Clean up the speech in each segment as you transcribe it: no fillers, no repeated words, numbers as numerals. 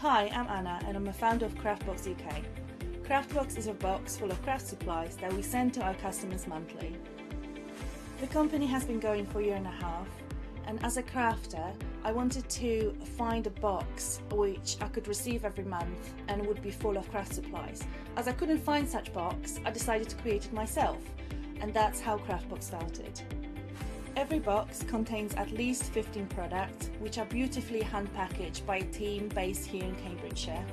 Hi, I'm Anna and I'm a founder of Craftbox UK. Craftbox is a box full of craft supplies that we send to our customers monthly. The company has been going for a year and a half, and as a crafter I wanted to find a box which I could receive every month and would be full of craft supplies. As I couldn't find such box, I decided to create it myself, and that's how Craftbox started. Every box contains at least 15 products, which are beautifully hand packaged by a team based here in Cambridgeshire.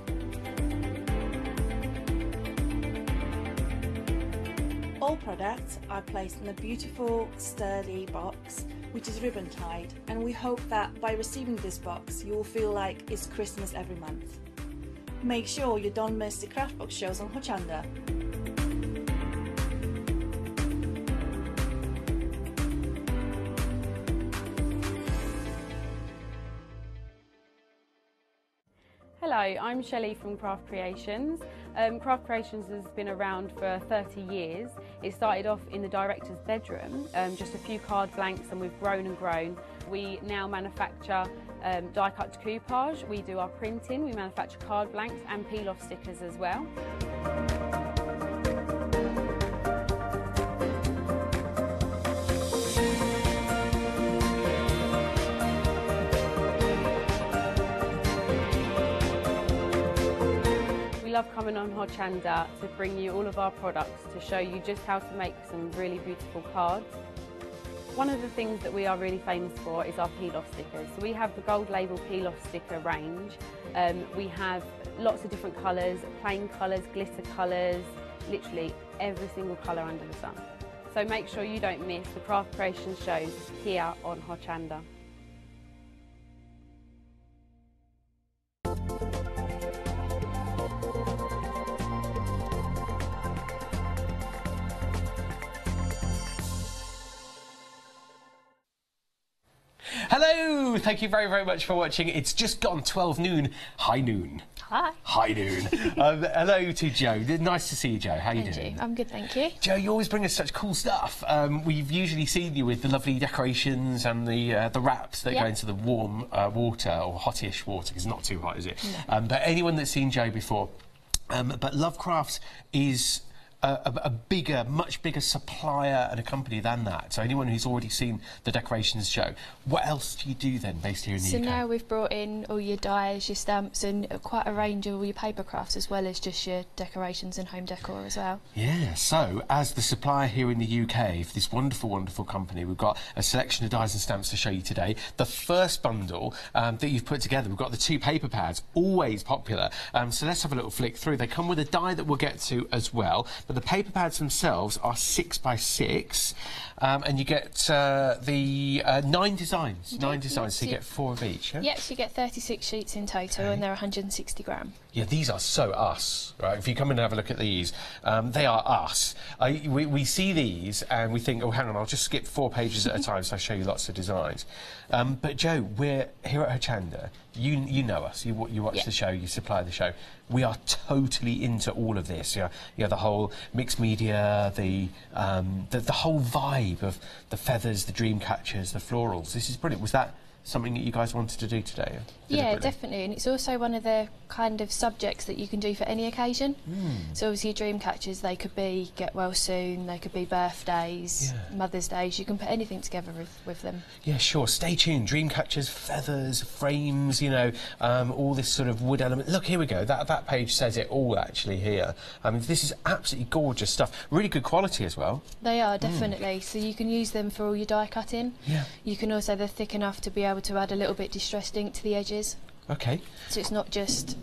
All products are placed in a beautiful, sturdy box, which is ribbon tied, and we hope that by receiving this box, you will feel like it's Christmas every month. Make sure you don't miss the Craftbox shows on Hochanda. Hello, I'm Shelley from Craft Creations. Craft Creations has been around for 30 years. It started off in the director's bedroom, just a few card blanks, and we've grown and grown. We now manufacture die-cut decoupage, we do our printing, we manufacture card blanks and peel-off stickers as well. We love coming on Hochanda to bring you all of our products to show you just how to make some really beautiful cards. One of the things that we are really famous for is our peel-off stickers. So we have the gold label peel-off sticker range. We have lots of different colours, plain colours, glitter colours, literally every single colour under the sun. So make sure you don't miss the Craft Creations shows here on Hochanda. Hello! Thank you very, very much for watching. It's just gone 12 noon. High noon. Hi. High noon. Hello to Joe. Nice to see you, Joe. How are you doing? I'm good, thank you. Joe, you always bring us such cool stuff. We've usually seen you with the lovely decorations and the wraps that go into the warm water, or hottish water, because it's not too hot, is it? No. But anyone that's seen Joe before, but Lovecraft is a bigger, much bigger supplier and a company than that. So anyone who's already seen the decorations show, what else do you do then, based here in the UK? So now we've brought in all your dies, your stamps, and quite a range of all your paper crafts, as well as just your decorations and home decor as well. Yeah, so as the supplier here in the UK for this wonderful, wonderful company, we've got a selection of dies and stamps to show you today. The first bundle that you've put together, we've got the 2 paper pads, always popular. So let's have a little flick through. They come with a die that we'll get to as well. But the paper pads themselves are 6x6, and you get the 9 designs. 9 designs, so you get 4 of each. Yeah? Yes, you get 36 sheets in total, and they're 160 gram. Yeah, these are so us, right? If you come in and have a look at these, they are us. We see these and we think, oh, hang on, I'll just skip 4 pages at a time, so I show you lots of designs. But Joe, we're here at Hochanda. You know us. You watch the show. You supply the show. We are totally into all of this. You know, the whole mixed media, the whole vibe of the feathers, the dream catchers, the florals. This is brilliant. Was that something that you guys wanted to do today? Yeah, definitely, and it's also one of the kind of subjects that you can do for any occasion. So obviously your dream catchers, they could be get well soon, they could be birthdays, Mother's Days, you can put anything together with them. Yeah, sure. Stay tuned. Dream catchers, feathers, frames, you know, all this sort of wood element. Look, here we go. That page says it all actually here. I mean, this is absolutely gorgeous stuff. Really good quality as well. They are, definitely. So you can use them for all your die cutting. Yeah. You can also, they're thick enough to be able to add a little bit distressed ink to the edges. Okay. So it's not just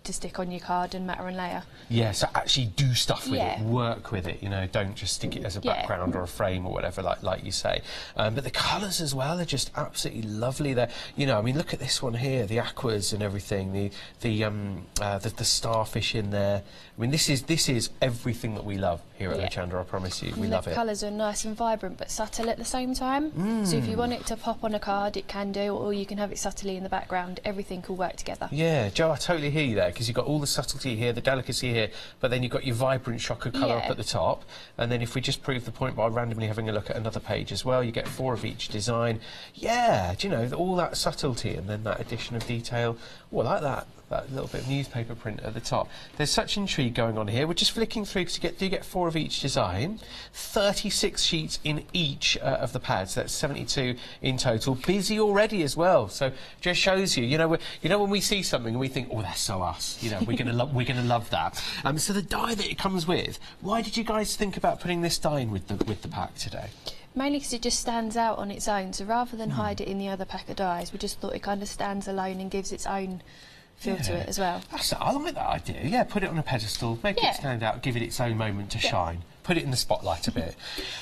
to stick on your card and matter and layer. Yeah, so actually do stuff with it, work with it, you know, don't just stick it as a background or a frame or whatever, like you say. But the colours as well are just absolutely lovely. They're, you know, I mean, look at this one here, the aquas and everything, the starfish in there. I mean, this is everything that we love here at Hochanda, I promise you. We love it. The colours are nice and vibrant but subtle at the same time. So if you want it to pop on a card, it can do, or you can have it subtly in the background. Everything will work together. Yeah, Joe, I totally hear you there, because you've got all the subtlety here, the delicacy here, but then you've got your vibrant shock of colour up at the top. And then if we just prove the point by randomly having a look at another page as well, you get 4 of each design. Yeah, do you know, all that subtlety and then that addition of detail. Oh, I like that. that little bit of newspaper print at the top. There's such intrigue going on here. We're just flicking through because you get 4 of each design. 36 sheets in each of the pads. That's 72 in total. Busy already as well. So just shows you, you know when we see something and we think, oh, that's so us. You know, we're gonna love that. So the die that it comes with. Why did you guys think about putting this die in with the pack today? Mainly because it just stands out on its own. So rather than hide it in the other pack of dies, we just thought it kind of stands alone and gives its own feel to it as well. I like that idea. Yeah, put it on a pedestal, make it stand out, give it its own moment to shine. Put it in the spotlight a bit.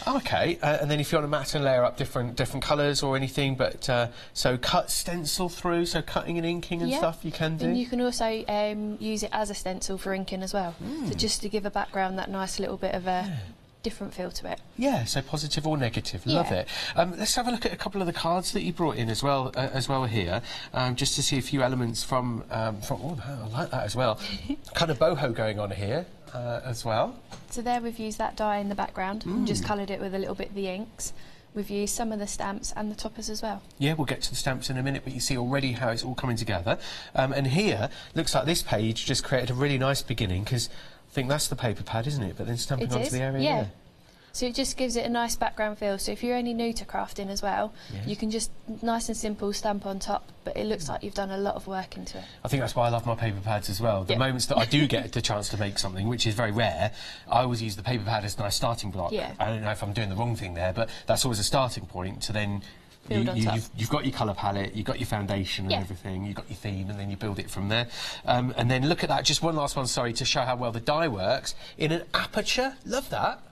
Okay, and then if you want to matte and layer up different colours or anything, but so cut stencil through, so cutting and inking and stuff you can do. And you can also use it as a stencil for inking as well. So just to give a background that nice little bit of a different feel to it. Yeah, so positive or negative. Love it. Let's have a look at a couple of the cards that you brought in as well here, just to see a few elements from oh, I like that as well. Kind of boho going on here as well. So there we've used that die in the background and just coloured it with a little bit of the inks. We've used some of the stamps and the toppers as well. Yeah, we'll get to the stamps in a minute, but you see already how it's all coming together. And here, looks like this page just created a really nice beginning, because I think that's the paper pad, isn't it? But then stamping onto the area. Yeah. So it just gives it a nice background feel. So if you're only new to crafting as well, you can just, nice and simple, stamp on top, but it looks like you've done a lot of work into it. I think that's why I love my paper pads as well. The moments that I do get the chance to make something, which is very rare, I always use the paper pad as a nice starting block. I don't know if I'm doing the wrong thing there, but that's always a starting point to then... You've got your colour palette, you've got your foundation and everything, you've got your theme, and then you build it from there. And then look at that, just one last one, sorry, to show how well the die works. In an aperture, love that.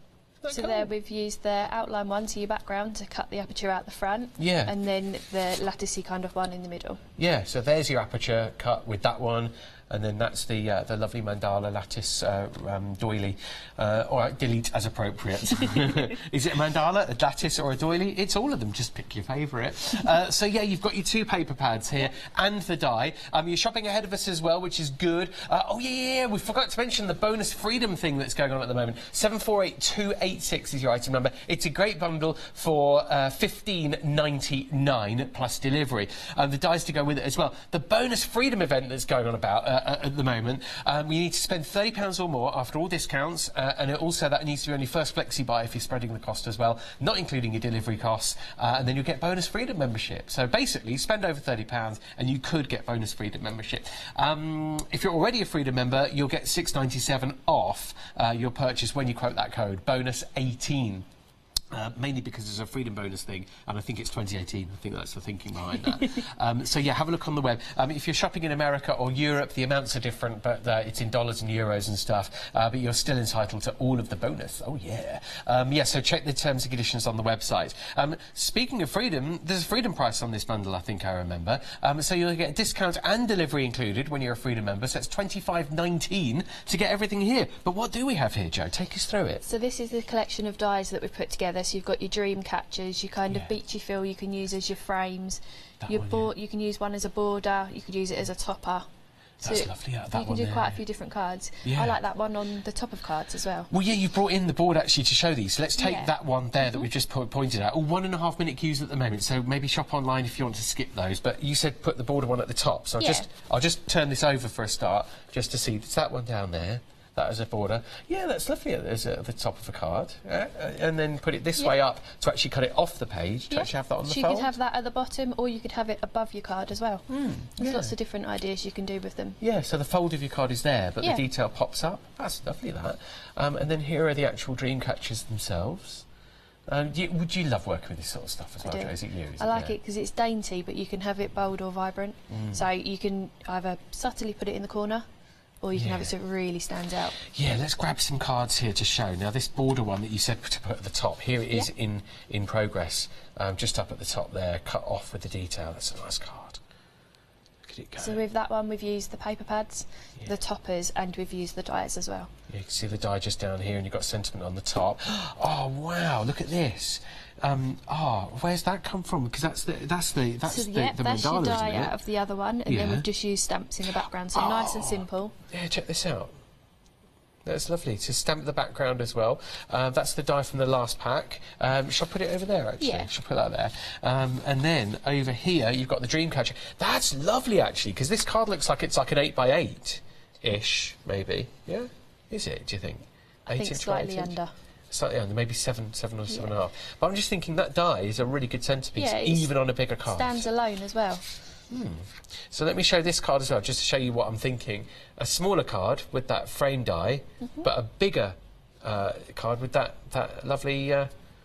So there we've used the outline one, so your background, to cut the aperture out the front. And then the latticey kind of one in the middle. So there's your aperture cut with that one. And then that's the lovely mandala lattice doily. All right, delete as appropriate. Is it a mandala, a lattice or a doily? It's all of them, just pick your favourite. So yeah, you've got your 2 paper pads here and the die. You're shopping ahead of us as well, which is good. Oh yeah, we forgot to mention the bonus freedom thing that's going on at the moment. 748286 is your item number. It's a great bundle for $15.99 plus delivery. The dies to go with it as well. The bonus freedom event that's going on about at the moment, you need to spend £30 or more after all discounts, and also that needs to be on your first flexi buy if you're spreading the cost as well, not including your delivery costs, and then you'll get bonus freedom membership. So basically, spend over £30 and you could get bonus freedom membership. If you're already a freedom member, you'll get $6.97 off your purchase when you quote that code, bonus 18. Mainly because there's a freedom bonus thing, and I think it's 2018. I think that's the thinking behind that. So yeah, have a look on the web. If you're shopping in America or Europe, the amounts are different, but it's in dollars and euros and stuff. But you're still entitled to all of the bonus. Oh yeah. Yeah. So check the terms and conditions on the website. Speaking of freedom, there's a freedom price on this bundle. I think I remember. So you'll get a discount and delivery included when you're a freedom member. So it's $25.19 to get everything here. But what do we have here, Jo? Take us through it. So this is the collection of dies that we've put together. So you've got your dream catchers, your kind of beachy feel you can use as your frames. You can use one as a border, you could use it as a topper. That's lovely. You can do quite a few different cards. I like that one on the top of cards as well. Well, yeah, you brought in the board actually to show these. So let's take that one there that we've just pointed at. 1.5 minute queues at the moment, so maybe shop online if you want to skip those. But you said put the border one at the top, so I'll just turn this over for a start, just to see. It's that one down there. That as a border. Yeah, that's lovely at the top of a card. And then put it this way up to actually cut it off the page, to actually have that on the fold. You could have that at the bottom, or you could have it above your card as well. There's lots of different ideas you can do with them. Yeah, so the fold of your card is there, but the detail pops up. That's lovely, that. And then here are the actual dream catchers themselves. Would you love working with this sort of stuff as well, Jo? Is it you? I like it because it's dainty, but you can have it bold or vibrant. So you can either subtly put it in the corner, or you can have it so it really stands out. Yeah, let's grab some cards here to show. Now, this border one that you said to put at the top, here it is in progress, just up at the top there, cut off with the detail. That's a nice card. Look at it go. So with that one, we've used the paper pads, the toppers, and we've used the dies as well. Yeah, you can see the die just down here, and you've got sentiment on the top. Oh, wow, look at this. Where's that come from? Because that's the mandala, that's your die out of the other one, and then we've just used stamps in the background, so nice and simple. Yeah, check this out. That's lovely. To stamp the background as well. That's the die from the last pack. Shall I put it over there, actually? Yeah. Shall I put that there? And then over here, you've got the Dreamcatcher. That's lovely, actually, because this card looks like it's like an 8x8-ish, maybe. Yeah? Is it, do you think? I think slightly under. Slightly under, maybe 7 or 7.5. But I'm just thinking that die is a really good centrepiece, even on a bigger card. Stands alone as well. So let me show this card as well, just to show you what I'm thinking. A smaller card with that frame die, but a bigger card with that lovely...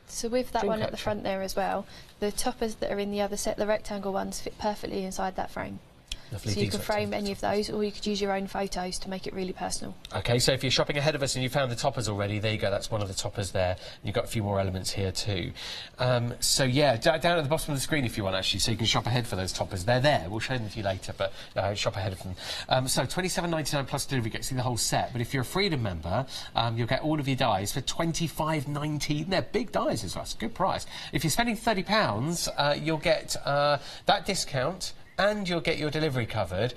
So with that one at the front there as well, the toppers that are in the other set, the rectangle ones, fit perfectly inside that frame. Lovely. So you can frame any of those, or you could use your own photos to make it really personal. OK, so if you're shopping ahead of us and you found the toppers already, there you go, that's one of the toppers there. And you've got a few more elements here too. So yeah, down at the bottom of the screen if you want, actually, so you can shop ahead for those toppers. They're there, we'll show them to you later, but shop ahead of them. So £27.99 plus delivery gets you the whole set, but if you're a Freedom member, you'll get all of your dies for £25.19. They're big dies as well, it's a good price. If you're spending £30, you'll get that discount, and you'll get your delivery covered,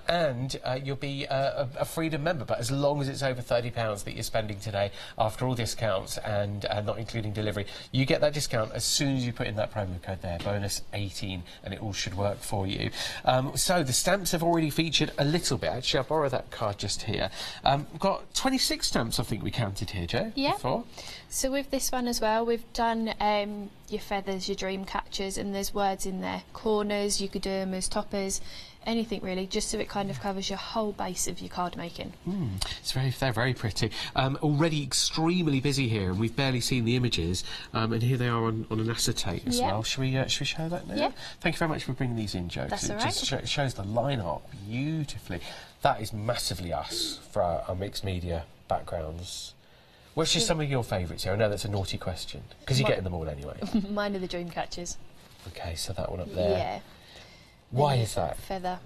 and you'll be a Freedom member, but as long as it's over £30 that you're spending today, after all discounts and not including delivery, you get that discount as soon as you put in that promo code there, bonus 18, and it all should work for you. So the stamps have already featured a little bit. Actually, I'll borrow that card just here. We've got 26 stamps, I think we counted here, Jo. Yeah. Before. So with this one as well, we've done your feathers, your dream catchers, and there's words in there. Corners, you could do them as toppers, anything really, just so it kind of covers your whole base of your card making. They're very pretty. Already extremely busy here, and we've barely seen the images. And here they are on an acetate as well. Should we show that now? Yeah. Thank you very much for bringing these in, Jo. That's all right. It just shows the line-art beautifully. That is massively us for our mixed media backgrounds. Which is some of your favourites here? I know that's a naughty question, because you're getting them all anyway. Mine are the dream catchers. OK, so that one up there. Yeah. Why is that? Feather.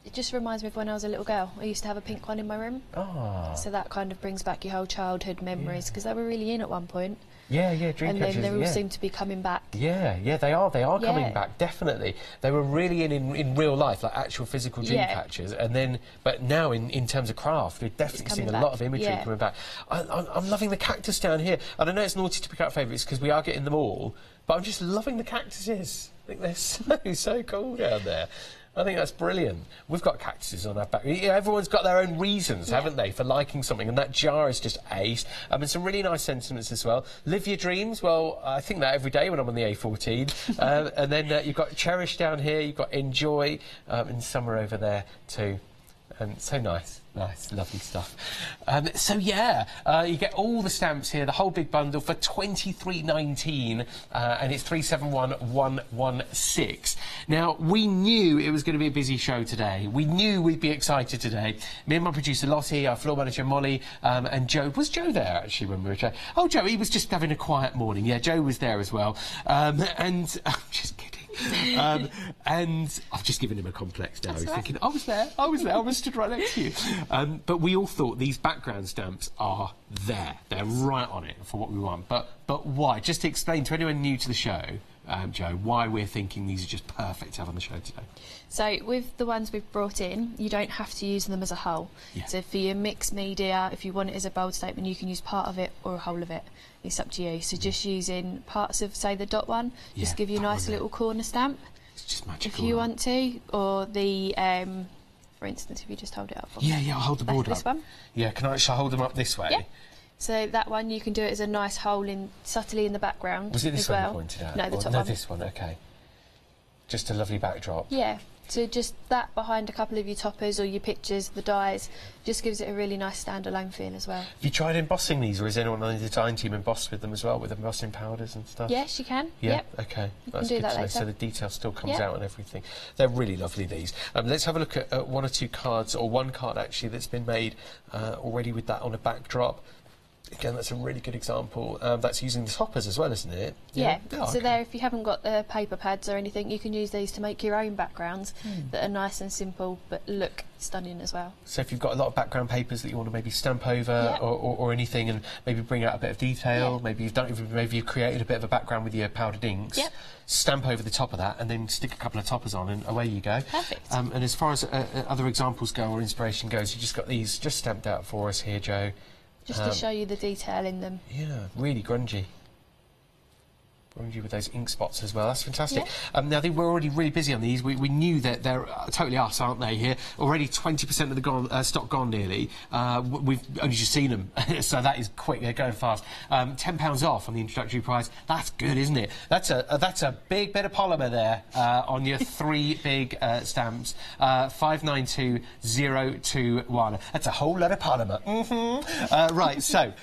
It just reminds me of when I was a little girl. I used to have a pink one in my room. Ah. So that kind of brings back your whole childhood memories, because they were really in at one point. Yeah, dream and catchers. And then they all seem to be coming back. Yeah, they are coming back, definitely. They were really in real life, like actual physical dream catchers, and then, but now in terms of craft, we're definitely seeing a lot of imagery coming back. I'm loving the cactus down here, and I know it's naughty to pick out favourites because we are getting them all, but I'm just loving the cactuses. I think they're so cool down there. I think that's brilliant. We've got cactuses on our back. Everyone's got their own reasons, haven't they, for liking something, and that jar is just ace. And some really nice sentiments as well. Live your dreams. Well, I think that every day when I'm on the A14. And then you've got cherish down here, you've got enjoy, and summer over there too. And so nice, lovely stuff. So yeah, you get all the stamps here, the whole big bundle for £23.19, and it's 371116. Now, we knew it was going to be a busy show today. We knew we'd be excited today. Me and my producer Lottie, our floor manager Molly, and Joe. Was Joe there actually when we were chatting? Oh, Joe, he was just having a quiet morning. Yeah, Joe was there as well. And I'm just kidding. And I've just given him a complex now. He's thinking, I was there, I was stood right next to you. But we all thought these background stamps are there. They're right on it for what we want. But why? Just to explain to anyone new to the show, Joe, why we're thinking these are just perfect to have on the show today. So with the ones we've brought in, you don't have to use them as a whole. So for your mixed media, if you want it as a bold statement, you can use part of it or a whole of it. It's up to you. So just using parts of, say, the dot one, just give you a nice little corner stamp. It's just magical. If you want to, or the, for instance, if you just hold it up. Yeah, I'll hold the board up. This one. Yeah, shall I hold them up this way? Yeah. So that one, you can do it as a nice hole subtly in the background. Was it this one you pointed at? No, the top one. No, this one, OK. Just a lovely backdrop. Yeah. So just that behind a couple of your toppers or your pictures, the dies, just gives it a really nice standalone feel as well. Have you tried embossing these, or is anyone on the design team embossed with them as well, with embossing powders and stuff? Yes, you can. Yeah, yep. OK. That's good to know. So the detail still comes out and everything. They're really lovely, these. Let's have a look at one or two cards, or one card actually that's been made already with that on a backdrop. Again, that's a really good example. That's using the toppers as well, isn't it? Yeah. So there, if you haven't got the paper pads or anything, you can use these to make your own backgrounds that are nice and simple but look stunning as well. So if you've got a lot of background papers that you want to maybe stamp over or anything, and maybe bring out a bit of detail, maybe you've created a bit of a background with your powdered inks. Stamp over the top of that and then stick a couple of toppers on and away you go. Perfect. And as far as other examples go or inspiration goes, you just got these just stamped out for us here, Joe. Just to show you the detail in them. Yeah, really grungy. Grungy with those ink spots as well. That's fantastic. Yeah. Now, they were already really busy on these. We knew that they're totally us, aren't they, here? Already 20% of the stock gone nearly. We've only just seen them, so that is quick. They're going fast. £10 off on the introductory price. That's good, isn't it? That's a big bit of polymer there on your 3 big stamps. 592021. That's a whole lot of polymer. Right, so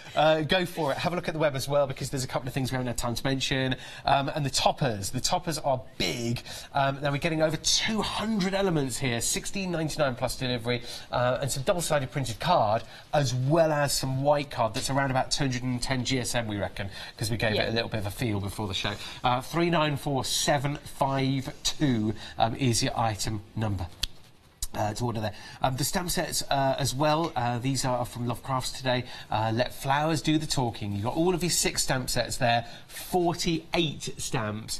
go for it. Have a look at the web as well, because there's a couple of things we haven't had time to mention. And the toppers are big. Now we're getting over 200 elements here, £16.99 plus delivery, and some double-sided printed card, as well as some white card that's around about 210 GSM, we reckon, because we gave it a little bit of a feel before the show. 394752 is your item number. To order there. The stamp sets as well, these are from Lovecrafts today. Let flowers do the talking. You've got all of these 6 stamp sets there, 48 stamps.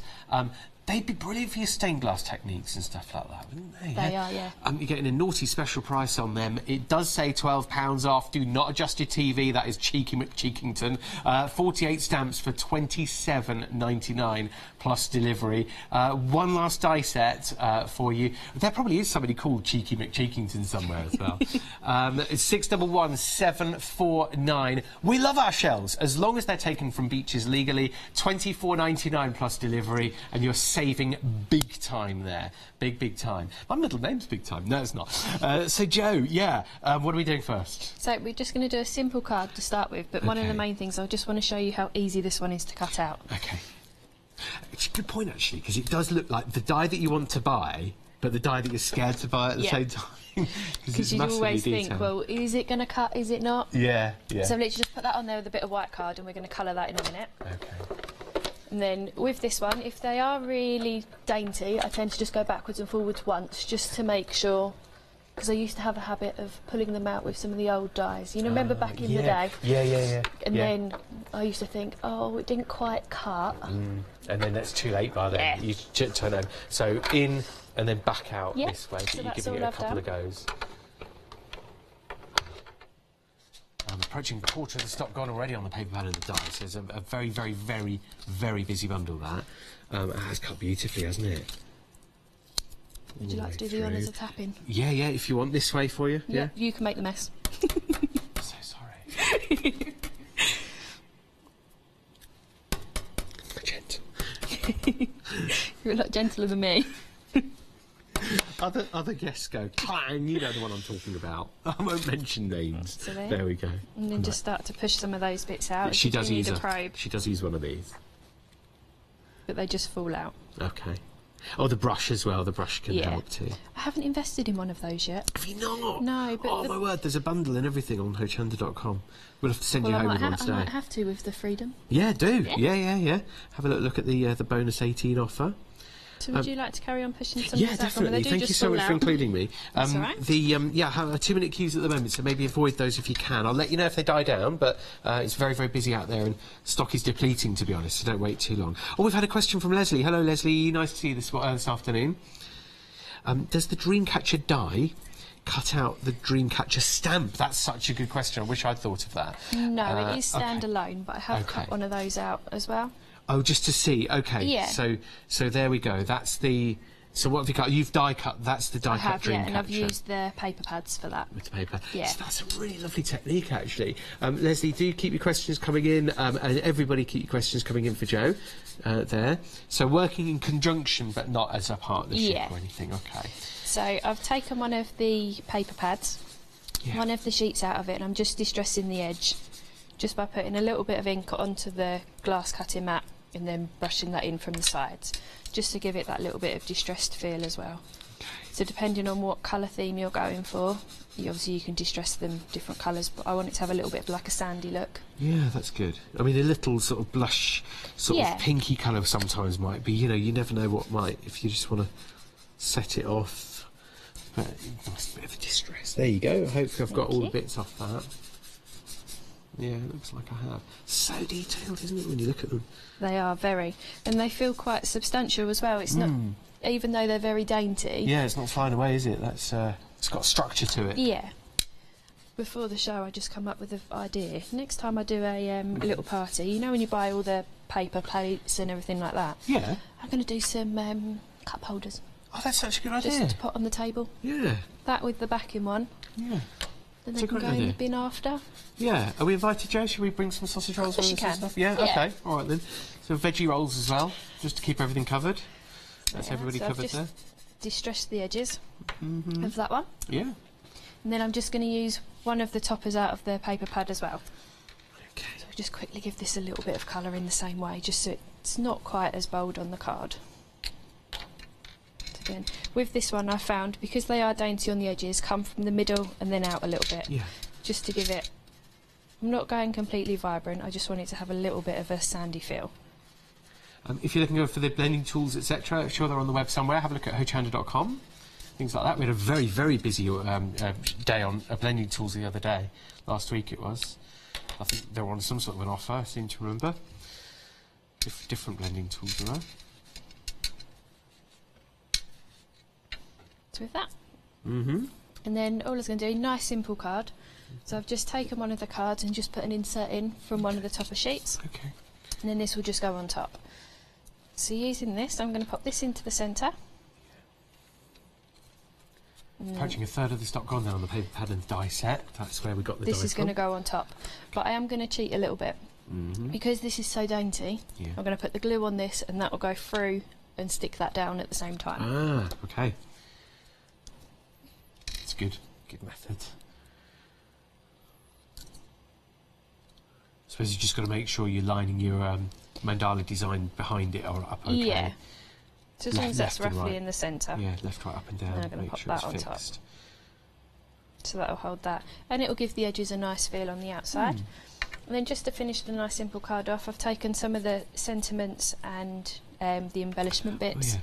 They'd be brilliant for your stained glass techniques and stuff like that, wouldn't they? They are, yeah. You're getting a naughty special price on them. It does say £12 off. Do not adjust your TV. That is cheeky McCheekington. 48 stamps for £27.99 plus delivery. One last die set for you. There probably is somebody called Cheeky McCheekington somewhere as well. It's 611749. We love our shells as long as they're taken from beaches legally. £24.99 plus delivery, and you're saving big time there. Big time. My middle name's Big Time. No, it's not. So, Jo, what are we doing first? So we're just going to do a simple card to start with, but one of the main things, I just want to show you how easy this one is to cut out. OK. It's a good point, actually, because it does look like the die that you want to buy, but the die that you're scared to buy at the same time. Because you always think, well, is it going to cut, is it not? Yeah. So literally just put that on there with a bit of white card, and we're going to colour that in a minute. OK. And then with this one, if they are really dainty, I tend to just go backwards and forwards once, just to make sure, because I used to have a habit of pulling them out with some of the old dies. You know, remember back in the day? Yeah. And then I used to think, oh, it didn't quite cut. And then that's too late by then. You turn over. So in and then back out this way, but so you're giving it a couple of goes. I'm approaching a quarter of the stock gone already on the paper pad and the dies. There's a very, very, very, very busy bundle, that. It has cut beautifully, hasn't it? Would you like to do the honours of tapping? Yeah, if you want. This way for you. Yeah. You can make the mess. So sorry. Gentle. You're a lot gentler than me. Other guests go, clang, you know the one I'm talking about. I won't mention names. So there we go. And then just start to push some of those bits out. She does use a probe. She does use one of these. But they just fall out. OK. Oh, the brush as well. The brush can help too. I haven't invested in one of those yet. Have you not? No, but... Oh, my word, there's a bundle and everything on Hochanda.com. We'll have to send you home with one today. I might have to with the Freedom. Yeah, do. Yeah. Have a look at the bonus 18 offer. So would you like to carry on pushing some of Yeah, those definitely. Thank you so much for including me. That's all right. Have 2-minute queues at the moment, so maybe avoid those if you can. I'll let you know if they die down, but it's very, very busy out there and stock is depleting, to be honest, so don't wait too long. Oh, we've had a question from Leslie. Hello, Leslie. Nice to see you this afternoon. Does the Dreamcatcher die cut out the Dreamcatcher stamp? That's such a good question. I wish I'd thought of that. No, it is standalone, but I have cut one of those out as well. Oh, just to see. OK. Yeah. So there we go. That's the... So what have you cut? You've die cut. That's the die cut Dreamcatcher. And I've used the paper pads for that. With the paper. Yeah. So that's a really lovely technique, actually. Leslie, do keep your questions coming in, and everybody keep your questions coming in for Jo there. So working in conjunction, but not as a partnership or anything. OK. So I've taken one of the paper pads, one of the sheets out of it, and I'm just distressing the edge, just by putting a little bit of ink onto the glass cutting mat and then brushing that in from the sides, just to give it that little bit of distressed feel as well. So depending on what colour theme you're going for, obviously you can distress them different colours, but I want it to have a little bit of like a sandy look. Yeah, that's good. I mean, a little sort of blush, sort of pinky colour sometimes might be, you know, you never know what might, if you just want to set it off. But nice bit of distress. There you go. Hopefully I've got all the bits off that. Yeah, it looks like I have. So detailed, isn't it, when you look at them? They are very. And they feel quite substantial as well. It's not, even though they're very dainty. Yeah, it's not flying away, is it? That's it's got structure to it. Yeah. before the show I just come up with an idea. Next time I do a little party, you know when you buy all the paper plates and everything like that? Yeah. I'm going to do some cup holders. Oh, that's such a good idea. Just to put on the table. Yeah. That with the backing one. Yeah. Then they can go in the bin after. Yeah. Are we invited, Joe? Should we bring some sausage rolls Of course and you can. stuff? Yeah? Yeah. Okay. All right then. So veggie rolls as well, just to keep everything covered. That's everybody so covered I've there. just distressed the edges of that one. Yeah. And then I'm just going to use one of the toppers out of the paper pad as well. Okay. So I'll just quickly give this a little bit of colour in the same way, just so it's not quite as bold on the card. So again, with this one I found, because they are dainty on the edges, come from the middle and then out a little bit. Yeah. Just to give it, I'm not going completely vibrant, I just want it to have a little bit of a sandy feel. If you're looking for the blending tools, etc., I'm sure they're on the web somewhere. Have a look at hochanda.com. Things like that. We had a very, very busy day on blending tools the other day. Last week it was. I think they were on some sort of an offer, I seem to remember. Different blending tools there. So with that. Mm-hmm. And then all I was going to do, nice simple card. So I've just taken one of the cards and just put an insert in from one of the topper sheets. Okay. And then this will just go on top. So using this, I'm going to pop this into the centre. Approaching a third of the stock gone now on the paper pad and die set. That's where we got the die This is going to go on top. But I am going to cheat a little bit. Because this is so dainty, I'm going to put the glue on this and that will go through and stick that down at the same time. Ah, okay. It's good. Good method. I suppose you just got to make sure you're lining your mandala design behind it or up okay. Yeah. So as long as that's left and roughly right. in the centre. Yeah, left, right, up and down. And I'm going to make pop sure that on it's top. fixed. So that'll hold that. And it'll give the edges a nice feel on the outside. And then just to finish the nice simple card off, I've taken some of the sentiments and the embellishment bits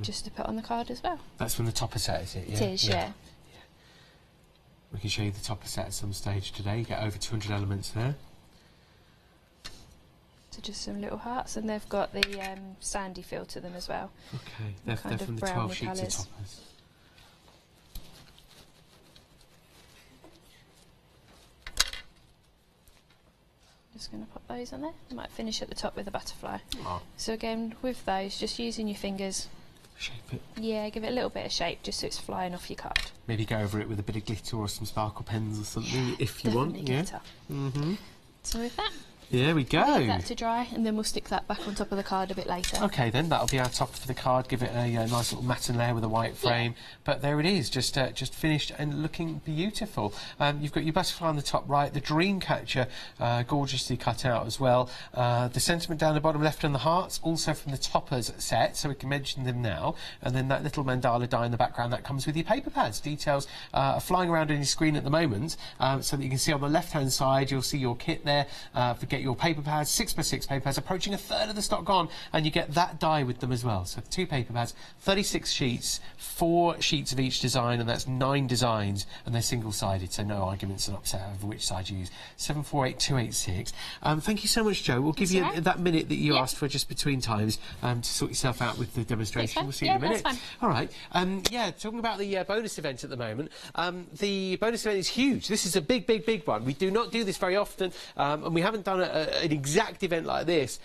just to put on the card as well. That's from the topper set, is it? Yeah. It is, yeah. We can show you the topper set at some stage today. You get over 200 elements there. So just some little hearts, and they've got the sandy feel to them as well. Okay, they're Kind from of the 12 browny sheets colours. of toppers. Just going to pop those on there. I might finish at the top with a butterfly. Oh, So again, with those, just using your fingers, shape it. yeah, give it a little bit of shape just so it's flying off your card. Maybe go over it with a bit of glitter or some sparkle pens or something, if you want. Definitely glitter. Mm-hmm. So with that, There we go. leave that to dry, and then we'll stick that back on top of the card a bit later. Okay, then that'll be our top for the card. Give it a nice little matten layer with a white frame. But there it is, just finished and looking beautiful. You've got your butterfly on the top right, the dream catcher gorgeously cut out as well. The sentiment down the bottom left and the hearts, also from the toppers set, so we can mention them now. And then that little mandala die in the background that comes with your paper pads. Details are flying around on your screen at the moment, so that you can see on the left-hand side, you'll see your kit there. Get your paper pads, 6x6 paper pads, approaching a third of the stock gone, and you get that die with them as well. So 2 paper pads, 36 sheets, 4 sheets of each design, and that's 9 designs, and they're single-sided, so no arguments and upset over which side you use. 748286. Thank you so much, Joe. We'll give you that minute that you asked for just between times to sort yourself out with the demonstration. We'll see you in a minute. That's fine. All right. Yeah, talking about the bonus event at the moment. The bonus event is huge. This is a big, big, big one. We do not do this very often, and we haven't done an exact event like this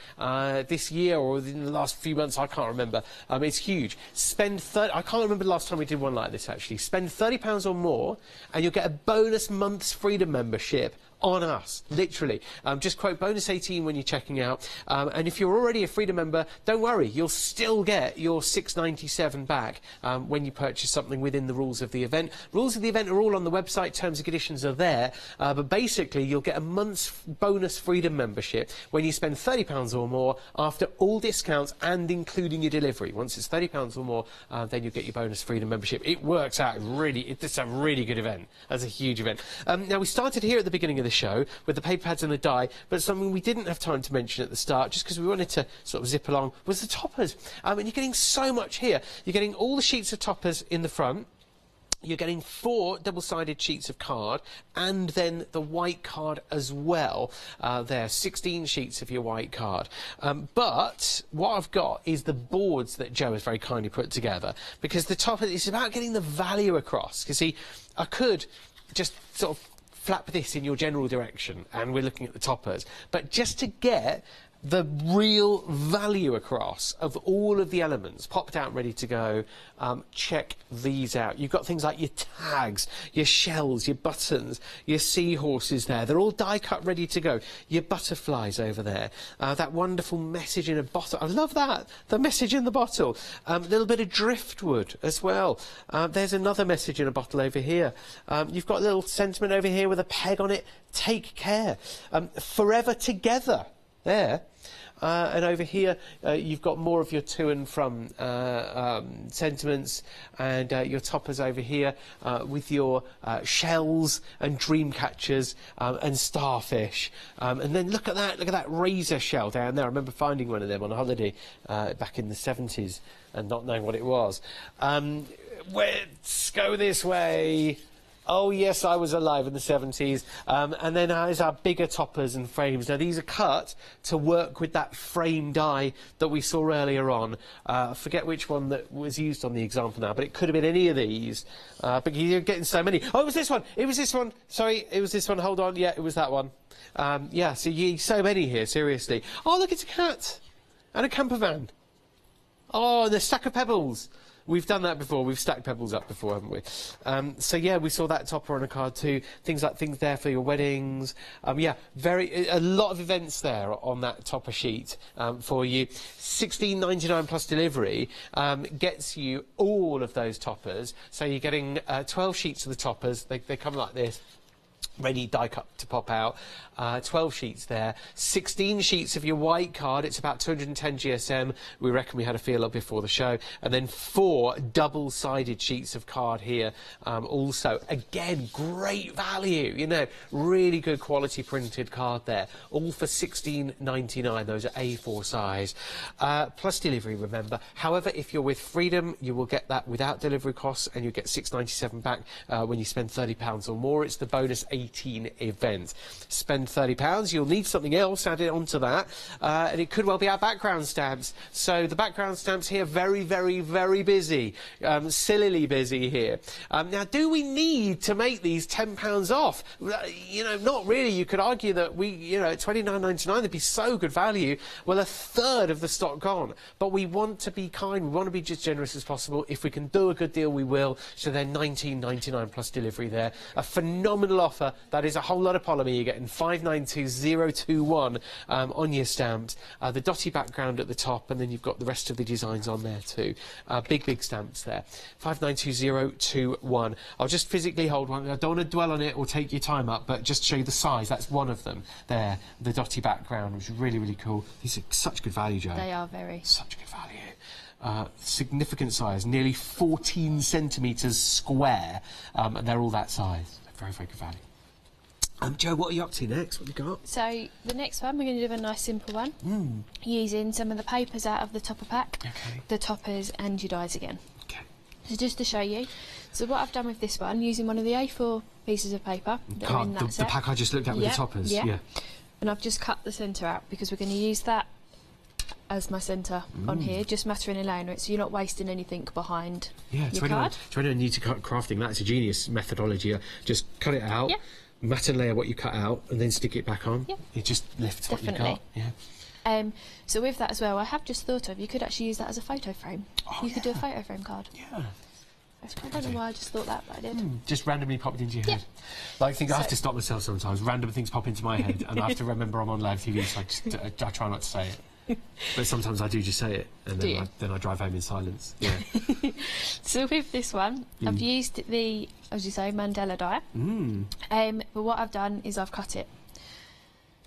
this year or in the last few months. I can't remember. It's huge. I can't remember the last time we did one like this, actually. Spend £30 or more and you'll get a bonus month's Freedom membership on us, literally. Just quote bonus 18 when you're checking out, and if you're already a Freedom member, don't worry, you'll still get your $6.97 back when you purchase something within the rules of the event. Rules of the event are all on the website, terms and conditions are there, but basically you'll get a month's bonus Freedom membership when you spend £30 or more after all discounts and including your delivery. Once it's £30 or more, then you'll get your bonus Freedom membership. It works out really, it's a really good event. That's a huge event. Now we started here at the beginning of the show with the paper pads and the die, but something we didn't have time to mention at the start, just because we wanted to sort of zip along, was the toppers. And you're getting so much here. You're getting all the sheets of toppers in the front. You're getting 4 double-sided sheets of card and then the white card as well. There, 16 sheets of your white card. But what I've got is the boards that Joe has very kindly put together, because the top, it's about getting the value across. You see, I could just sort of flap this in your general direction, and we're looking at the toppers. But just to get the real value across of all of the elements popped out ready to go, check these out. You've got things like your tags, your shells, your buttons, your seahorses there. They're all die cut ready to go. Your butterflies over there. That wonderful message in a bottle. I love that. The message in the bottle. A little bit of driftwood as well. There's another message in a bottle over here. You've got a little sentiment over here with a peg on it. Take care. Forever together. There. And over here, you've got more of your to and from sentiments, and your toppers over here with your shells and dream catchers and starfish. And then look at that razor shell down there. I remember finding one of them on holiday back in the 70s and not knowing what it was. Let's go this way. Oh, yes, I was alive in the 70s. And then there's our bigger toppers and frames. Now, these are cut to work with that frame die that we saw earlier on. I forget which one that was used on the example now, but it could have been any of these. But you're getting so many. Oh, it was this one. It was this one. Sorry, it was this one. Hold on. Yeah, it was that one. Yeah, so many here, seriously. Oh, look, it's a cat. And a camper van. Oh, and a stack of pebbles. We've done that before. We've stacked pebbles up before, haven't we? So yeah, we saw that topper on a card too. Things there for your weddings. Yeah, a lot of events there on that topper sheet for you. $16.99 plus delivery gets you all of those toppers. So you're getting 12 sheets of the toppers. They come like this. Ready die cut to pop out. 12 sheets there. 16 sheets of your white card. It's about 210 GSM. We reckon we had a feel of before the show. And then 4 double-sided sheets of card here. Also, again, great value. You know, really good quality printed card there. All for $16.99. Those are A4 size. Plus delivery, remember. However, if you're with Freedom, you will get that without delivery costs, and you get $6.97 back when you spend £30 or more. It's the bonus 18 event. Spend £30, you'll need something else added onto that, and it could well be our background stamps. So the background stamps here, very, very, very busy, sillily busy here. Now, do we need to make these £10 off? You know, not really. You could argue that at $29.99, they'd be so good value. Well, a third of the stock gone. But we want to be kind. We want to be just generous as possible. If we can do a good deal, we will. So they're $19.99 plus delivery there. A phenomenal offer. That is a whole lot of polymer. You're getting 592021 on your stamps. The dotty background at the top, and then you've got the rest of the designs on there too. Big stamps there. 592021. I'll just physically hold one. I don't want to dwell on it or take your time up, but just show you the size. That's one of them there. The dotty background, which is really, really cool. These are such good value, Jo. They are very. Such good value. Significant size, nearly 14 centimetres square, and they're all that size. Very, very good value. Jo, what are you up to next? What have you got? So, the next one, we're going to do a nice simple one. Using some of the papers out of the topper pack, the toppers and your dies again. Okay. So, just to show you. So, what I've done with this one, using one of the A4 pieces of paper that are in that set. The pack I just looked at with the toppers. Yeah. And I've just cut the centre out because we're going to use that as my centre on here, just mattering and laying it, so you're not wasting anything behind your card. To anyone new to crafting, that's a genius methodology. Just cut it out. Matte and layer what you cut out, and then stick it back on. It just lifts what you cut. So with that as well, I have just thought of, you could actually use that as a photo frame. You could do a photo frame card. I don't know why I just thought that, but I did. Just randomly popped into your head. I think I have to stop myself sometimes. Random things pop into my head, and I have to remember I'm on live TV, so I try not to say it. But sometimes I do just say it, and then I drive home in silence. So with this one, I've used the, as you say, Mandela die. But what I've done is I've cut it.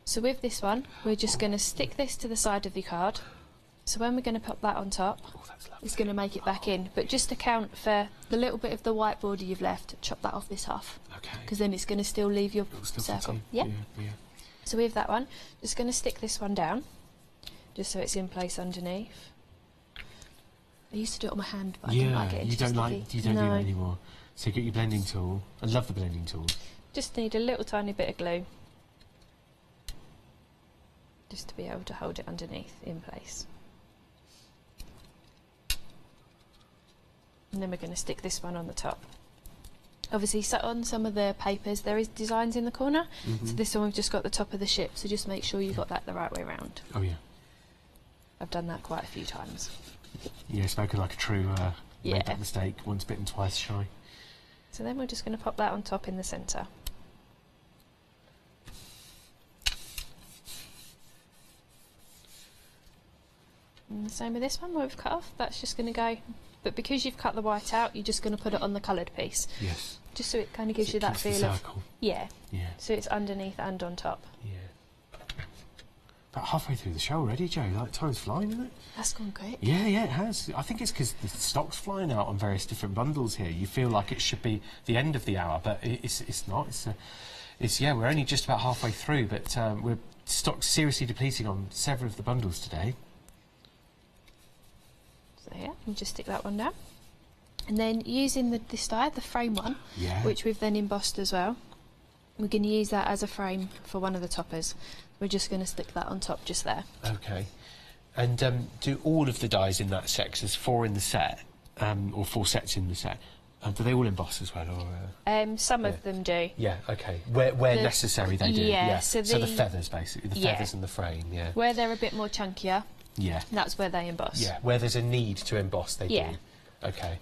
So with this one, we're just going to stick this to the side of the card. So when we're going to pop that on top, it's going to make it back in. But just account for the little bit of the white border you've left, chop that off this half. Because then it's going to still leave your circle. So with that one, just going to stick this one down, just so it's in place underneath. I used to do it on my hand, but I didn't like it. You don't do that anymore. So you get your blending tool. I love the blending tool. Just need a little tiny bit of glue, just to be able to hold it underneath in place. And then we're going to stick this one on the top. Obviously, so on some of the papers there is designs in the corner, Mm-hmm. so this one we've just got the top of the ship, so just make sure you've got that the right way round. Oh yeah. I've done that quite a few times. Yeah, spoken like a true made Yeah. that mistake, once bitten, twice shy. So then we're just going to pop that on top in the centre. And the same with this one where we've cut off, that's just going to go, but because you've cut the white out, you're just going to put it on the coloured piece. Yes. Just so it kind of gives So you it that keeps the feel of, circle. yeah, Yeah. so it's underneath and on top. Yeah. About halfway through the show already, Joe. Like, time's flying, isn't it? That's gone quick. Yeah, yeah, it has. I think it's because the stock's flying out on various different bundles here. You feel like it should be the end of the hour, but it's not. Yeah, we're only just about halfway through, but we're stock's seriously depleting on several of the bundles today. So yeah, you just stick that one down. And then using this die, the frame one, Yeah. which we've then embossed as well, we're going to use that as a frame for one of the toppers. We're just going to stick that on top just there. Okay. And do all of the dies in that set, 'cause there's 4 in the set, or 4 sets in the set, do they all emboss as well? Or, Some yeah. of them do. Yeah, okay. Where necessary they do. yeah, Yeah. so the the- feathers, basically. The Yeah. feathers and the frame, yeah. Where they're a bit more chunkier, Yeah. that's where they emboss. Yeah, where there's a need to emboss, they Yeah. do. Okay.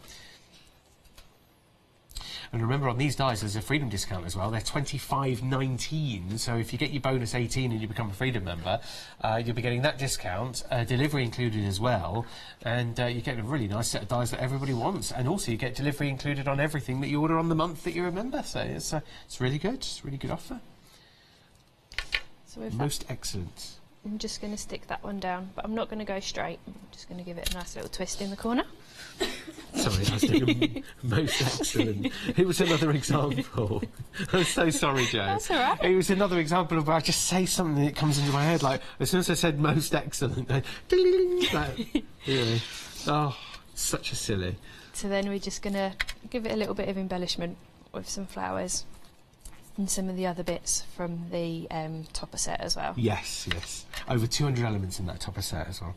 And remember, on these dies, there's a Freedom discount as well. They're $25.19, so if you get your bonus 18 and you become a Freedom member, you'll be getting that discount, delivery included as well, and you get a really nice set of dies that everybody wants. And also, you get delivery included on everything that you order on the month that you're a member. So it's really good. It's a really good offer. So with Most excellent. I'm just going to stick that one down, but I'm not going to go straight. I'm just going to give it a nice little twist in the corner. Sorry, I was thinking most excellent. It was another example. I'm so sorry, Joe. That's all right. It was another example of where I just say something that comes into my head, like, as soon as I said most excellent, ding, ding, ding, like, you know. Oh, such a silly. So then we're just going to give it a little bit of embellishment with some flowers and some of the other bits from the topper set as well. Yes, yes. Over 200 elements in that topper set as well.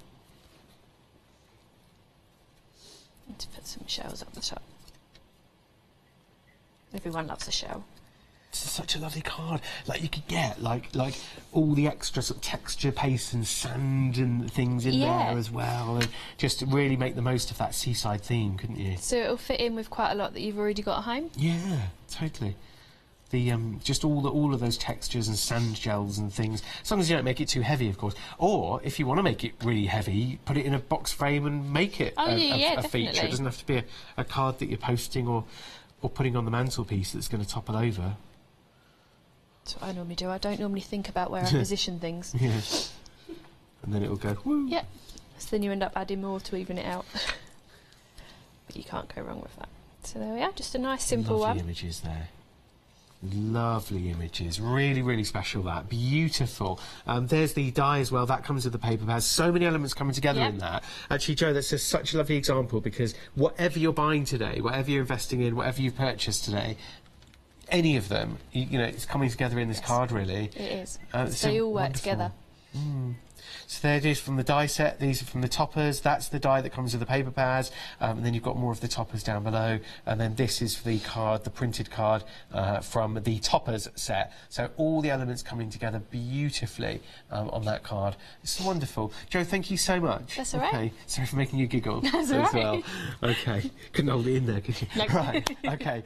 And to put some shells up the top. Everyone loves a shell. It's such a lovely card. Like, you could get, like all the extra sort of texture, paste and sand and things in Yeah. there as well, and just really make the most of that seaside theme, couldn't you? So it'll fit in with quite a lot that you've already got at home. Yeah, totally. The just all of those textures and sand gels and things. As long as you don't make it too heavy, of course. Or if you want to make it really heavy, put it in a box frame and make it Oh, a yeah, feature. definitely. It doesn't have to be a card that you're posting or putting on the mantelpiece that's going to topple over. That's what I normally do. I don't normally think about where I position things. Yeah. And then it'll go. Woo. Yep. So then you end up adding more to even it out. But you can't go wrong with that. So there we are. Just a nice simple Lovely one. images there. Lovely images, really, really special. That beautiful. There's the die as well. That comes with the paper pad. So many elements coming together Yep. in that. Actually, Joe, that's just such a lovely example because whatever you're buying today, whatever you're investing in, whatever you've purchased today, any of them, you know, it's coming together in this card. Really, It is. so They all work wonderful. together. So there it is from the die set. These are from the toppers. That's the die that comes with the paper pads. And then you've got more of the toppers down below. And then this is the card, the printed card from the toppers set. So all the elements coming together beautifully on that card. It's wonderful. Joe, thank you so much. That's all right. Okay. Sorry for making you giggle That's as all right. well. Okay. Couldn't hold it in there, could you? No. Right. Okay.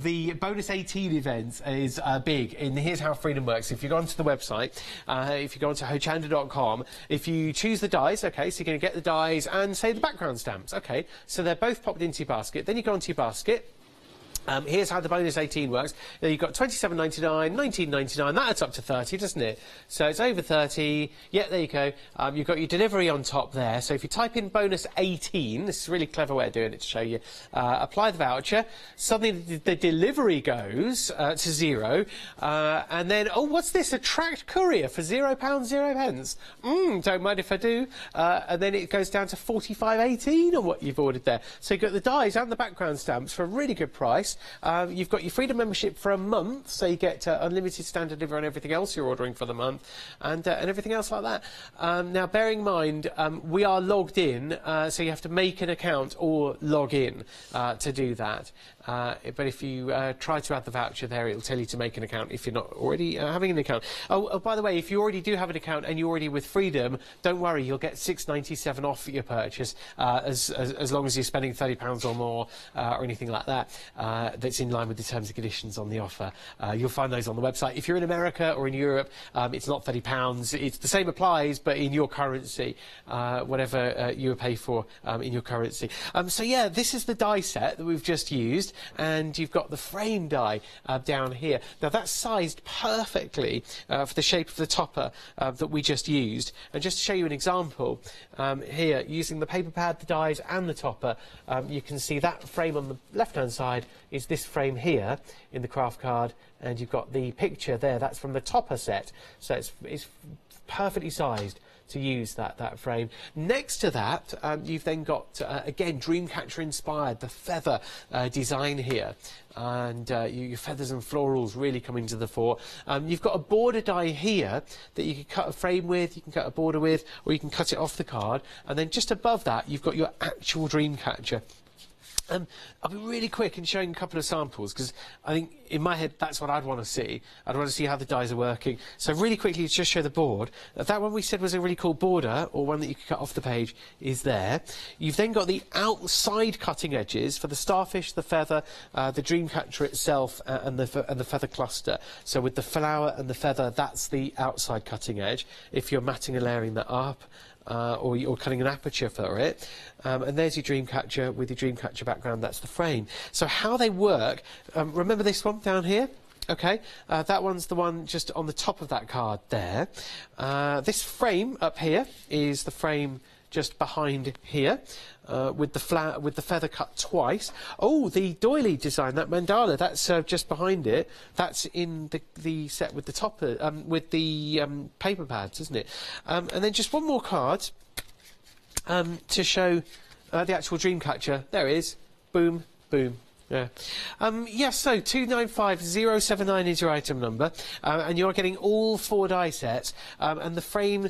The bonus 18 event is big. And here's how Freedom works. If you go onto the website, if you go onto Hochanda.com, if you choose the dies, okay, so you're going to get the dies and, say, the background stamps, okay, so they're both popped into your basket. Then you go onto your basket. Here's how the bonus 18 works. You've got $27.99, $19.99. That adds up to 30, doesn't it? So it's over 30. Yeah, there you go. You've got your delivery on top there. So if you type in bonus 18, this is a really clever way of doing it to show you. Apply the voucher. Suddenly the delivery goes to 0. And then, oh, what's this? A tracked courier for £0, 0 pence. Don't mind if I do. And then it goes down to $45.18 on what you've ordered there. So you've got the dies and the background stamps for a really good price. You've got your Freedom membership for a month, so you get unlimited standard delivery on everything else you're ordering for the month, and everything else like that. Now, bearing in mind, we are logged in, so you have to make an account or log in to do that. but if you try to add the voucher there, it'll tell you to make an account if you're not already having an account. Oh, by the way, if you already do have an account and you're already with Freedom, don't worry, you'll get £6.97 off your purchase as long as you're spending £30 or more or anything like that. That's in line with the terms and conditions on the offer. You'll find those on the website. If you're in America or in Europe, it's not £30. It's the same applies, but in your currency, whatever you pay for in your currency. So yeah, this is the die set that we've just used, and you've got the frame die down here. Now that's sized perfectly for the shape of the topper that we just used. And just to show you an example, here, using the paper pad, the dies and the topper, you can see that frame on the left-hand side is this frame here in the craft card, and you've got the picture there, that's from the topper set. So it's perfectly sized to use that frame. Next to that, you've then got, again, Dreamcatcher inspired, the feather design here. And your feathers and florals really coming to the fore. You've got a border die here that you can cut a frame with, you can cut a border with, or you can cut it off the card. And then just above that, you've got your actual Dreamcatcher. I'll be really quick in showing a couple of samples, because I think in my head that's what I'd want to see. I'd want to see how the dies are working. So really quickly, just show the board. That one we said was a really cool border, or one that you could cut off the page, is there. You've then got the outside cutting edges for the starfish, the feather, the Dreamcatcher itself, and the feather cluster. So with the flower and the feather, that's the outside cutting edge. If you're matting and layering that up, or you're cutting an aperture for it. And there's your Dreamcatcher with your Dreamcatcher background, that's the frame. So how they work, remember this one down here? Okay, that one's the one just on the top of that card there. This frame up here is the frame just behind here, with the feather cut twice. Oh, the doily design, that mandala, that's just behind it. That's in the set with the topper, with the paper pads, isn't it? And then just one more card to show the actual Dreamcatcher. There it is. Boom, boom. Yeah. Yes, so 295079 is your item number, and you're getting all 4 die sets, and the frame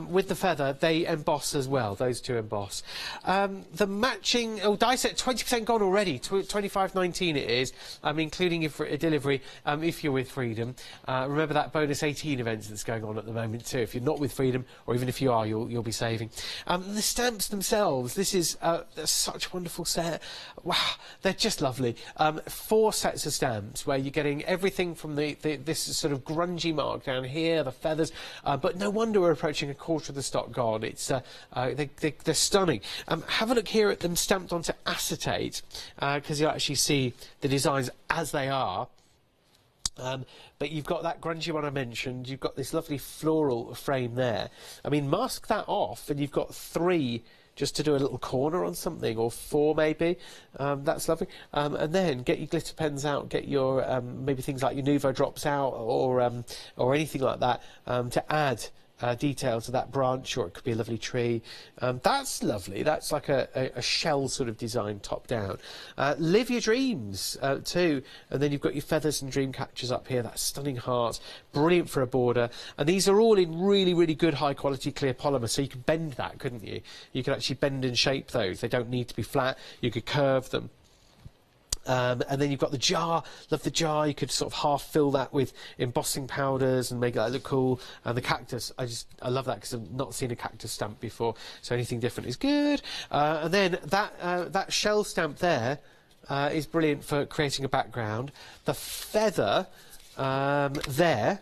with the feather, they emboss as well, those two emboss. The matching, die set 20% gone already, 25.19 it is, including your delivery, if you're with Freedom. Remember that bonus 18 events that's going on at the moment too. If you're not with Freedom, or even if you are, you'll be saving. The stamps themselves, this is such a wonderful set. Wow, they're just lovely. 4 sets of stamps where you're getting everything from this sort of grungy mark down here, the feathers, but no wonder we're approaching a quarter of the stock gone. It's they're stunning. Have a look here at them stamped onto acetate, because you actually see the designs as they are. But you've got that grungy one I mentioned, you've got this lovely floral frame there. I mean, mask that off and you've got 3 just to do a little corner on something, or 4 maybe. That's lovely. And then get your glitter pens out, get your maybe things like your Nuvo drops out, or anything like that, to add detail to that branch, or it could be a lovely tree. That's lovely. That's like a shell sort of design top down. Live your dreams too, and then you've got your feathers and dream catchers up here. That stunning heart, brilliant for a border, and these are all in really good high quality clear polymer, so you could bend that, couldn't you? You could actually bend and shape those. They don't need to be flat. You could curve them. And then you've got the jar. Love the jar. You could sort of half fill that with embossing powders and make that look cool. And the cactus, I love that, because I've not seen a cactus stamp before, so anything different is good. And then that shell stamp there is brilliant for creating a background. The feather there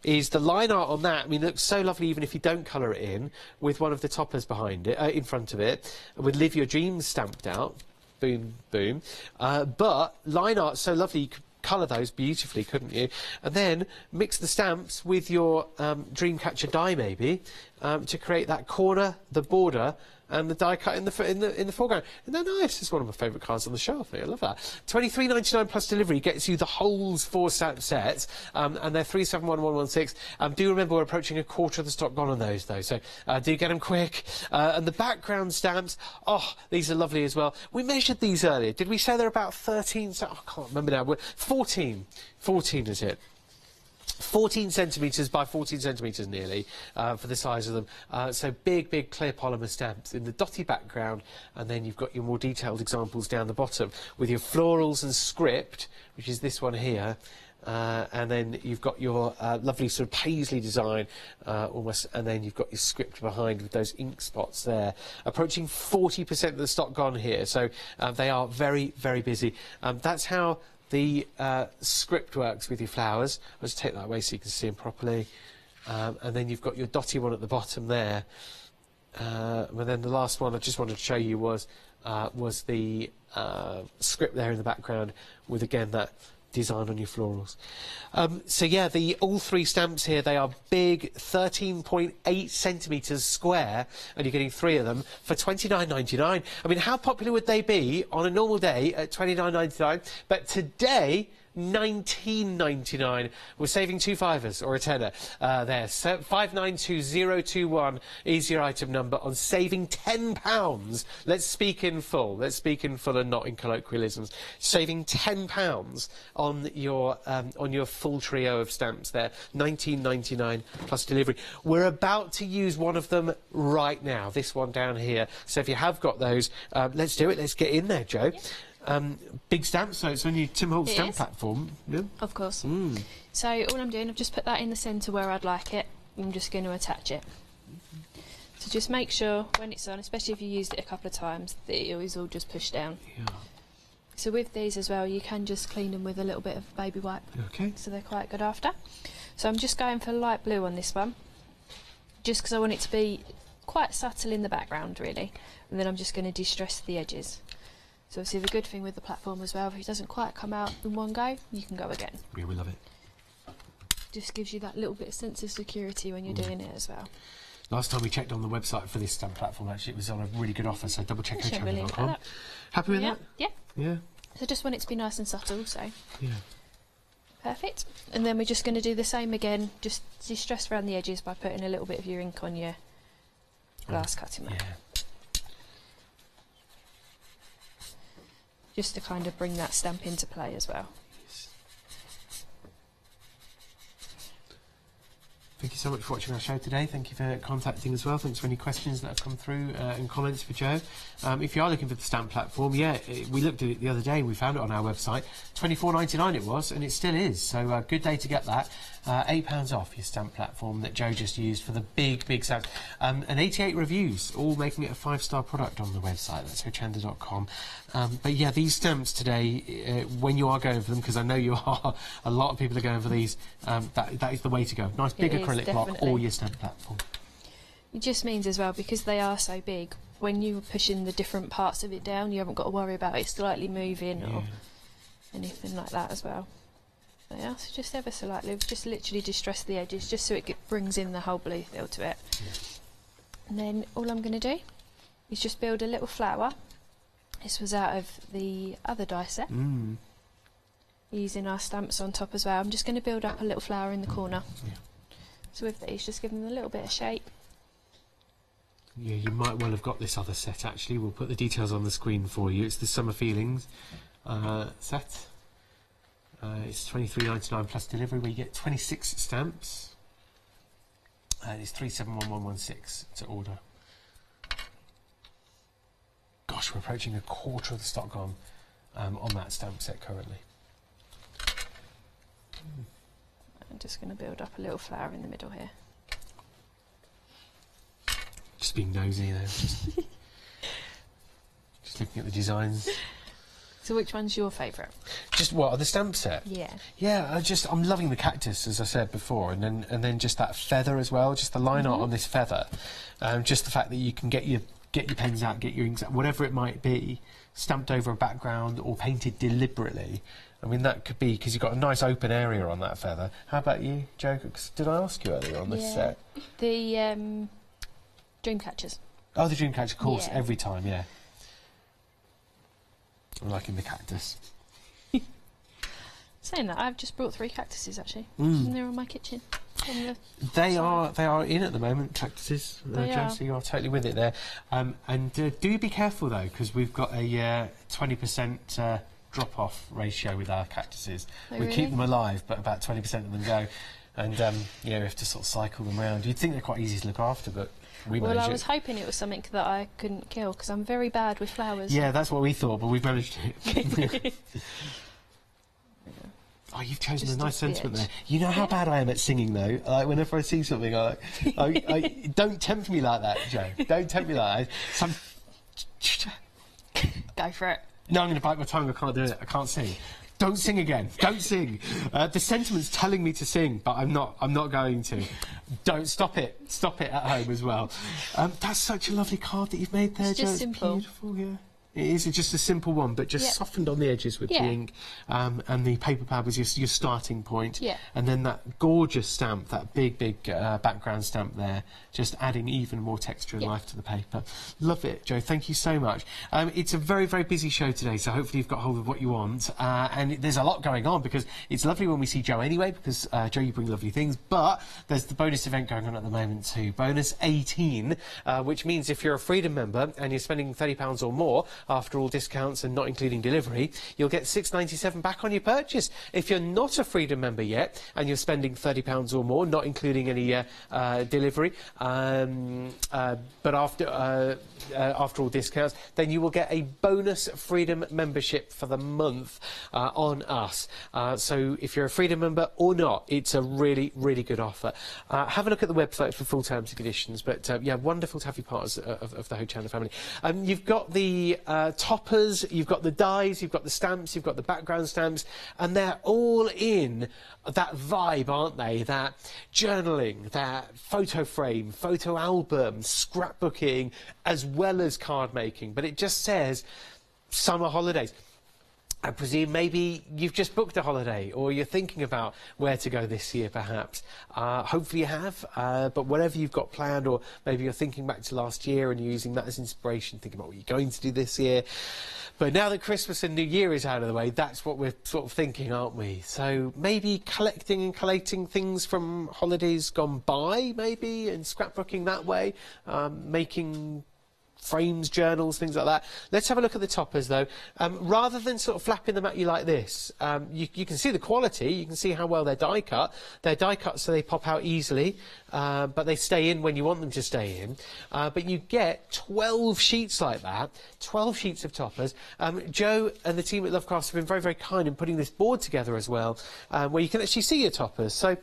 is the line art on that. I mean, it looks so lovely even if you don't colour it in, with one of the toppers behind it, in front of it, with Live Your Dreams stamped out. Boom, boom. But line art's so lovely, you could colour those beautifully, couldn't you? And then mix the stamps with your Dreamcatcher die, maybe, to create that corner, the border, and the die cut in the foreground. Isn't that nice? It's one of my favourite cards on the shelf. I love that. £23.99 plus delivery gets you the whole 4 stamp sets, and they're 371116. Do remember we're approaching a quarter of the stock gone on those, though, so do get them quick. And the background stamps, oh, these are lovely as well. We measured these earlier. Did we say they're about 13? I can't remember now. 14. 14 is it? 14 centimetres by 14 centimetres nearly for the size of them. So big clear polymer stamps in the dotty background, and then you've got your more detailed examples down the bottom with your florals and script, which is this one here. And then you've got your lovely sort of paisley design almost, and then you've got your script behind with those ink spots there. Approaching 40% of the stock gone here, so they are very busy. That's how the script works with your flowers. I'll just take that away so you can see them properly. And then you've got your dotty one at the bottom there. And then the last one I just wanted to show you was the script there in the background with, again, that design on your florals. So yeah, all three stamps here, they are big, 13.8 centimetres square, and you're getting 3 of them for £29.99. I mean, how popular would they be on a normal day at £29.99? But today, £19.99. We're saving 2 fivers or a tenner there. So 592021 is your item number on saving £10. Let's speak in full. Let's speak in full and not in colloquialisms. Saving £10 on your full trio of stamps there. £19.99 plus delivery. We're about to use one of them right now. This one down here. So if you have got those, let's do it. Let's get in there, Jo. Yep. Big stamp, so it's on your Tim Holtz stamp platform. Yeah. Of course. So all I'm doing, I've just put that in the centre where I'd like it. I'm just going to attach it. So just make sure when it's on, especially if you used it a couple of times, that it is all just pushed down. Yeah. So with these as well, you can just clean them with a little bit of baby wipe. Okay. So they're quite good after. So I'm just going for light blue on this one, just because I want it to be quite subtle in the background, really. And then I'm just going to distress the edges. So obviously the good thing with the platform as well, if it doesn't quite come out in one go, you can go again. Yeah, we love it. Just gives you that little bit of sense of security when you're doing it as well. Last time we checked on the website for this stamp platform, actually, it was on a really good offer, so double check Hochanda.com. Happy with that? Yeah. Yeah. So just want it to be nice and subtle, so. Yeah. Perfect. And then we're just going to do the same again, just distress around the edges by putting a little bit of your ink on your glass cutting mat. Yeah. Just to kind of bring that stamp into play as well. Thank you so much for watching our show today. Thank you for contacting as well. Thanks for any questions that have come through and comments for Jo. If you are looking for the stamp platform, we looked at it the other day. We found it on our website. £24.99 it was, and it still is. So good day to get that. £8 off your stamp platform that Jo just used for the big stamps. And 88 reviews, all making it a 5-star product on the website. That's Hochanda.com. But yeah, these stamps today, when you are going for them, because I know you are, a lot of people are going for these, that is the way to go. Nice big acrylic block or your stamp platform. It just means as well, because they are so big, when you're pushing the different parts of it down, you haven't got to worry about it slightly moving or anything like that as well. Yeah, so just ever so lightly, just literally distress the edges just so it brings in the whole blue feel to it. Yeah. And then all I'm going to do is just build a little flower. This was out of the other die set. Using our stamps on top as well. I'm just going to build up a little flower in the corner. Yeah. So with these, just give them a little bit of shape. Yeah, you might well have got this other set actually. We'll put the details on the screen for you. It's the Summer Feelings set. It's £23.99 plus delivery, where you get 26 stamps. And it's 371116 to order. Gosh, we're approaching a quarter of the stock gone on that stamp set currently. I'm just going to build up a little flower in the middle here. Just being nosy there. Just looking at the designs. So which one's your favourite? Just what, the stamp set? Yeah. Yeah, I'm loving the cactus, as I said before, and then just that feather as well, just the line art on this feather. Just the fact that you can get your pens out, get your inks out, whatever it might be, stamped over a background or painted deliberately. I mean, that could be because you've got a nice open area on that feather. How about you, Jo? Did I ask you earlier on this set? The dream catchers. Oh, the dream catcher, of course, every time, yeah. I'm liking the cactus. Saying that, I've just brought 3 cactuses actually, and they're on my kitchen. They are in at the moment, cactuses, Jo, so you're totally with it there. And do be careful though, because we've got a 20% drop-off ratio with our cactuses. We keep them alive, but about 20% of them go. and yeah, we have to sort of cycle them around. You'd think they're quite easy to look after, but we manage it. Well, I was hoping it was something that I couldn't kill, because I'm very bad with flowers. Yeah, that's what we thought, but we've managed it. Oh, you've chosen a nice sentiment there. You know how bad I am at singing, though. Like, whenever I see something, I don't tempt me like that, Joe. Don't tempt me like that. Go for it. No, I'm going to bite my tongue. I can't do it. I can't sing. Don't sing again. Don't sing. The sentiment's telling me to sing, but I'm not going to. Don't stop it. Stop it at home as well. That's such a lovely card that you've made there, It's Joe. just simple. It's beautiful, yeah. It is just a simple one, but just softened on the edges with the ink, and the paper pad was your starting point. Yeah. And then that gorgeous stamp, that big background stamp there, just adding even more texture and life to the paper. Love it, Joe. Thank you so much. It's a very, very busy show today, so hopefully you've got hold of what you want. And there's a lot going on, because it's lovely when we see Joe anyway, because Joe, you bring lovely things, but there's the bonus event going on at the moment too. Bonus 18, which means if you're a Freedom member and you're spending £30 or more, after all discounts and not including delivery, you'll get £6.97 back on your purchase. If you're not a Freedom member yet and you're spending £30 or more, not including any delivery, but after all discounts, then you will get a bonus Freedom membership for the month on us. So if you're a Freedom member or not, it's a really, really good offer. Have a look at the website for full terms and conditions. But yeah, wonderful to have you part of the Hochanda family. You've got the toppers, you've got the dies, you've got the stamps, you've got the background stamps, and they're all in that vibe, aren't they? That journaling, that photo frame, photo album, scrapbooking, as well as card making. But it just says summer holidays. I presume maybe you've just booked a holiday, or you're thinking about where to go this year, perhaps. Hopefully you have, but whatever you've got planned, or maybe you're thinking back to last year and you're using that as inspiration, thinking about what you're going to do this year. But now that Christmas and New Year is out of the way, that's what we're sort of thinking, aren't we? So maybe collecting and collating things from holidays gone by, maybe, and scrapbooking that way, making frames, journals, things like that. Let's have a look at the toppers, though. Rather than sort of flapping them at you like this, you can see the quality, you can see how well they're die cut. They're die cut so they pop out easily, but they stay in when you want them to stay in. But you get 12 sheets like that, 12 sheets of toppers. Joe and the team at Lovecrafts have been very, very kind in putting this board together as well, where you can actually see your toppers. So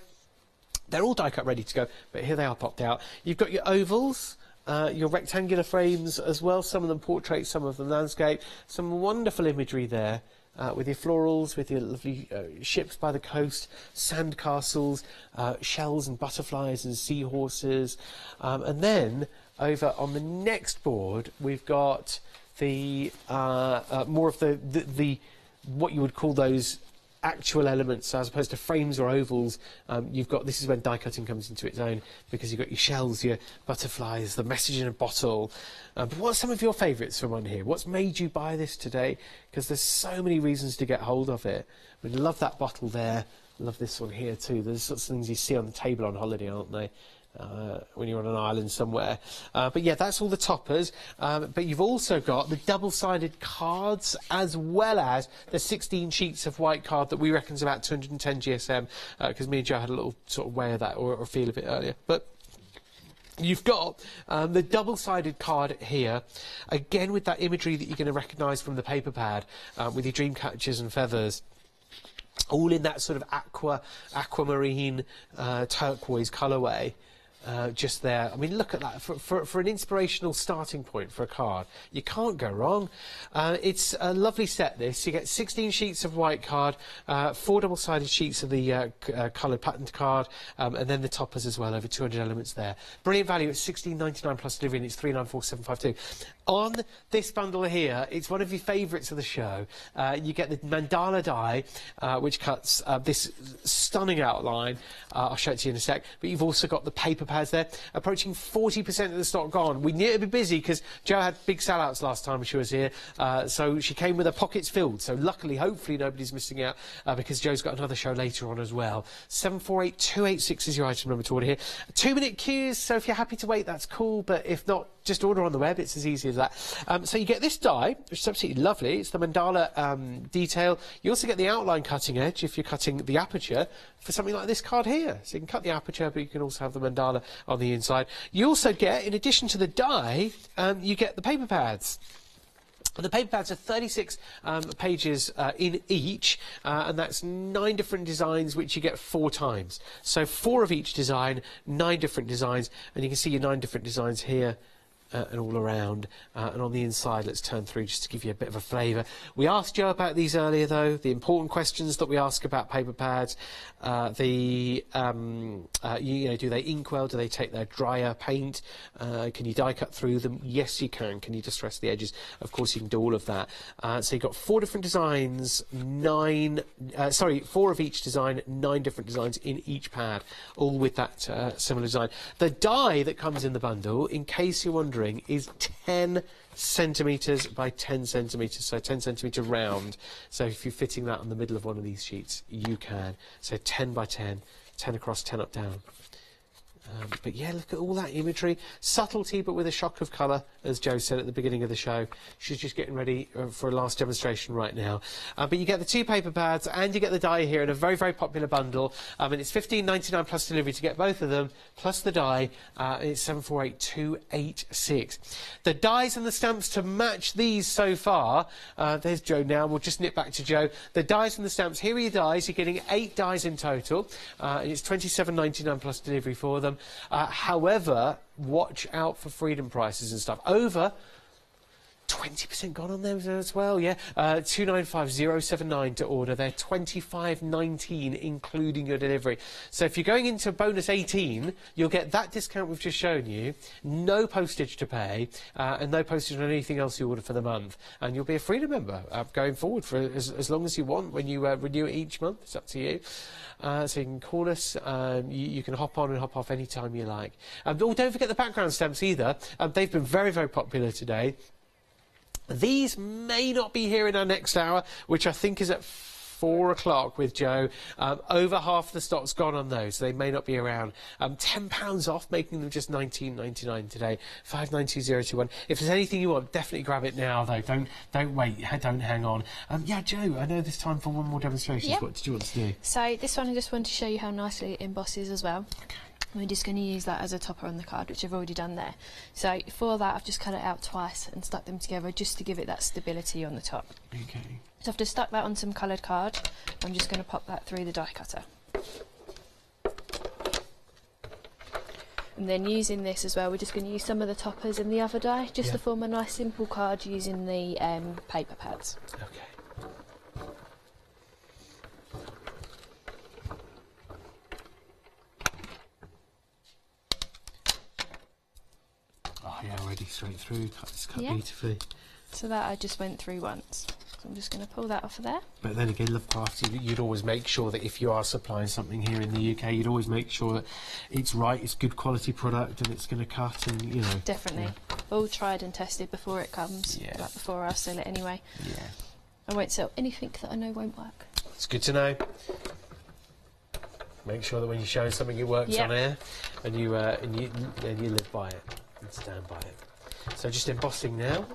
they're all die cut ready to go, but here they are popped out. You've got your ovals, your rectangular frames as well, some of them portrait, some of them landscape. Some wonderful imagery there, with your florals, with your lovely ships by the coast, sand castles, shells and butterflies and seahorses. And then over on the next board we've got the more of the what you would call those actual elements, so as opposed to frames or ovals. You've got, this is when die cutting comes into its own, because you've got your shells, your butterflies, the message in a bottle. But what are some of your favourites from on here? What's made you buy this today? Because there's so many reasons to get hold of it. I mean, love that bottle there. Love this one here too. There's sorts of things you see on the table on holiday, aren't they? When you're on an island somewhere. But yeah, that's all the toppers. But you've also got the double-sided cards, as well as the 16 sheets of white card that we reckon is about 210 GSM, because me and Joe had a little sort of way of that, or feel of it earlier. But you've got the double-sided card here, again with that imagery that you're going to recognise from the paper pad, with your dream catchers and feathers. All in that sort of aquamarine, turquoise colourway. Just there. I mean, look at that. For an inspirational starting point for a card, you can't go wrong. It's a lovely set, this. You get 16 sheets of white card, 4 double-sided sheets of the coloured patterned card, and then the toppers as well, over 200 elements there. Brilliant value at £16.99 plus delivery, and it's £394,752. On this bundle here, it's one of your favourites of the show. You get the mandala die, which cuts this stunning outline. I'll show it to you in a sec. But you've also got the paper pads there, approaching 40% of the stock gone. We knew it would be busy because Jo had big sellouts last time she was here, so she came with her pockets filled. So luckily, hopefully, nobody's missing out, because Jo's got another show later on as well. 748286 is your item number to order here. 2-minute queues, so if you're happy to wait, that's cool. But if not, just order on the web. It's as easy as that. So you get this die, which is absolutely lovely. It's the mandala detail. You also get the outline cutting edge if you're cutting the aperture for something like this card here. So you can cut the aperture, but you can also have the mandala on the inside. You also get, in addition to the die, you get the paper pads. The paper pads are 36 pages in each, and that's 9 different designs, which you get 4 times. So 4 of each design, 9 different designs, and you can see your 9 different designs here and all around. And on the inside, let's turn through just to give you a bit of a flavour. We asked Joe about these earlier, though, the important questions that we ask about paper pads. You know, do they ink well? Do they take their drier paint? Can you die cut through them? Yes, you can. Can you distress the edges? Of course, you can do all of that. So you've got 4 different designs, 4 of each design, 9 different designs in each pad, all with that similar design. The die that comes in the bundle, in case you're wondering, is 10 centimetres by 10 centimetres, so 10 centimetre round. So if you're fitting that on the middle of one of these sheets, you can. So 10 by 10, 10 across, 10 up, down. But yeah, look at all that imagery. Subtlety, but with a shock of colour, as Joe said at the beginning of the show. She's just getting ready for a last demonstration right now. But you get the 2 paper pads and you get the die here in a very, very popular bundle. And it's $15.99 plus delivery to get both of them, plus the die. It's $748,286. The dies and the stamps to match these so far. There's Joe now. We'll just nip back to Joe. The dies and the stamps. Here are your dies. You're getting 8 dies in total. And it's $27.99 plus delivery for them. However, watch out for freedom prices and stuff. Over 20% gone on them as well, yeah. 295079 to order. They're $25.19 including your delivery. So if you're going into bonus 18, you'll get that discount we've just shown you, no postage to pay, and no postage on anything else you order for the month. And you'll be a Freedom member going forward for as long as you want when you renew it each month. It's up to you. So you can call us, you can hop on and hop off any time you like. Oh, don't forget the background stamps either. They've been very, very popular today. These may not be here in our next hour, which I think is at 4 o'clock with Joe. Over half the stock's gone on those, so they may not be around. £10 off, making them just $19.99 today. 592021. If there's anything you want, definitely grab it now, though. Don't wait. Don't hang on. Yeah, Joe, I know there's time for one more demonstration. Yep. What did you want to do? So this one I just wanted to show you how nicely it embosses as well. Okay. We're just going to use that as a topper on the card, which I've already done there. So for that, I've just cut it out twice and stuck them together just to give it that stability on the top. Okay. So I've just stuck that on some coloured card. I'm just going to pop that through the die cutter. And then using this as well, we're just going to use some of the toppers in the other die, just to form a nice simple card using the paper pads. Okay. Yeah, already straight through. It's cut beautifully. So that I just went through once. So I'm just going to pull that off of there. But then again, Lovecraft, you'd always make sure that if you are supplying something here in the UK, you'd always make sure that it's right, it's good quality product, and it's going to cut, and you know. Definitely. Yeah. All tried and tested before it comes. Yeah. Like before I sell it anyway. Yeah. I won't sell anything that I know won't work. It's good to know. Make sure that when you're showing something, it works on air, and you live by it. And stand by it. So just embossing now.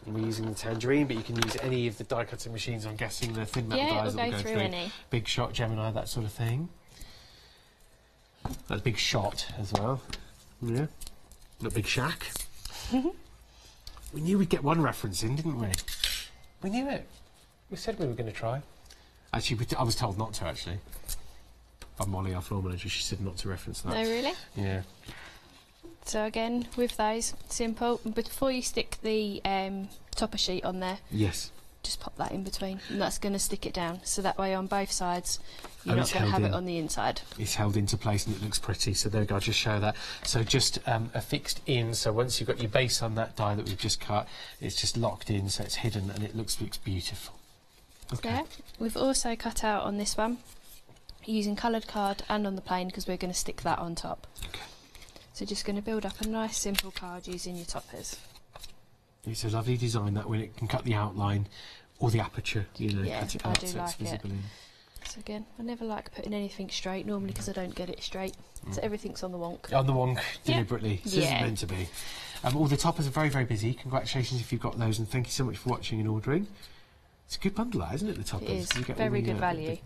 We're using the tangerine, but you can use any of the die cutting machines. I'm guessing the thin metal dies that will go through any. Big Shot, Gemini, that sort of thing. That's Big Shot as well. Yeah. Not Big Shack. We knew we'd get one reference in, didn't we? We knew it. We said we were going to try. Actually, I was told not to, actually. By Molly, our floor manager, she said not to reference that. Oh, really? Yeah. So again, with those, simple. Before you stick the topper sheet on there, just pop that in between, and that's going to stick it down. So that way, on both sides, you're not going to have it on the inside. It's held into place and it looks pretty. So there we go. I'll just show that. So just affixed in. So once you've got your base on that die that we've just cut, it's just locked in, so it's hidden and it looks beautiful. Okay. Yeah. We've also cut out on this one, using coloured card and on the plain, because we're going to stick that on top. Okay. So just going to build up a nice simple card using your toppers. It's a lovely design that when it can cut the outline or the aperture, you know, cut it out so it's visible in. So again, I never like putting anything straight, normally because I don't get it straight. So everything's on the wonk. On the wonk, deliberately. This isn't meant to be. All the toppers are very, very busy. Congratulations if you've got those, and thank you so much for watching and ordering. It's a good bundle, isn't it, the toppers? It is. You get Very good value.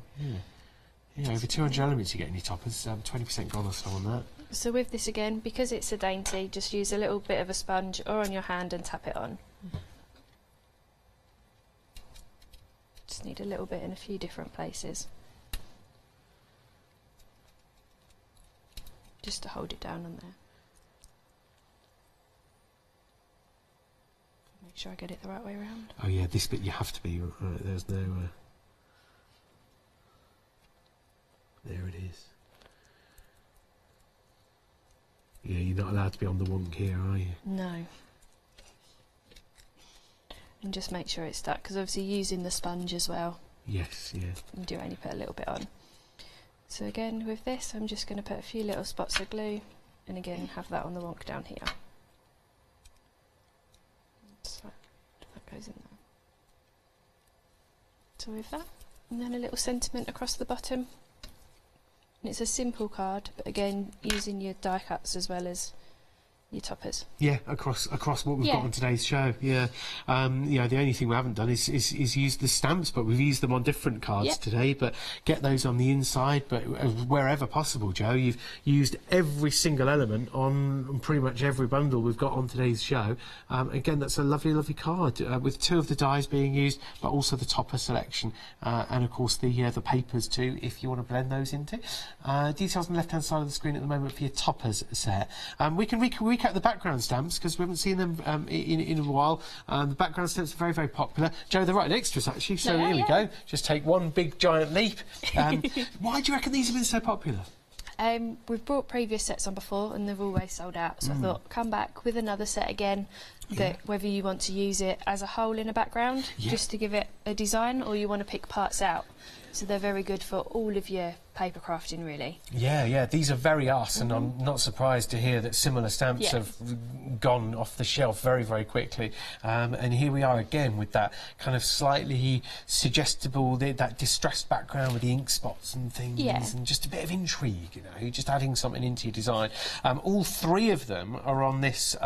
Yeah, over 200 elements you get in your toppers. 20% gone or so on that. So with this again, because it's a dainty, just use a little bit of a sponge or on your hand and tap it on. Just need a little bit in a few different places. Just to hold it down on there. Make sure I get it the right way around. Oh yeah, this bit you have to be, right, there's no... there it is. Yeah, you're not allowed to be on the wonk here, are you? No. And just make sure it's stuck, because obviously using the sponge as well. Yes, yeah. You do only put a little bit on. So again, with this, I'm just going to put a few little spots of glue, and again, have that on the wonk down here. So that goes in there. So with that, and then a little sentiment across the bottom. And it's a simple card, but again, using your die cuts as well as your toppers. Yeah, across what we've got on today's show. Yeah, you know, the only thing we haven't done is use the stamps, but we've used them on different cards today. But get those on the inside, but wherever possible, Joe. You've used every single element on pretty much every bundle we've got on today's show. Again, that's a lovely, lovely card with 2 of the dies being used, but also the topper selection, and of course the papers too, if you want to blend those into. Details on the left-hand side of the screen at the moment for your toppers set. We can recap the background stamps because we haven't seen them in a while. The background stamps are very, very popular. Joe, they're right next to us actually, so here we go. Just take one big giant leap. Why do you reckon these have been so popular? We've brought previous sets on before and they've always sold out, so I thought come back with another set again, that whether you want to use it as a whole in a background just to give it a design, or you want to pick parts out. So they're very good for all of your paper crafting, really. Yeah, yeah, these are very us, and I'm not surprised to hear that similar stamps have gone off the shelf very, very quickly. And here we are again with that kind of slightly suggestible, that distressed background with the ink spots and things, and just a bit of intrigue, you know, just adding something into your design. All 3 of them are on this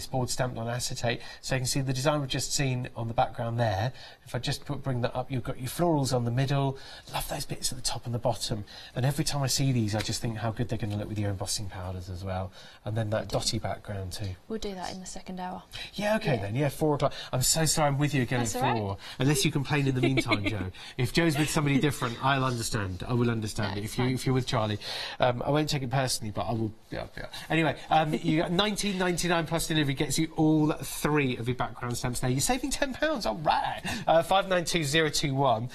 board stamped on acetate, so you can see the design we've just seen on the background there. If I just bring that up, you've got your florals on the middle. Love those bits at the top and the bottom. And every time I see these, I just think how good they're going to look with your embossing powders as well. And then that dotty background too. We'll do that in the second hour. Yeah, okay then. Yeah, 4 o'clock. I'm so sorry I'm with you again at 4. Right. Unless you complain in the meantime, Joe. If Joe's with somebody different, I'll understand. I will understand it. If you're with Charlie. I won't take it personally, but I will. Yeah. Anyway, you got £19.99 plus delivery gets you all 3 of your background stamps there. You're saving £10. All right. 592021.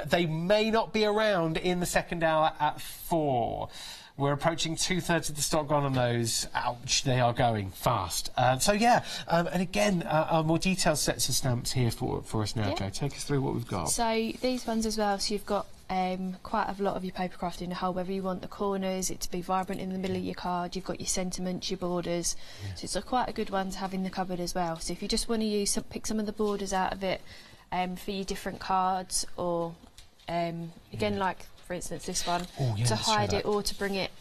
They may not be around in the second hour at 4. We're approaching 2/3 of the stock gone on those. Ouch, they are going fast. So yeah, and again, more detailed sets of stamps here for us now, Joe. Take us through what we've got. So these ones as well, so you've got quite a lot of your paper craft in a whole, whether you want the corners, it to be vibrant in the middle of your card, you've got your sentiments, your borders, so it's quite a good one to have in the cupboard as well. So if you just want to pick some of the borders out of it for your different cards, or again, like for instance this one, to hide it or to bring it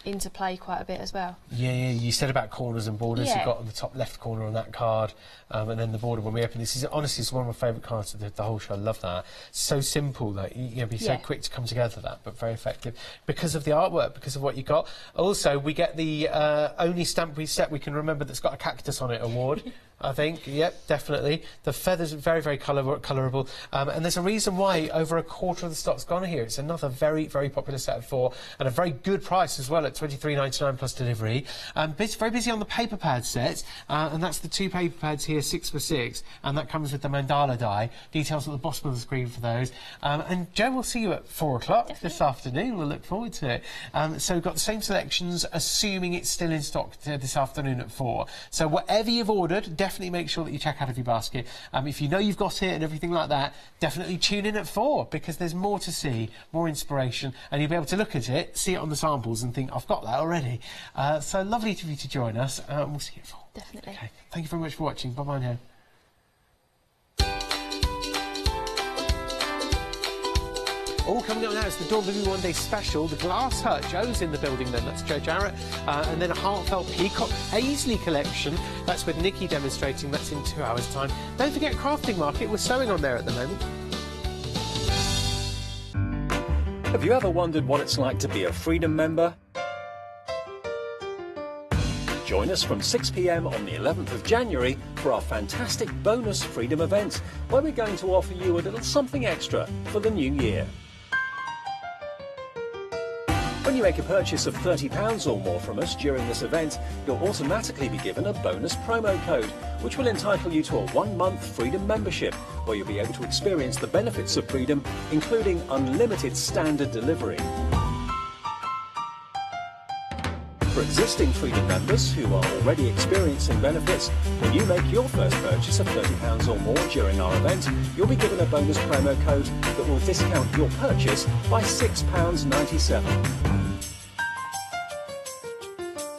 into play quite a bit as well. Yeah, you said about corners and borders. You've got on the top left corner on that card, and then the border when we open this is honestly it's one of my favourite cards of the whole show. I love that. So simple that you know, be so quick to come together, that, but very effective because of the artwork, because of what you got. Also, we get the only stamp set we can remember that's got a cactus on it award. I think, yep, definitely. The feathers are very, very colourable. And there's a reason why over a quarter of the stock's gone here. It's another very, very popular set of 4 and a very good price as well at £23.99 plus delivery. Very busy on the paper pad sets, and that's the 2 paper pads here, 6 for 6, and that comes with the mandala die. Details at the bottom of the screen for those. And Joe, we'll see you at 4 o'clock this afternoon. We'll look forward to it. So we've got the same selections, assuming it's still in stock this afternoon at 4. So whatever you've ordered, definitely make sure that you check out of your basket. If you know you've got it and everything like that, definitely tune in at 4 because there's more to see, more inspiration, and you'll be able to look at it, see it on the samples and think, I've got that already. So lovely for you to join us. We'll see you at 4. Definitely. Okay. Thank you very much for watching. Bye-bye now. All coming up now, it's the Dawn Living One Day special. The Glass Hut, Joe's in the building then, that's Joe Jarrett. And then a heartfelt Peacock Paisley collection. That's with Nikki demonstrating, that's in 2 hours' time. Don't forget Crafting Market, we're sewing on there at the moment. Have you ever wondered what it's like to be a Freedom member? Join us from 6 p.m. on the 11th of January for our fantastic bonus Freedom event, where we're going to offer you a little something extra for the new year. When you make a purchase of £30 or more from us during this event, you'll automatically be given a bonus promo code, which will entitle you to a 1-month Freedom membership, where you'll be able to experience the benefits of Freedom, including unlimited standard delivery. For existing Freedom members who are already experiencing benefits, when you make your first purchase of £30 or more during our event, you'll be given a bonus promo code that will discount your purchase by £6.97.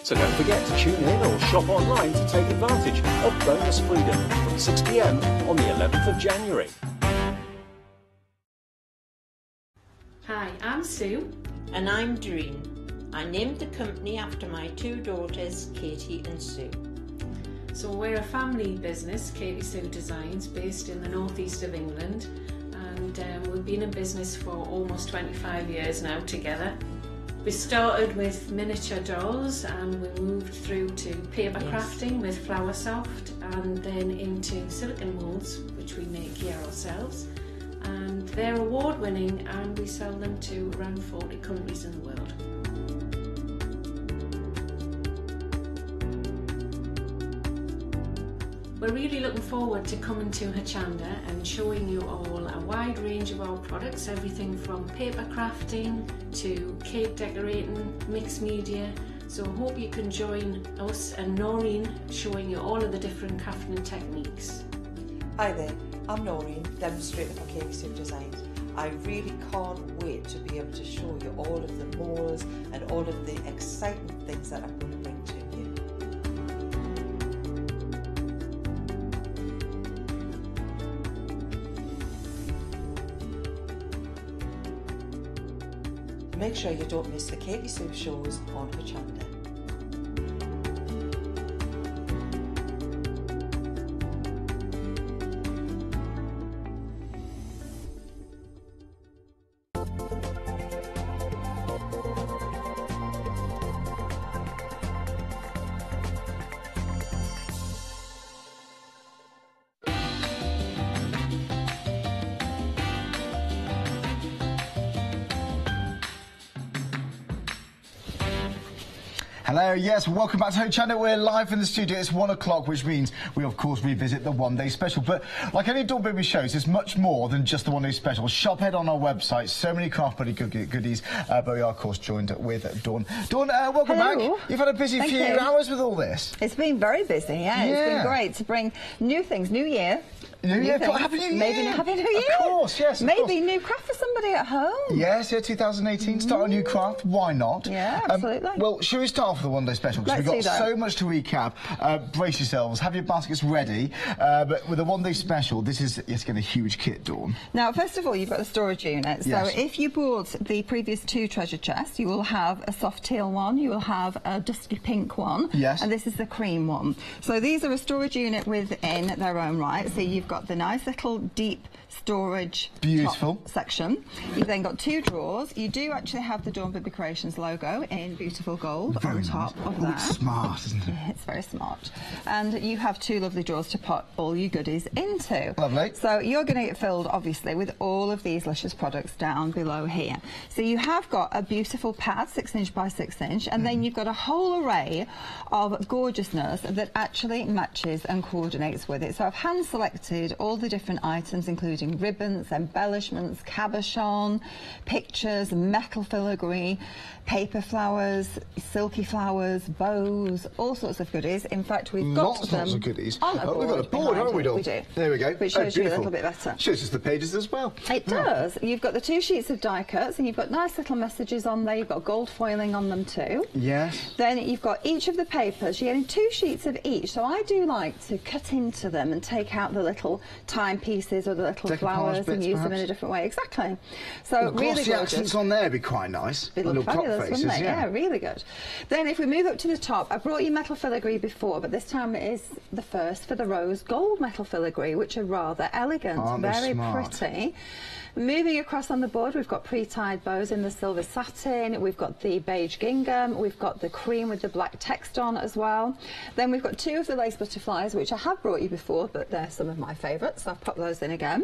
So don't forget to tune in or shop online to take advantage of Bonus Freedom from 6 p.m. on the 11th of January. Hi, I'm Sue. And I'm Doreen. I named the company after my 2 daughters, Katie and Sue. So we're a family business, Katie Sue Designs, based in the northeast of England, and we've been in business for almost 25 years now together. We started with miniature dolls and we moved through to paper crafting with Flower Soft, and then into silicone molds, which we make here ourselves. And they're award winning and we sell them to around 40 countries in the world. We're really looking forward to coming to Hochanda and showing you all a wide range of our products, everything from paper crafting to cake decorating, mixed media. So I hope you can join us and Noreen showing you all of the different crafting techniques. Hi there, I'm Noreen, demonstrator for Katie Sue Designs. I really can't wait to be able to show you all of the molds and all of the exciting things that I'm going to bring to you. Make sure you don't miss the Katie Sue shows on Hochanda. Hello, yes, welcome back to Hochanda. We're live in the studio. It's 1 o'clock, which means we, of course, revisit the one-day special. But like any Dawn Baby shows, it's much more than just the one-day special. Shop ahead on our website. So many craft buddy goodies. But we are, of course, joined with Dawn. Dawn, welcome back. You've had a busy few hours with all this. It's been very busy, yeah. It's been great to bring new things, new year. New Year, Happy New Year! Maybe Happy New Year! Of course, yes. Maybe new craft for somebody at home. Yes, yeah, 2018, start a new craft, why not? Yeah, absolutely. Well, should we start off with the one-day special? Because we've got so much to recap. Brace yourselves, have your baskets ready. But with the one-day special, it's getting a huge kit, Dawn. Now, first of all, you've got the storage unit. Yes. So if you bought the previous 2 treasure chests, you will have a soft teal one, you will have a dusty pink one, yes, and this is the cream one. So these are a storage unit within their own right. So you've got the nice little deep storage top section. You've then got 2 drawers. You do actually have the Dawn Baby Creations logo in beautiful gold on top of that. It's smart, isn't it? Yeah, it's very smart. And you have 2 lovely drawers to put all your goodies into. Lovely. So you're going to get filled, obviously, with all of these luscious products down below here. So you have got a beautiful pad, 6" by 6", and then you've got a whole array of gorgeousness that actually matches and coordinates with it. So I've hand selected all the different items, including ribbons, embellishments, cabochon, pictures, metal filigree, paper flowers, silky flowers, bows, all sorts of goodies. In fact, we've got lots of goodies. On a board. We've got a board, haven't we, Dawn? We do. There we go. Which shows you a little bit better. Shows us the pages as well. It does. You've got the 2 sheets of die cuts, and you've got nice little messages on there. You've got gold foiling on them too. Yes. Then you've got each of the papers. You're getting 2 sheets of each. So I do like to cut into them and take out the little little timepieces or the little flowers and use them in a different way. Exactly. So really the accents on there would be quite nice. They look fabulous, wouldn't they? Yeah, really good. Then if we move up to the top, I brought you metal filigree before, but this time it is the first for the rose gold metal filigree, which are rather elegant, very pretty. Moving across on the board, we've got pre-tied bows in the silver satin, we've got the beige gingham, we've got the cream with the black text on as well. Then we've got two of the lace butterflies, which I have brought you before, but they're some of my favourites, so I've popped those in again.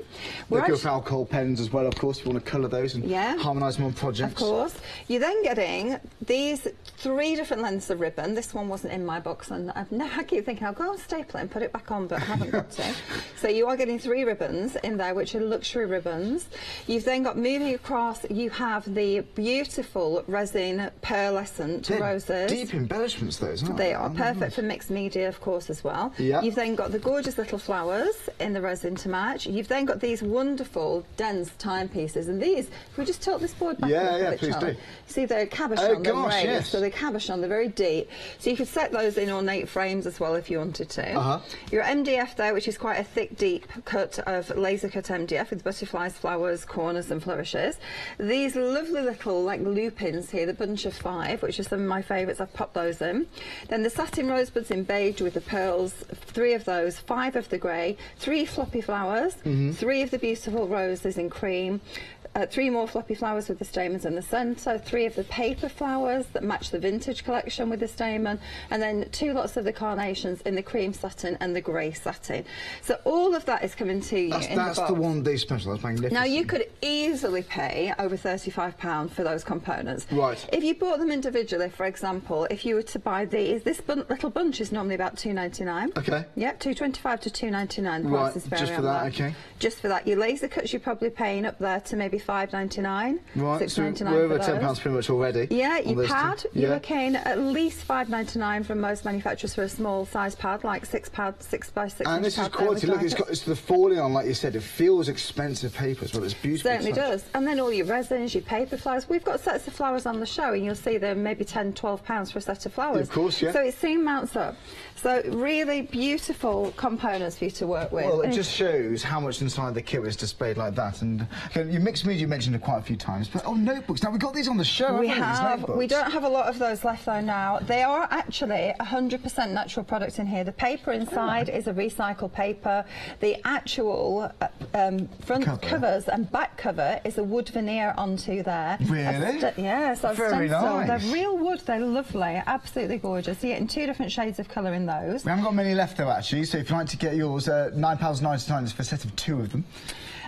They're good for alcohol pens as well, of course, if you want to colour those and harmonise them on projects. Of course. You're then getting these 3 different lengths of ribbon. This one wasn't in my box, and I keep thinking, I'll go and staple it and put it back on, but I haven't got to. So you are getting 3 ribbons in there, which are luxury ribbons. You've then got, moving across, you have the beautiful resin pearlescent roses. Deep embellishments, those, aren't they? They are perfect for mixed media, of course, as well. Yeah. You've then got the gorgeous little flowers in the resin to match. You've then got these wonderful dense timepieces, and these, if we just tilt this board back a bit, please do. See, they're cabochon, they're raised, so they're cabochon, they're very deep. So you could set those in ornate frames as well if you wanted to. Your MDF there, which is quite a thick, deep cut of laser cut MDF with butterflies, flowers, corners and flourishes. These lovely little like lupins here, the bunch of 5, which are some of my favourites. I've popped those in. Then the satin rosebuds in beige with the pearls, 3 of those, 5 of the grey, 3 floppy flowers, 3 of the beautiful roses in cream, 3 more floppy flowers with the stamens in the centre, 3 of the paper flowers that match the vintage collection with the stamen, and then 2 lots of the carnations in the cream satin and the grey satin. So all of that is coming to you in the box. That's the one-day special. That's magnificent. Now you could easily pay over £35 for those components. Right. If you bought them individually, for example, if you were to buy these, this little bunch is normally about £2.99. Okay. Yep, £2.25 to £2.99. The right. price is very Just for that. Okay. Just for that. Your laser cuts you're probably paying up there to maybe £5.99. Right. £6.99 so we're over £10 pretty much already. Yeah, your pad. You're looking at least £5.99 from most manufacturers for a small size pad, like 6 by 6 And this is quality. Look, it's the falling on, like you said. It feels expensive paper as well. It's beautiful. Certainly does. And then all your resins, your paper flowers. We've got sets of flowers on the show, and you'll see them maybe £10–12 for a set of flowers. Of course, yeah. So it soon mounts up. So really beautiful components for you to work with. Well, it just shows how much inside the kit is displayed like that. And okay, your mixed media you mentioned it quite a few times, but notebooks. Now we've got these on the show. We have. We don't have a lot of those left though now. They are actually 100% natural product in here. The paper inside is a recycled paper. The actual front covers and back cover is a wood veneer onto there. Really? Yeah. So very nice. They're real wood. They're lovely. Absolutely gorgeous. You get in 2 different shades of colour in those. We haven't got many left though, actually. So if you'd like to get yours, £9.99 for a set of 2 of them.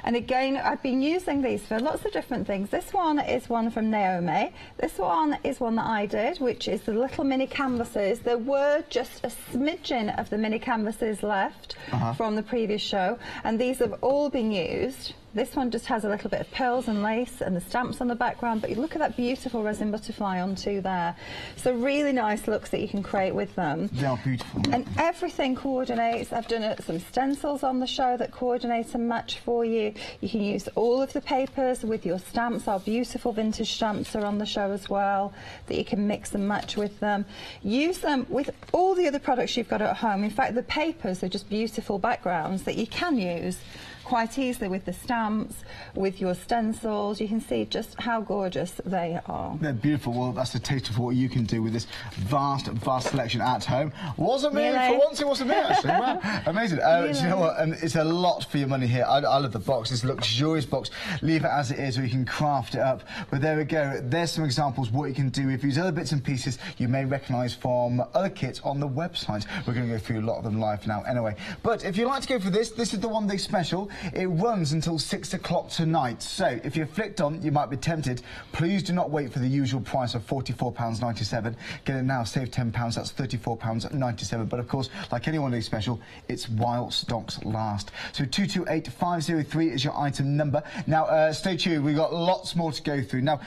And again, I've been using these for lots of different things. This one is one from Naomi. This one is one that I did, which is the little mini canvases. There were just a smidgen of the mini canvases left from the previous show, and these have all been used. This one just has a little bit of pearls and lace and the stamps on the background, but you look at that beautiful resin butterfly onto there. So really nice looks that you can create with them. They are beautiful. And everything coordinates. I've done some stencils on the show that coordinate and match for you. You can use all of the papers with your stamps. Our beautiful vintage stamps are on the show as well, that you can mix and match with them. Use them with all the other products you've got at home. In fact, the papers are just beautiful backgrounds that you can use quite easily with the stamps, with your stencils. You can see just how gorgeous they are. They're beautiful. Well, that's a taste of what you can do with this vast selection at home. Wasn't me, for once it wasn't me, actually. Wow, amazing. Do you know what? It's a lot for your money here. I love the box. It's a luxurious box. Leave it as it is, or you can craft it up. But there we go. There's some examples of what you can do with these other bits and pieces you may recognise from other kits on the website. We're going to go through a lot of them live now anyway. But if you'd like to go for this is the one-day special. It runs until 6 o'clock tonight, so if you're flicked on, you might be tempted. Please do not wait for the usual price of £44.97. Get it now, save £10, that's £34.97. But of course, like any one-day special, it's while stocks last. So 228503 is your item number. Now, stay tuned, we've got lots more to go through. Now,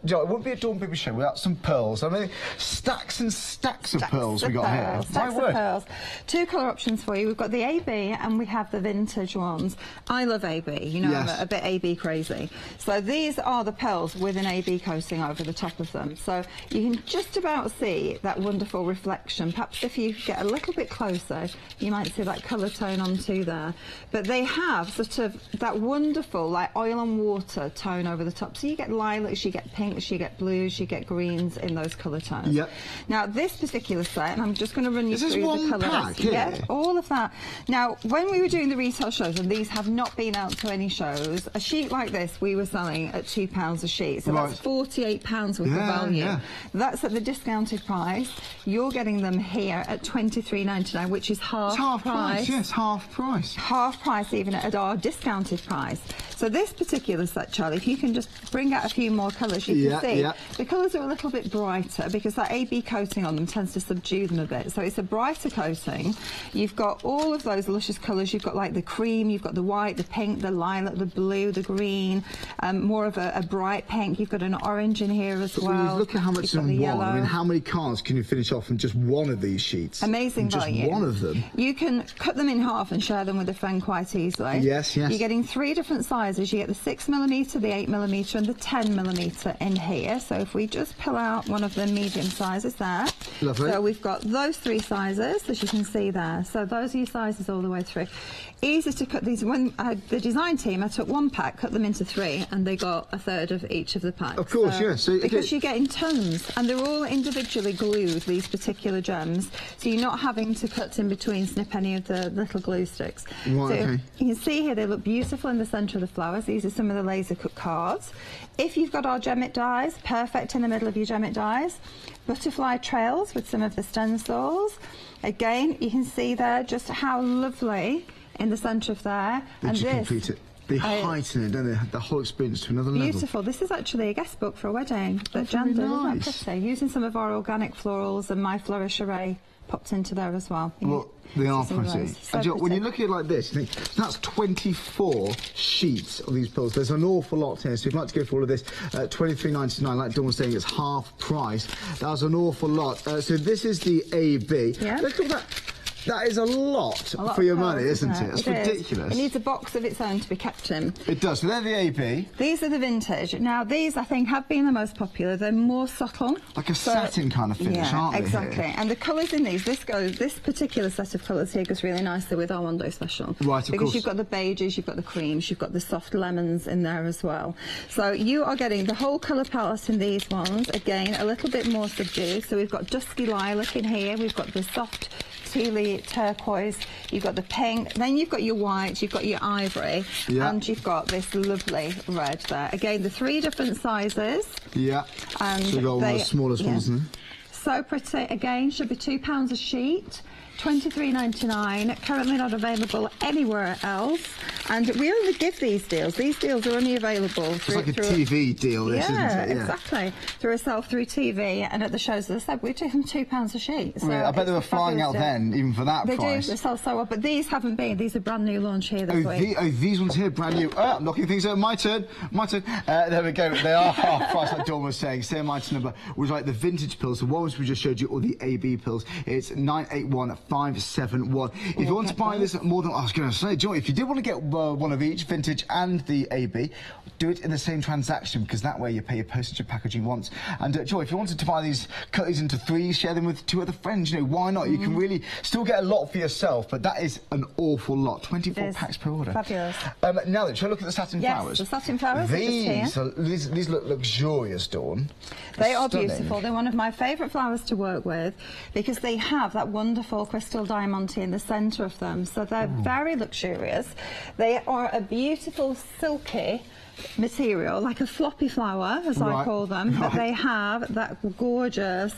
Joe, it wouldn't be a Dawn Paper show without some pearls. I mean, stacks and stacks of pearls we got here. Stacks of pearls. 2 colour options for you. We've got the AB and we have the vintage ones. I love AB, you know, I'm a bit AB crazy. So these are the pearls with an AB coating over the top of them. So you can just about see that wonderful reflection. Perhaps if you get a little bit closer, you might see that colour tone onto there. But they have sort of that wonderful, like oil and water tone over the top. So you get lilacs, you get pinks, you get blues, you get greens in those colour tones. Yep. Now this particular set, and I'm just going to run you through the colours. Pack, yeah, all of that. Now, when we were doing the retail shows, and these have not been out to any shows, a sheet like this we were selling at £2 a sheet. So that's £48 worth of value. Yeah. That's at the discounted price. You're getting them here at £23.99, which is half price. Yes, half price. Half price even at our discounted price. So this particular set, Charlie, if you can just bring out a few more colours, you can see the colours are a little bit brighter because that AB coating on them tends to subdue them a bit. So it's a brighter coating. You've got all of those luscious colours. You've got like the cream, you've got the white, the pink, the lilac, the blue, the green, more of a bright pink. You've got an orange in here as well. Look at how much in one. I mean, how many cards can you finish off in just one of these sheets? Amazing value. Just one of them. You can cut them in half and share them with a friend quite easily. Yes, yes. You're getting 3 different sizes. You get the 6mm, the 8mm and the 10mm in here. So if we just pull out one of the medium sizes there. Lovely. So we've got those 3 sizes, as you can see there. So those are your sizes all the way through. Easy to cut these. When the design team, I took 1 pack, cut them into 3, and they got a third of each of the packs. Of course, yes. So, because you're getting tons, and they're all individually glued, these particular gems, so you're not having to cut in between, snip any of the little glue sticks. Right, so you can see here they look beautiful in the centre of the flowers. These are some of the laser cut cards. If you've got our Gem-It dies, perfect in the middle of your Gem-It dies. Butterfly trails with some of the stencils. Again, you can see there just how lovely in the centre of there. And complete it. They heighten it, don't they? The whole experience to another level. Beautiful. This is actually a guest book for a wedding that Jan did, isn't that pretty? Using some of our organic florals and my flourish array popped into there as well. Well, they are pretty. So and when you look at it like this, you think that's 24 sheets of these pills. There's an awful lot here. So if you'd like to go for all of this, £23.99, like Dawn was saying, it's half price. That's an awful lot. So this is the AB. Yeah. Look at that. That is a lot for your money, isn't it? It's ridiculous. It needs a box of its own to be kept in. It does. So they're the AB. These are the vintage. Now, these, I think, have been the most popular. They're more subtle. Like a satin kind of finish, aren't they? Exactly. And the colours in these, this particular set of colours here goes really nicely with our One Day Special. Right, of course. Because you've got the beiges, you've got the creams, you've got the soft lemons in there as well. So you are getting the whole colour palette in these ones. Again, a little bit more subdued. So we've got dusky lilac in here. We've got the soft tealy turquoise, you've got the pink, then you've got your white, you've got your ivory, and you've got this lovely red there. Again, the 3 different sizes. Yeah. And so you've got one of the smallest ones there. So pretty. Again, should be £2 a sheet. £23.99, currently not available anywhere else, and we only give these deals. These deals are only available through... It's like a TV deal, this, isn't it? Yeah, exactly. Through a sell-through TV, and at the shows, as I said, we take them £2 a sheet. So I bet they were flying out then, even for that price. They do, they sell so well, but these haven't been. These are brand new launch here this week. These ones here, brand new. I'm knocking things over. My turn. There we go. They are half price, like Dawn was saying. Same item number was like the vintage pills. The ones we just showed you, or the AB pills. It's 981571. If you want to buy this more than I was going to say, Joy, if you did want to get one of each, vintage and the AB, do it in the same transaction, because that way you pay your postage and packaging once. And Joy, if you wanted to buy these, cut these into 3, share them with 2 other friends. You know, why not? You can really still get a lot for yourself, but that is an awful lot. 24 packs per order. Fabulous. Now then, shall we look at the satin flowers? Yes, the satin flowers. These look luxurious, Dawn. They are beautiful. They're one of my favourite flowers to work with because they have that wonderful crystal diamante in the centre of them. So they're very luxurious. They are a beautiful silky material, like a floppy flower, as I call them, but they have that gorgeous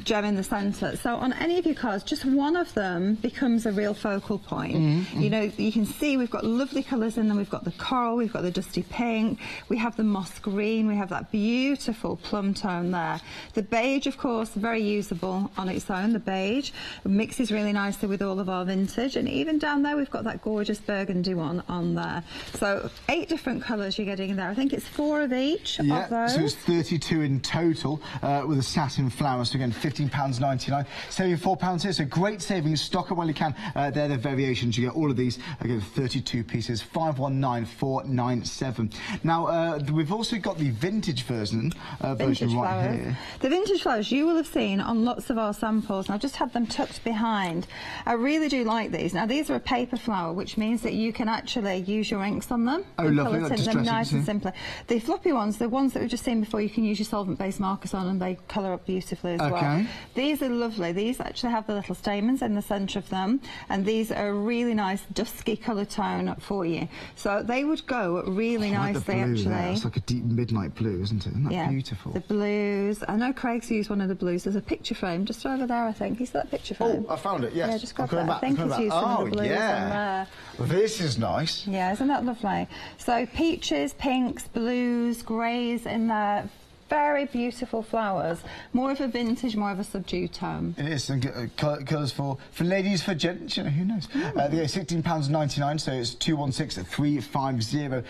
gem in the centre. So on any of your cards, just one of them becomes a real focal point. You know, you can see we've got lovely colours in them. We've got the coral, we've got the dusty pink, we have the moss green, we have that beautiful plum tone there. The beige, of course, very usable on its own. The beige mixes really nicely with all of our vintage, and even down there we've got that gorgeous burgundy one on there. So 8 different colours you're getting in there. I think it's 4 of each of those. So it's 32 in total with the satin flowers. So again, £15.99, saving £4 here. So great savings. Stock up while you can. They're the variations. You get all of these. Again, 32 pieces, 519497. Now we've also got the vintage version right here. The vintage flowers you will have seen on lots of our samples, and I've just had them tucked behind. I really do like these. Now these are a paper flower, which means that you can actually use your inks on them. Oh, lovely. Colour tint them nice and simply. The floppy ones, the ones that we've just seen before, you can use your solvent-based markers on, and they colour up beautifully as well. These are lovely. These actually have the little stamens in the centre of them, and these are a really nice dusky colour tone for you. So they would go really nicely, actually. It's like a deep midnight blue, isn't it? Isn't that beautiful? The blues. I know Craig's used one of the blues. There's a picture frame just over there, I think. Is that picture frame? Oh, I found it, yes. Yeah, just grab that. I think he's used some of the blues on there. Well, this is nice. Yeah, isn't that lovely? So peaches, pinks, blues, greys in there. Very beautiful flowers. More of a vintage, more of a subdued tone. It is. And colours for ladies, for gents, you know, who knows. They go £16.99, so it's 216350.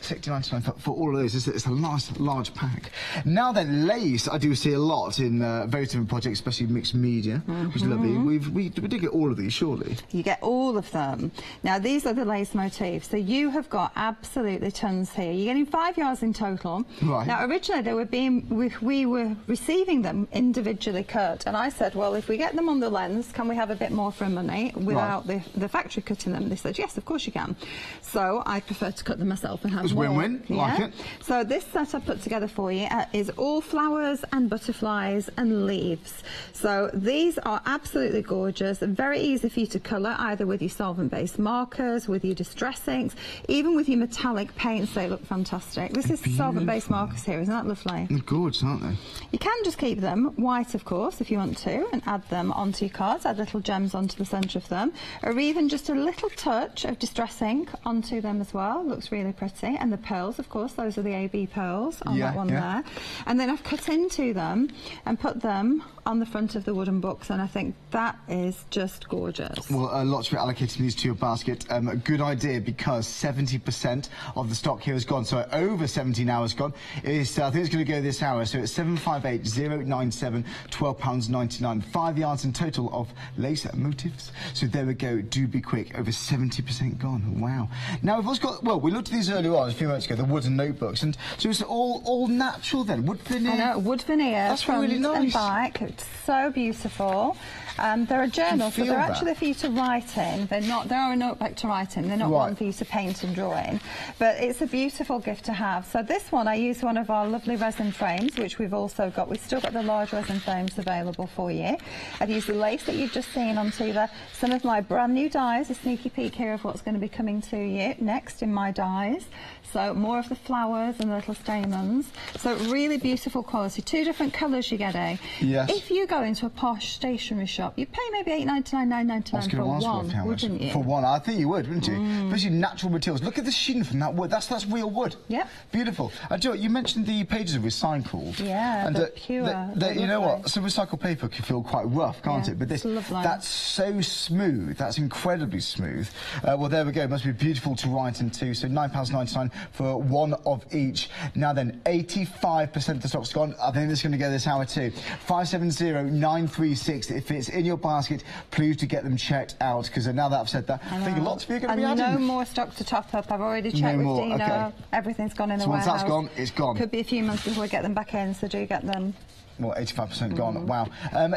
£16.99 for all of those. It's a nice, large pack. Now then, lace, I do see a lot in various different projects, especially mixed media, which is lovely. We did get all of these, surely. You get all of them. Now, these are the lace motifs. So you have got absolutely tons here. You're getting 5 yards in total. Right. Now, originally, they were we were receiving them individually cut, and I said, well, if we get them on the lens, can we have a bit more for money without the factory cutting them? They said, yes, of course you can. So I prefer to cut them myself and have more. It was win-win. Like it. So this set I put together for you is all flowers and butterflies and leaves. So these are absolutely gorgeous, very easy for you to colour, either with your solvent-based markers, with your distress inks, even with your metallic paints. They look fantastic. This is solvent-based markers here. Isn't that lovely? They're gorgeous, aren't they? You can just keep them white, of course, if you want to, and add them onto your cards, add little gems onto the centre of them, or even just a little touch of distress ink onto them as well. Looks really pretty. And the pearls, of course, those are the AB pearls on that one there. And then I've cut into them and put them on the front of the wooden books, and I think that is just gorgeous. Well, lots of it allocating these to your basket. A good idea, because 70% of the stock here is gone, so over 17 hours gone. I think it's going to go this hour, so it's 758097, £12.99. 5 yards in total of lace motifs. So there we go. Do be quick. Over 70% gone. Wow. Now we've also got, well, we looked at these earlier on a few minutes ago, the wooden notebooks, and so it's all natural then. Wood veneer. I know, wood veneer. That's front really nice. And back. It's so beautiful. They're a journal, so they're actually for you to write in. They're a notebook to write in. They're not one for you to paint and draw in. But it's a beautiful gift to have. So this one, I used one of our lovely resin frames, which we've also got. We've still got the large resin frames available for you. I've used the lace that you've just seen onto there. Some of my brand new dies, a sneaky peek here of what's going to be coming to you next in my dies. So more of the flowers and the little stamens. So really beautiful quality. 2 different colours you're getting. Yes. If you go into a posh stationery shop, you'd pay maybe £8.99, £9.99 for one, wouldn't you? For one, I think you would, wouldn't you? Especially natural materials. Look at the sheen from that wood. That's real wood. Yep. Beautiful. You mentioned the pages are recycled. Yeah, and they're pure. You know what? So recycled paper can feel quite rough, can't it? But this, that's so smooth. That's incredibly smooth. Well, there we go. It must be beautiful to write into. So £9.99 for one of each. Now then, 85% of the stock's gone. I think this is going to go this hour too. 570936. If it's in your basket, please do get them checked out, because now that I've said that, I think lots of you are going to be adding. No more stock to top up. I've already checked with Dina. Okay. Everything's gone in the warehouse. Once that's gone, it's gone. Could be a few months before we get them back in, so do get them. Well, 85% gone. Wow.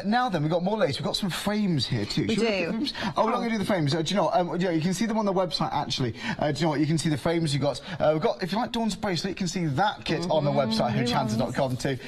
Now then, we've got more lace. We've got some frames here too. We do. Oh, we're not going to do the frames. Do you know what? You can see them on the website, actually. Do you know what? You can see the frames we've got. If you like Dawn's bracelet, you can see that kit on the website, hochanda.com too.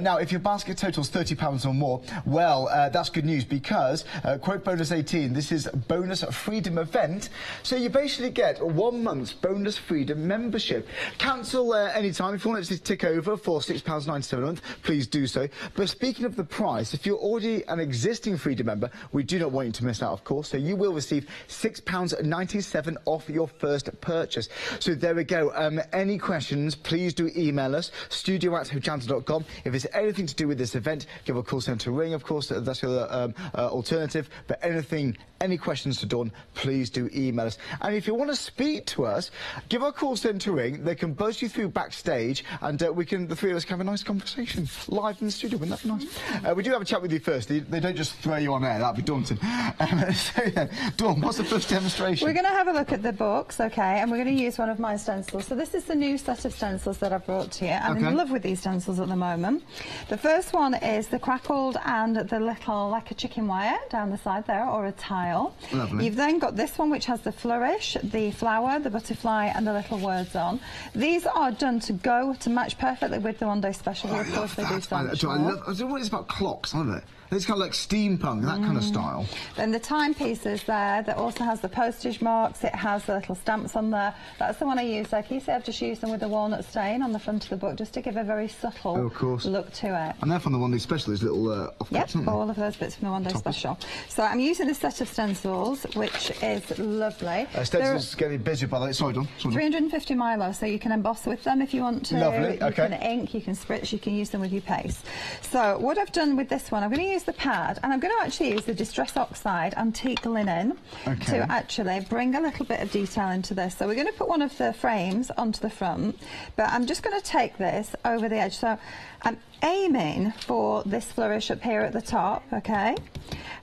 Now, if your basket totals £30 or more, well, that's good news, because, quote bonus 18, this is bonus freedom event. So you basically get 1 month's bonus freedom membership. Cancel anytime. If you want it to tick over for £6.97 a month, please do so. But speaking of the price, if you're already an existing Freedom member, we do not want you to miss out, of course. So you will receive £6.97 off your first purchase. So there we go. Any questions, please do email us, studio@hochanda.com. If it's anything to do with this event, give a call centre a ring, of course. That's your alternative. But anything any questions to Dawn, please do email us. And if you want to speak to us, give our call centre a ring. They can buzz you through backstage, and the three of us can have a nice conversation live in the studio. Wouldn't that be nice? We do have a chat with you first. They don't just throw you on air. That'd be daunting. So then, Dawn, what's the first demonstration? We're going to have a look at the books, okay, and we're going to use one of my stencils. So this is the new set of stencils that I've brought to you. I'm in love with these stencils at the moment. The first one is the crackled and the little, like a chicken wire down the side there, or a tile. Lovely. You've then got this one, which has the flourish, the flower, the butterfly, and the little words on. These are done to go to match perfectly with the one-day special. Of course, they do so much more. I don't know what it's about clocks, aren't it? It's kind of like steampunk, that kind of style. Then the timepiece is there, that also has the postage marks, it has the little stamps on there. That's the one I use there. Can you see I've just used them with the walnut stain on the front of the book, just to give a very subtle look to it. And they're from the one-day special, those little offcuts, aren't they? All of those bits from the one-day special. So I'm using this set of stencils, which is lovely. Stencils getting busy, by the way. Sorry, Dawn. 350 Milo, so you can emboss with them if you want to. Lovely, You can ink, you can spritz, you can use them with your paste. So what I've done with this one, I'm going to use the pad, and I'm going to actually use the Distress Oxide Antique Linen to actually bring a little bit of detail into this. So we're going to put one of the frames onto the front, but I'm just going to take this over the edge. So I'm aiming for this flourish up here at the top, okay?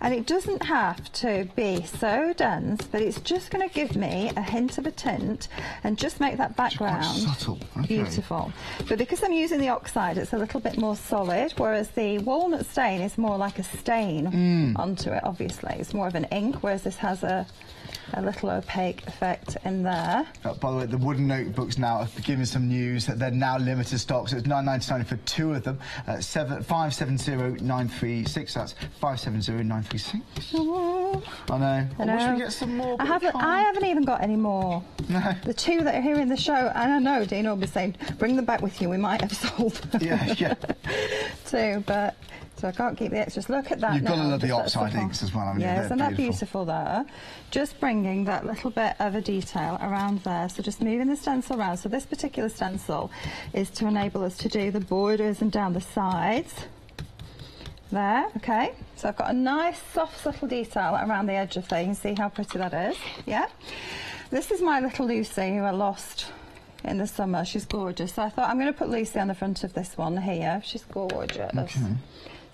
And it doesn't have to be so dense, but it's just going to give me a hint of a tint and just make that background subtle. Beautiful. But because I'm using the oxide, it's a little bit more solid, whereas the walnut stain is more like a stain onto it, obviously. It's more of an ink, whereas this has a little opaque effect in there. By the way, the wooden notebooks now are giving some news that they're now limited stock, so it's £9.99 for two of them. 570936. That's 570936. I know. I wish we get some more. I haven't even got any more. No. The two that are here in the show, and I know Dean will be saying, bring them back with you. We might have sold them. Yeah. Two, but. So I can't keep the extras. Look at that. You've got to love the Just oxide inks as well, haven't you? Yeah, isn't that beautiful there? Just bringing that little bit of a detail around there. So just moving the stencil around. So this particular stencil is to enable us to do the borders and down the sides. There, okay. So I've got a nice, soft, subtle detail around the edge of things. See how pretty that is? Yeah. This is my little Lucy, who I lost in the summer. She's gorgeous. So I thought I'm going to put Lucy on the front of this one here. She's gorgeous. Okay.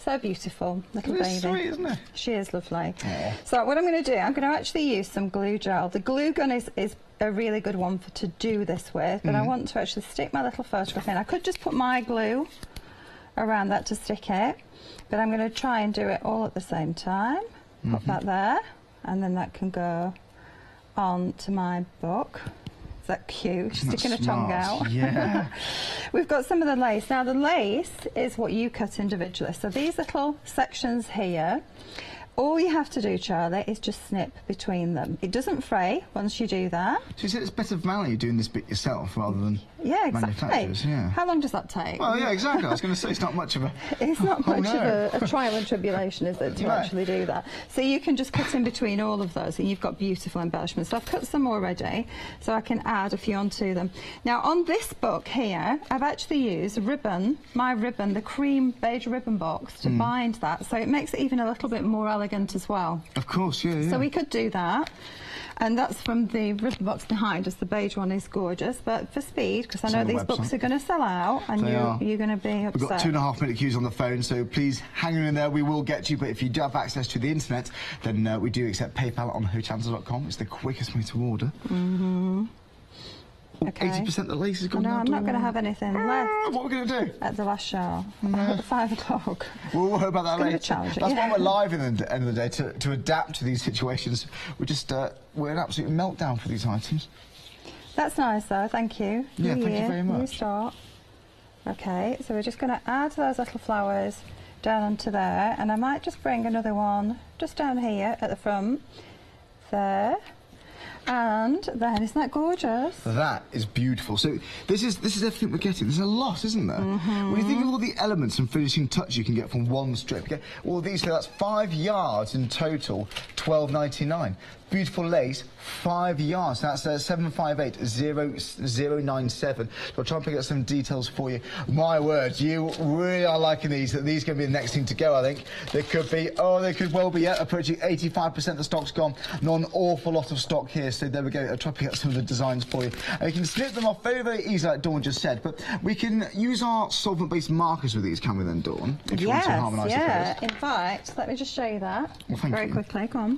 So beautiful, little baby. Sweet, isn't it? She is lovely. Yeah. So what I'm going to do, I'm going to actually use some glue gel. The glue gun is a really good one to do this with, but I want to actually stick my little photograph in. I could just put my glue around that to stick it, but I'm going to try and do it all at the same time. Pop that there, and then that can go on to my book. That cute, sticking a tongue out. Yeah. We've got some of the lace. Now the lace is what you cut individually. So these little sections here, all you have to do, Charlie, is just snip between them. It doesn't fray once you do that. So you said it's better value doing this bit yourself rather than manufacturers? Yeah. How long does that take? Well, yeah, exactly. I was going to say it's not much of a... It's not much of a trial and tribulation, is it, to actually do that? So you can just cut in between all of those and you've got beautiful embellishments. So I've cut some already, so I can add a few onto them. Now, on this book here, I've actually used ribbon, my ribbon, the cream beige ribbon box, to bind that, so it makes it even a little bit more elegant as well. Of course, yeah. So we could do that. And that's from the ribbon box behind us. The beige one is gorgeous, but for speed, because I know these books are going to sell out, and you're going to be upset. We've got 2.5 minute queues on the phone, so please hang in there. We will get to you, but if you do have access to the internet, then we do accept PayPal on hochanda.com. It's the quickest way to order. Okay. 80% of the lace is gone. No, I'm not going to have anything left. What are we going to do? At the last show. At 5 o'clock. We'll worry about that later. That's why we're live in the end of the day, to adapt to these situations. We're an absolute meltdown for these items. That's nice, though. Thank you. Yeah, thank you very much. New start. Okay, so we're just going to add those little flowers down onto there, and I might just bring another one just down here at the front. There. And then, isn't that gorgeous? That is beautiful. So this is everything we're getting. There's a lot, isn't there? When you think of all the elements and finishing touch you can get from one strip, all these, so that's 5 yards in total, £12.99. beautiful lace, 5 yards. That's 758-0097. So I'll try and pick up some details for you. My word, you really are liking these. These are going to be the next thing to go, I think. They could be, they could well be approaching 85% of the stock's gone. Not an awful lot of stock here, so there we go. I'll try to pick up some of the designs for you. And you can snip them off very, very easily, like Dawn just said. But we can use our solvent-based markers with these, can we then, Dawn? If you want to harmonise the colours. In fact, let me just show you that very you. quickly. Come on.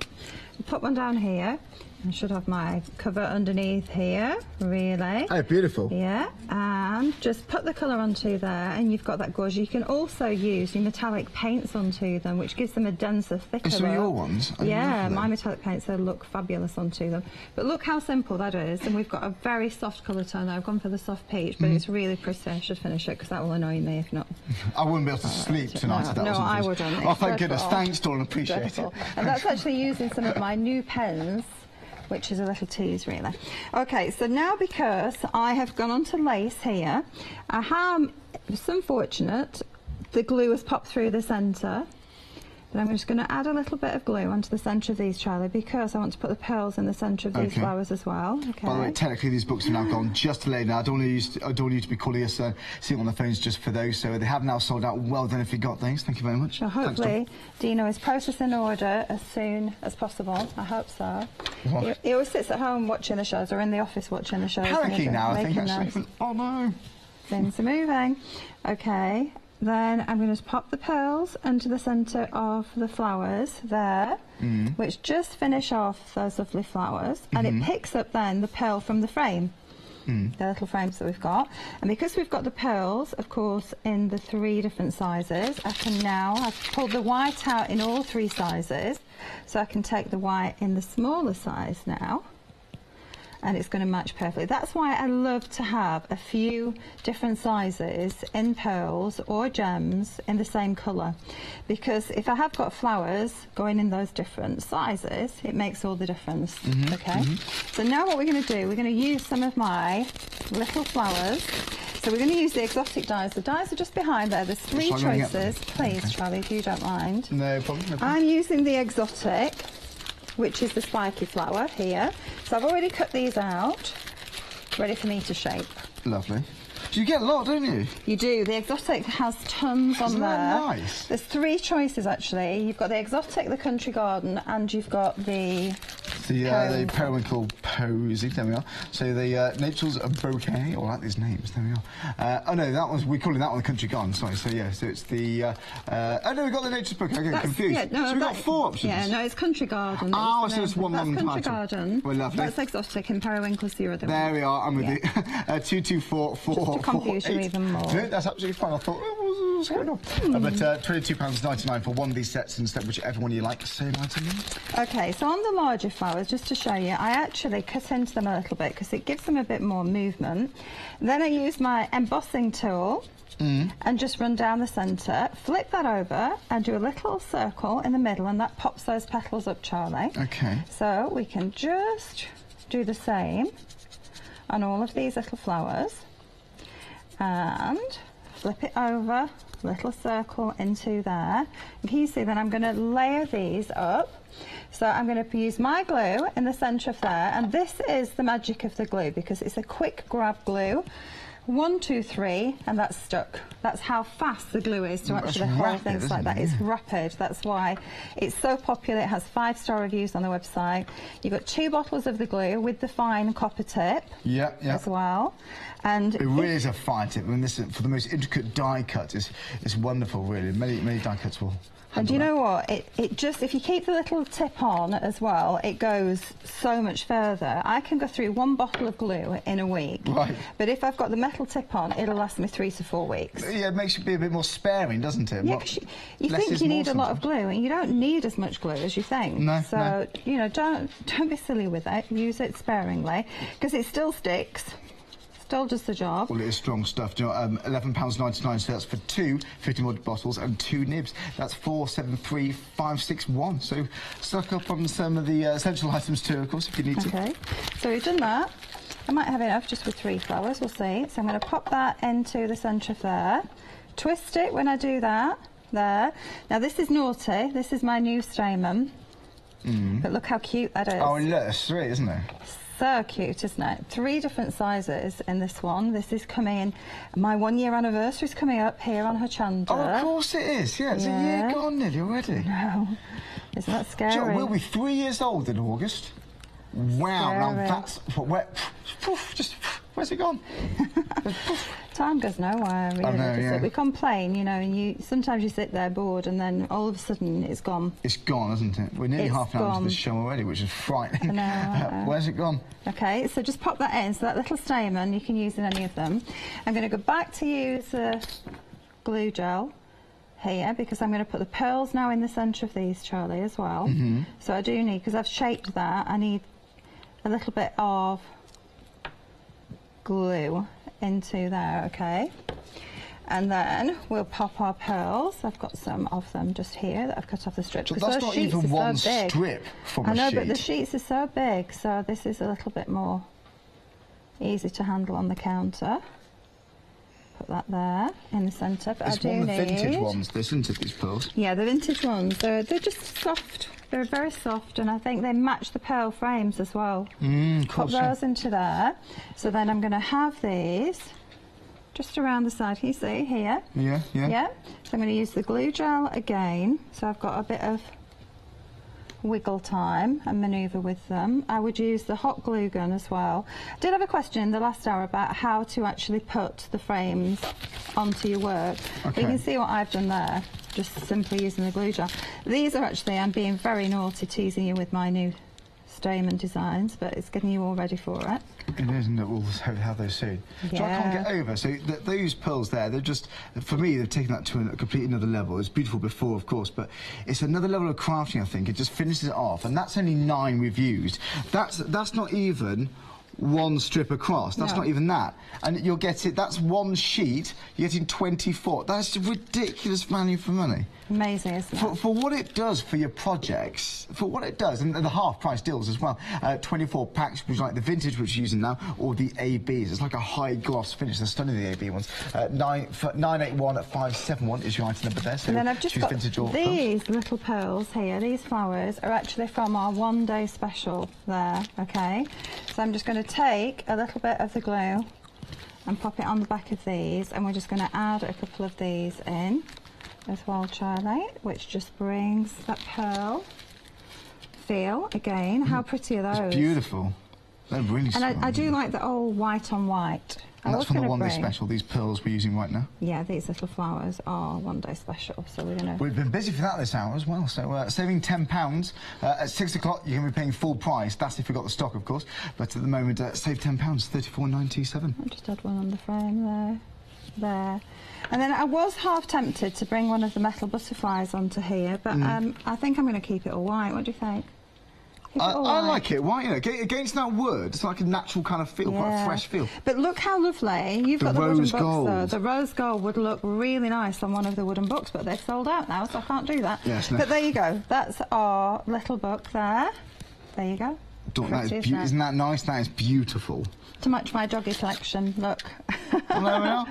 Put one down here. I should have my cover underneath here, really. Oh, beautiful. Yeah, and just put the colour onto there, and you've got that gorgeous. You can also use your metallic paints onto them, which gives them a denser, thicker look. So your ones? Yeah, my metallic paints, they look fabulous onto them. But look how simple that is, and we've got a very soft colour tone there. I've gone for the soft peach, but it's really pretty. I should finish it, because that will annoy me if not. I wouldn't be able to sleep tonight if that wasn't I wouldn't. Oh, thank goodness. Thanks, Dawn. Appreciate it. And that's actually using some of my new pens, which is a little tease, really. Okay, so now because I have gone on to lace here, I am unfortunate, the glue has popped through the centre. But I'm just going to add a little bit of glue onto the centre of these, Charlie, because I want to put the pearls in the centre of these flowers as well. Okay. By the way, technically these books have now gone. Just to let you know, I don't want you to be calling us sitting on the phones just for those. So they have now sold out. Well done if you got things. Thank you very much. So hopefully Dino is processing order as soon as possible. I hope so. He always sits at home watching the shows, or in the office watching the shows. Panicking now, I think, actually. Oh no. Things are moving. Okay. Then I'm going to pop the pearls into the centre of the flowers there, which just finish off those lovely flowers, and it picks up then the pearl from the frame, the little frames that we've got. And because we've got the pearls, of course, in the 3 different sizes, I've pulled the white out in all 3 sizes, so I can take the white in the smaller size now. And it's going to match perfectly. That's why I love to have a few different sizes in pearls or gems in the same colour, because if I have got flowers going in those different sizes, it makes all the difference. Okay. So now what we're going to do, we're going to use some of my little flowers. So we're going to use the exotic dies. The dies are just behind there. There's 3 choices. Please, Charlie, if you don't mind. No problem. No problem. I'm using the exotic, which is the spiky flower here. So I've already cut these out, ready for me to shape. Lovely. You get a lot, don't you? You do. The exotic has tons on there. Nice? There's 3 choices actually. You've got the exotic, the country garden, and you've got the periwinkle posy. There we are. So the Nature's bouquet. Oh, I like these names. There we are. Oh no, we're calling that one the country garden. Sorry. So yeah. So it's the. Oh no, we've got the Nature's bouquet. I get confused. Yeah, no, so we've got 4 options. Yeah, no, it's country garden. Oh, so it's one long country title. Garden. Well, lovely. That's exotic, and periwinkle's the other one. There we are. I'm with you. 2244. Just to confuse you even more. No, that's absolutely fine. I thought, what's going on? But £22.99 for one of these sets, instead whichever one you like. Same item. Okay, so on the larger flowers, just to show you, I actually cut into them a little bit because it gives them a bit more movement. Then I use my embossing tool and just run down the centre, flip that over and do a little circle in the middle, and that pops those petals up, Charlie. Okay. So we can just do the same on all of these little flowers and flip it over, little circle into there. And can you see that I'm going to layer these up? So I'm going to use my glue in the centre of there, and this is the magic of the glue because it's a quick grab glue. 1, 2, 3, and that's stuck. That's how fast the glue is to actually hold things like that. It's rapid. That's why it's so popular. It has 5-star reviews on the website. You've got 2 bottles of the glue with the fine copper tip as well. And it really is a fine tip. I mean, this is, for the most intricate die cut, it's wonderful, really. Many die cuts will. And do you know what? It just, if you keep the little tip on as well, it goes so much further. I can go through 1 bottle of glue in a week. Right. But if I've got the metal tip on, it'll last me 3 to 4 weeks. Yeah, it makes you be a bit more sparing, doesn't it? Yeah, because you think you need a lot of glue, and you don't need as much glue as you think. No, so, you know, don't be silly with it. Use it sparingly, because it still sticks. Still does the job. Well, it is strong stuff. Do you know, £11.99, so that's for 2 50ml bottles and 2 nibs. That's 473561. So stock up on some of the essential items too, of course, if you need to. Okay, so we've done that. I might have enough just with 3 flowers, we'll see. So I'm going to pop that into the centre of there. Twist it when I do that. There. Now this is naughty. This is my new stamen. But look how cute that is. Oh, look, that's sweet, isn't it? So cute, isn't it? 3 different sizes in this one. This is coming, my 1-year anniversary is coming up here on Hochanda. Oh, of course it is. Yeah, it's a year gone nearly already. No. Isn't that scary? Joe, we'll be 3 years old in August. Wow, now that's... where's it gone? Time goes nowhere, really. I know, yeah. We complain, you know, and sometimes you sit there bored and then all of a sudden it's gone. It's gone, isn't it? We're nearly half an hour into the show already, which is frightening. I know. Where's it gone? Okay, so just pop that in. So that little stamen, you can use in any of them. I'm going to go back to use glue gel here because I'm going to put the pearls now in the centre of these, Charlie, as well. So I do need, because I've shaped that, I need a little bit of glue into there, okay? And then we'll pop our pearls. I've got some of them just here that I've cut off the strip. So that's not even one strip from a sheet. I know, but the sheets are so big, so this is a little bit more easy to handle on the counter. Put that there in the centre. But it's one of the vintage ones, isn't it, these pearls? Yeah, the vintage ones. They're just soft. They're very soft, and I think they match the pearl frames as well. Pop those into there. So then I'm going to have these just around the side. Can you see here? Yeah. Yeah. So I'm going to use the glue gel again. So I've got a bit of wiggle time and manoeuvre with them. I would use the hot glue gun as well. I did have a question in the last hour about how to actually put the frames onto your work. But you can see what I've done there, just simply using the glue gel. These are actually, I'm being very naughty teasing you with my new stamen designs, but it's getting you all ready for it. It is, isn't it? We'll how they're seen. Yeah. So I can't get over. So those pearls there, they're just, for me, they've taken that to a completely another level. It's beautiful before, of course, but it's another level of crafting, I think. It just finishes it off, and that's only 9 we've used. That's not even one strip across. That's not even that. And you'll get it, that's one sheet, you're getting 24. That's ridiculous value for money. Amazing, isn't it? For what it does for your projects, for what it does, and the half-price deals as well. 24 packs, which is like the vintage which you're using now, or the ABs. It's like a high-gloss finish. They're stunning, the AB ones. 981571 is your item number there. So and then I've just got these pearls. little pearls here. These flowers are actually from our 1-day special there, okay? So I'm just going to take a little bit of the glue and pop it on the back of these, and we're just going to add a couple of these in as well, Charlie, which just brings that pearl feel again. How pretty are those? It's beautiful. They're really strong. And I do like the old white on white. And that's from the 1-day special, these pearls we're using right now? Yeah, these little flowers are 1-day special, so we're going to... We've been busy for that this hour as well, so saving £10. At 6 o'clock, you're going to be paying full price. That's if you've got the stock, of course. But at the moment, save £10, £34.97. I'll just add one on the frame there. And then I was half tempted to bring one of the metal butterflies onto here, but I think I'm going to keep it all white. What do you think? I like it. Why? You know, against that wood, it's like a natural kind of feel, quite a fresh feel. But look how lovely. You've got the wooden books, though. The rose gold would look really nice on one of the wooden books, but they've sold out now, so I can't do that. Yes, no. But there you go. That's our little book there. There you go. Isn't that nice? That is beautiful. To match my doggy collection. Look. Well, there we are.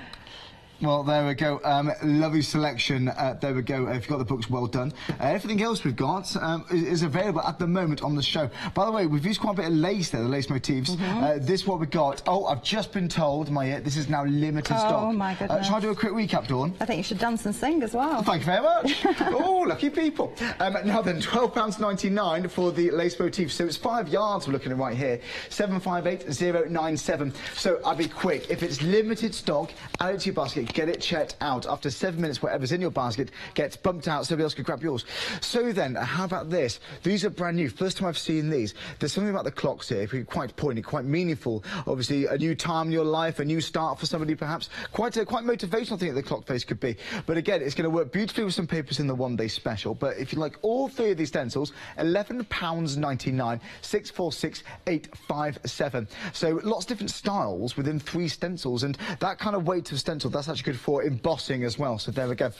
Well, there we go. Lovely selection. There we go. If you've got the books, well done. Everything else we've got is available at the moment on the show. By the way, we've used quite a bit of lace there, the lace motifs. This is what we've got. Oh, I've just been told, this is now limited stock. Oh, my goodness. Shall I do a quick recap, Dawn? I think you should dance and sing as well. Thank you very much. Oh, lucky people. Now then, £12.99 for the lace motif. So it's 5 yards we're looking at right here. 758097. So I'll be quick. If it's limited stock, add it to your basket. Get it checked out. After 7 minutes, whatever's in your basket gets bumped out so nobody else can grab yours. So then, how about this? These are brand new. First time I've seen these. There's something about the clocks here, quite poignant, quite meaningful. Obviously, a new time in your life, a new start for somebody perhaps. Quite motivational, I think, the clock face could be. But again, it's going to work beautifully with some papers in the 1-day special. But if you like all 3 of these stencils, £11.99, 646857. So lots of different styles within 3 stencils, and that kind of weight of stencil, that's actually good for embossing as well. So there we go.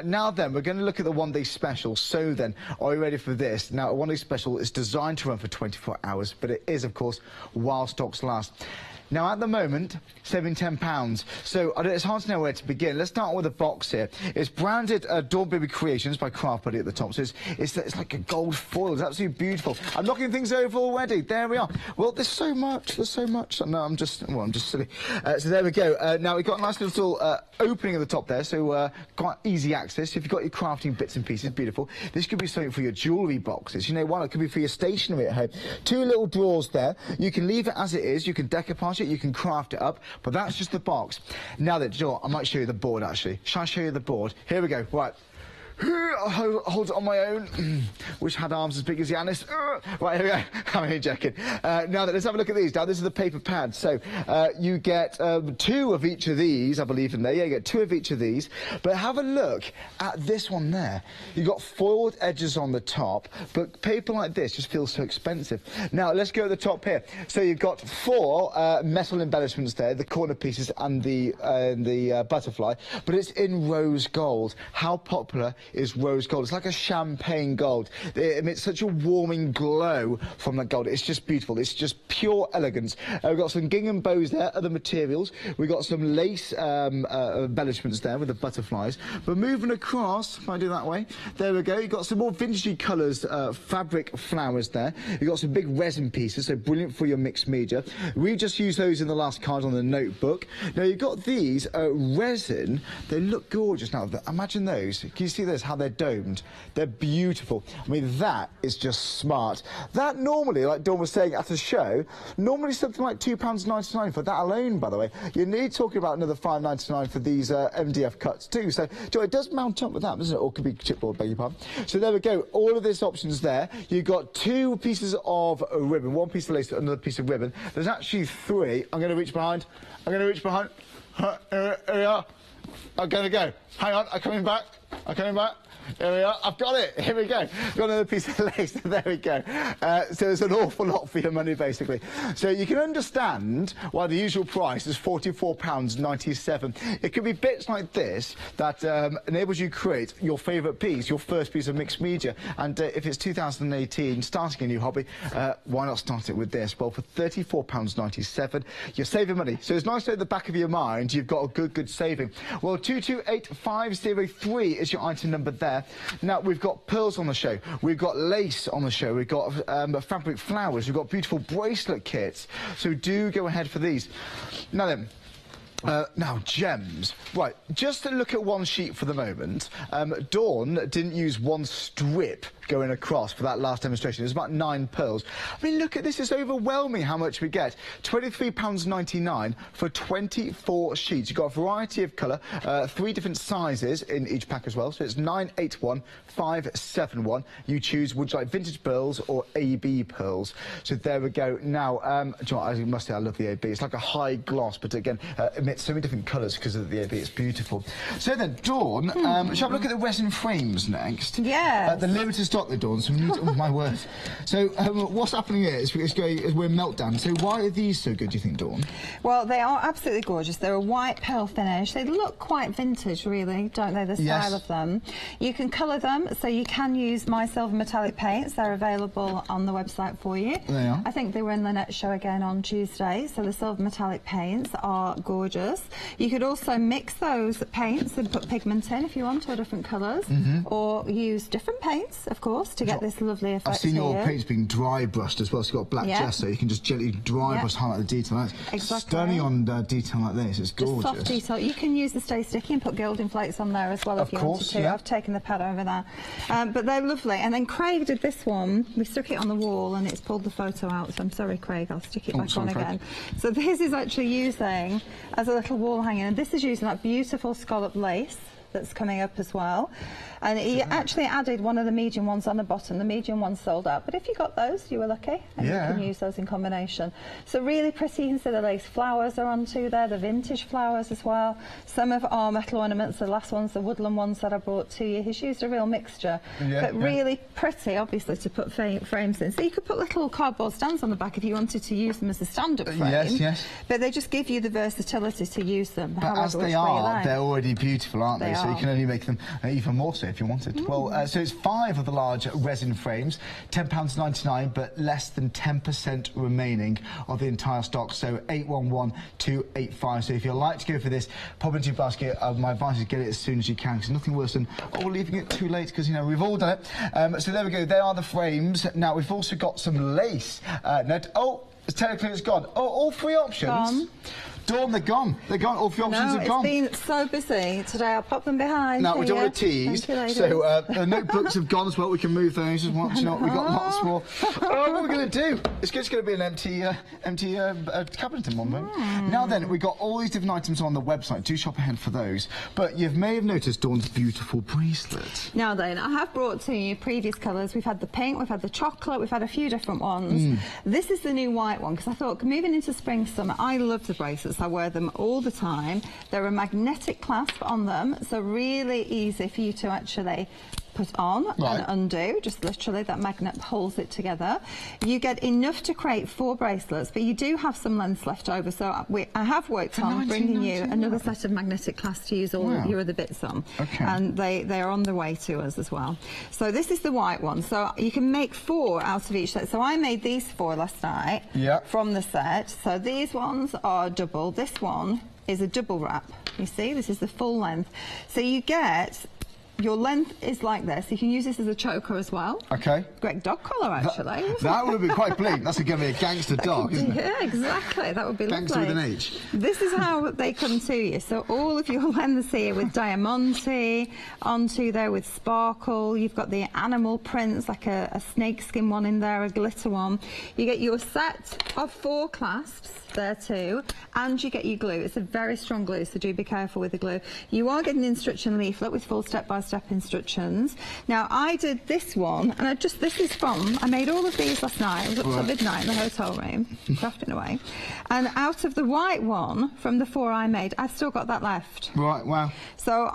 Now then, we're going to look at the 1-day special. So then, are you ready for this? Now, a 1-day special is designed to run for 24 hours, but it is, of course, while stocks last. Now, at the moment, saving £10. So it's hard to know where to begin. Let's start with a box here. It's branded Dawn Baby Creations by Craft Buddy at the top. So it's like a gold foil. It's absolutely beautiful. I'm knocking things over already. There we are. Well, there's so much. There's so much. No, I'm just silly. So there we go. Now, we've got a nice little opening at the top there, so quite easy access. If you've got your crafting bits and pieces, beautiful. This could be something for your jewellery boxes. You know what? It could be for your stationery at home. 2 little drawers there. You can leave it as it is. You can decoupage it. You can craft it up. But that's just the box. Now then, Joel, I might show you the board, actually. Shall I show you the board? Here we go. Right. I'll hold it on my own. Wish I had arms as big as Yanis. Right, here we go. I'm only joking. Now then, let's have a look at these. Now, this is the paper pad. So, you get 2 of each of these, I believe, in there. Yeah, you get 2 of each of these. But have a look at this one there. You've got foiled edges on the top, but paper like this just feels so expensive. Now, let's go at the top here. So, you've got 4 metal embellishments there, the corner pieces and the butterfly, but it's in rose gold. How popular is rose gold? It's like a champagne gold. It emits such a warming glow from that gold. It's just beautiful. It's just pure elegance. We've got some gingham bows there, other materials. We've got some lace embellishments there with the butterflies. But moving across, if I do that way, there we go. You've got some more vintagey colours, fabric flowers there. You've got some big resin pieces, so brilliant for your mixed media. We just used those in the last card on the notebook. Now, you've got these resin. They look gorgeous. Now, imagine those. Can you see this? How they're domed. They're beautiful. I mean, that is just smart. That normally, like Dawn was saying at the show, normally something like £2.99 for that alone, by the way. You're nearly talking about another £5.99 for these MDF cuts too. So, it does mount up with that, doesn't it? Or it could be chipboard, beg your pardon. So there we go. All of this options there. You've got 2 pieces of ribbon, 1 piece of lace, another piece of ribbon. There's actually 3. I'm going to reach behind. Here we are. I'm going to go. Hang on, I'm coming back. Here we are. I've got it. Here we go. Got another piece of lace. There we go. So it's an awful lot for your money, basically. So you can understand why the usual price is £44.97. It could be bits like this that enables you to create your favourite piece, your first piece of mixed media. And if it's 2018, starting a new hobby, why not start it with this? Well, for £34.97, you're saving money. So it's nice to know at the back of your mind you've got a good saving. Well, 228503 is your item number there. Now, we've got pearls on the show, we've got lace on the show, we've got fabric flowers, we've got beautiful bracelet kits, so do go ahead for these. Now then, now, gems. Right, just to look at one sheet for the moment, Dawn didn't use 1 strip going across for that last demonstration. It was about 9 pearls. I mean, look at this. It's overwhelming how much we get. £23.99 for 24 sheets. You've got a variety of colour, 3 different sizes in each pack as well. So it's 981, 571. You choose, would you like vintage pearls or AB pearls? So there we go. Now, do you know what, I must say I love the AB. It's like a high gloss, but again, emits so many different colours because of the AB. It's beautiful. So then, Dawn, shall we look at the resin frames next? Yeah. The limited stock, the Dawn, so we need to, oh my word. So what's happening here is we're meltdown. So why are these so good, do you think, Dawn? Well, they are absolutely gorgeous. They're a white pearl finish. They look quite vintage, really, don't they, the style of them. You can colour them, so you can use my silver metallic paints. They're available on the website for you. They are. I think they were in the net show again on Tuesday, so the silver metallic paints are gorgeous. You could also mix those paints and put pigment in if you want, or different colours, or use different paints, of course, to get this lovely effect. I've seen your paints being dry brushed as well, so you've got black gesso, you can just gently dry brush, highlight the detail. That's stunning on detail like this. It's gorgeous. Just soft detail. You can use the Stay Sticky and put gilding flakes on there as well if you wanted to. I've taken the pad over there. But they're lovely. And then Craig did this one. We stuck it on the wall and it's pulled the photo out, so I'm sorry, Craig, I'll stick it back on again. So this is actually using as a little wall hanger, and this is using that beautiful scallop lace that's coming up as well. And he actually added one of the medium ones on the bottom. The medium one's sold out, but if you got those, you were lucky, and you can use those in combination. So really pretty. You can see the lace flowers are on too there, the vintage flowers as well. Some of our metal ornaments, the last ones, the woodland ones that I brought to you, he's used a real mixture, but really pretty, obviously, to put frames in. So you could put little cardboard stands on the back if you wanted to use them as a stand-up frame. But they just give you the versatility to use them. But as they are, they're already beautiful, aren't they? So so you can only make them even more so if you wanted. Well, so it's 5 of the large resin frames, £10.99, but less than 10% remaining of the entire stock, so 811285. So if you'd like to go for this, pop into your basket. My advice is get it as soon as you can, because nothing worse than leaving it too late, because, you know, we've all done it. So there we go, they are the frames. Now, we've also got some lace. Technically it's gone. All 3 options. Gone. Dawn, they're gone. They're gone. All 3 options have gone. It's been so busy today. I'll pop them behind. Now, we don't want to tease. So, the notebooks have gone as well. We can move those as well. You know, we've got lots more. What are we going to do? It's just going to be an empty cabinet in one moment. Now then, we've got all these different items on the website. Do shop ahead for those. But you may have noticed Dawn's beautiful bracelet. Now then, I have brought to you previous colours. We've had the pink, we've had the chocolate, we've had a few different ones. This is the new white one, because I thought, moving into spring, summer, I love the bracelets. I wear them all the time. They're a magnetic clasp on them, so really easy for you to actually put on and undo. Just literally, that magnet holds it together. You get enough to create 4 bracelets, but you do have some lengths left over, so I have worked on bringing you another set of magnetic clasps to use all your other bits on. And they are on the way to us as well. So this is the white one, so you can make 4 out of each set. So I made these 4 last night from the set. So these ones are double. This one is a double wrap. You see, this is the full length. So you get, your length is like this. You can use this as a choker as well. Great dog collar, actually. That would be quite bleak. That's going to be a gangster dog, isn't it? Yeah, exactly. That would be gangster lovely. with an H. This is how they come to you. So all of your lengths here with diamante, onto there with sparkle. You've got the animal prints, like a snakeskin one in there, a glitter one. You get your set of 4 clasps there too, and you get your glue. It's a very strong glue, so do be careful with the glue. You are getting an instruction leaflet with full step-by-step instructions. Now, I did this one, and I made all of these last night. I was up till midnight in the hotel room, crafting away. And out of the white one, from the 4 I made, I've still got that left. Right, wow. So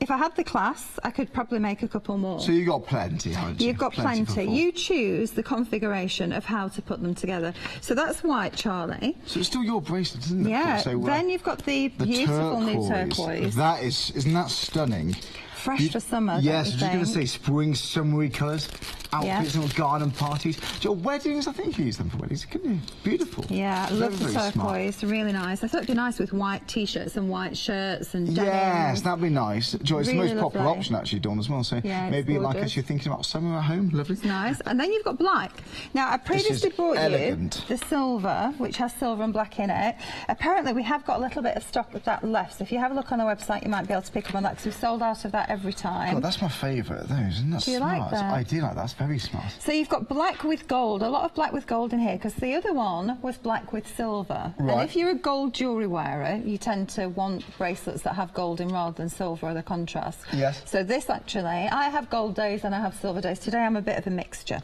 if I had the class, I could probably make a couple more. So you've got plenty, haven't you? You've got plenty. You choose the configuration of how to put them together. So that's white, Charlie. So it's still your bracelet, isn't it? Yeah. So, then you've got the beautiful new turquoise. Isn't that stunning? Fresh for summer. Yes, I was just going to say spring, summery colours, outfits, little garden parties. Your weddings, I think you can use them for weddings, couldn't you? Beautiful. Yeah, I love the turquoise, really nice. I thought it'd be nice with white t-shirts and white shirts and denim. Yes, that'd be nice. Joy, it's really the most popular option actually, Dawn, as well. So maybe like us, you're thinking about summer at home. Lovely. It's nice. And then you've got black. Now, I previously brought you the silver, which has silver and black in it. Apparently, we have got a little bit of stock of that left. So if you have a look on the website, you might be able to pick up on that, because we've sold out of that every time. God, that's my favourite of those, isn't that Do you smart? like that? I do like that. That's very smart. So you've got black with gold, a lot of black with gold in here, because the other one was black with silver. Right. And if you're a gold jewellery wearer, you tend to want bracelets that have gold in rather than silver, or the contrast. Yes. So this actually, I have gold days and I have silver days. Today I'm a bit of a mixture.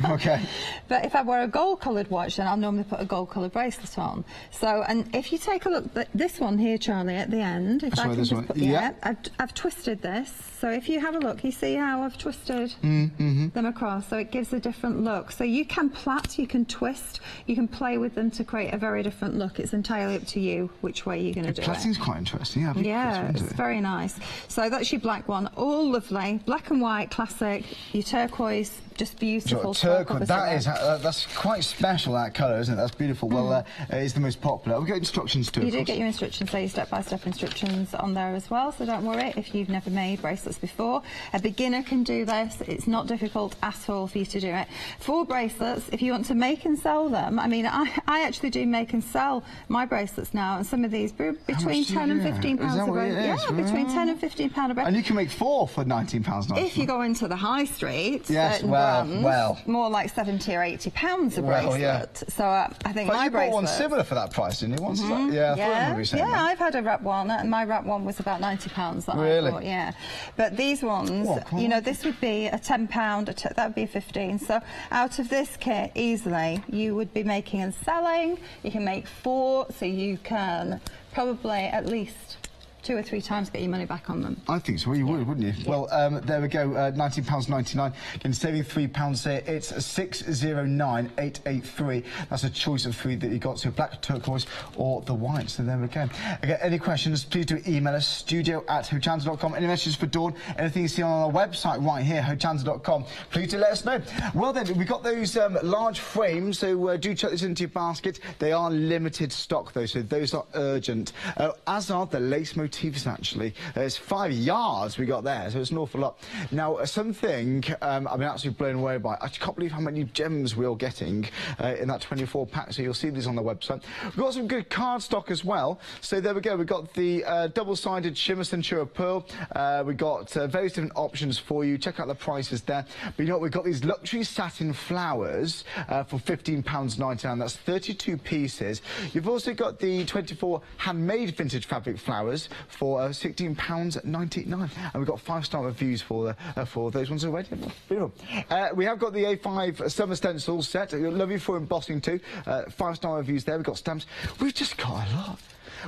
Okay. But if I wear a gold coloured watch, then I'll normally put a gold coloured bracelet on. So, and if you take a look, this one here, Charlie, at the end, if I can just put, I've twisted this. So if you have a look, you see how I've twisted them across, so it gives a different look. So you can plait, you can twist, you can play with them to create a very different look. It's entirely up to you which way you're going to do it. Plaiting's quite interesting. Yeah, it's very nice. So that's your black one, all lovely, black and white, classic. Your turquoise, just beautiful. Turquoise, that's quite special, that colour, isn't it? That's beautiful. Well, it's the most popular. We've got instructions too. You do get your instructions, so your step-by-step instructions on there as well, so don't worry if you've never made bracelets before. A beginner can do this. It's not difficult at all for you to do it. 4 bracelets, if you want to make and sell them, I mean, I actually do make and sell my bracelets now, and some of these between £10 and £15 a bracelet. Yeah, between £10 and £15 a bracelet. And you can make 4 for £19.99. If you go into the high street, yes, well, more like £70 or £80 a bracelet. Yeah. So I think but my you bracelet. bought one similar for that price, didn't you? Once I thought you were I've had a wrap one, and my wrap one was about £90 that I bought. Yeah, but these ones, you know, this would be a £10, that would be a 15. So out of this kit, easily you would be making and selling. You can make 4, so you can probably at least 2 or 3 times, get your money back on them. I think so. Well, you would, wouldn't you? Yeah. Well, there we go. £19.99. Again, saving £3 there. It's 609883. That's a choice of 3 that you got. So black, turquoise, or the white. So there we go. Again, any questions? Please do email us. studio@hochanda.com. Any messages for Dawn? Anything you see on our website right here, hochanda.com. Please do let us know. Well then, we got those large frames. So do chuck this into your basket. They are limited stock though, so those are urgent. As are the lace motifs actually. There's 5 yards we got there, so it's an awful lot. Now, something I've been absolutely blown away by. I can't believe how many gems we're getting in that 24 pack, so you'll see these on the website. We've got some good card stock as well. So there we go. We've got the double-sided shimmer Centura Pearl. We've got various different options for you. Check out the prices there. But you know what? We've got these luxury satin flowers for £15.99. That's 32 pieces. You've also got the 24 handmade vintage fabric flowers for £16.99, and we've got 5-star reviews for those ones already. We have got the A5 summer stencil set. Love you for embossing too. 5-star reviews there. We've got stamps. We've just got a lot.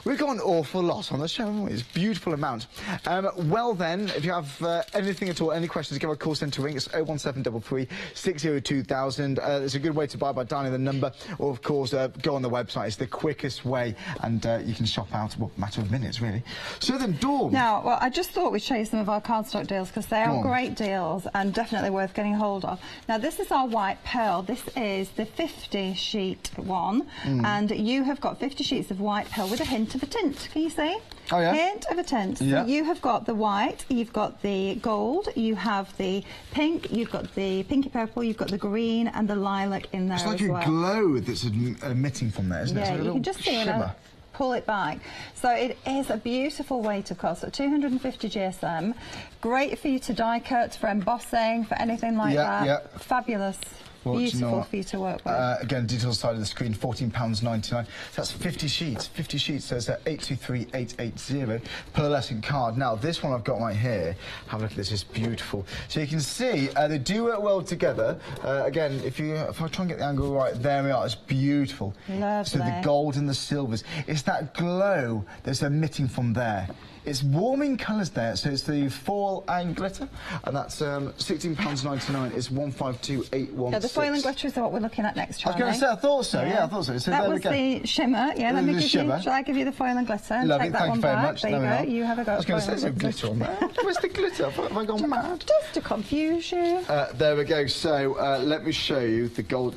We've got an awful lot on the show, haven't we? It's a beautiful amount. Well then, if you have anything at all, any questions, give a call centre ring. It's 01733 602 000. It's a good way to buy by dialing the number, or of course go on the website. It's the quickest way, and you can shop out, well, a matter of minutes really. So then, Dawn. Now, well, I just thought we'd show you some of our cardstock deals, because they are great deals and definitely worth getting hold of. Now, this is our white pearl. This is the 50 sheet one, and you have got 50 sheets of white pearl with a hint of a tint. Can you see? Oh yeah. Hint of a tint. Yeah. So you have got the white, you've got the gold, you have the pink, you've got the pinky purple, you've got the green and the lilac in there as well. It's like a glow that's emitting from there, isn't it? Yeah, It's like you can just see it. Pull it back. So it is a beautiful weight, of course, at 250 GSM. Great for you to die cut, for embossing, for anything like that. Yeah. Fabulous. Well, beautiful for you to work with. Again, digital side of the screen, £14.99. So that's 50 sheets. 50 sheets, so it's 823880. Pearlescent card. Now, this one I've got right here, have a look at this, it's beautiful. So you can see they do work well together. Again, if I try and get the angle right, there we are, it's beautiful. Lovely. So the gold and the silvers. It's that glow that's emitting from there. It's warming colours there, so it's the foil and glitter, and that's £16.99. It's 152816. Yeah, the foil and glitter is what we're looking at next, Charlie. I was going to say, I thought so. Yeah, I thought so. So that was the shimmer. Yeah, let me give you. Shall I give you the foil and glitter? Lovely, thank you very much. There you go. You have a go. I was going to say, there's no glitter on there. Where's the glitter? Have I gone mad? Just to confuse you. There we go. So let me show you the gold.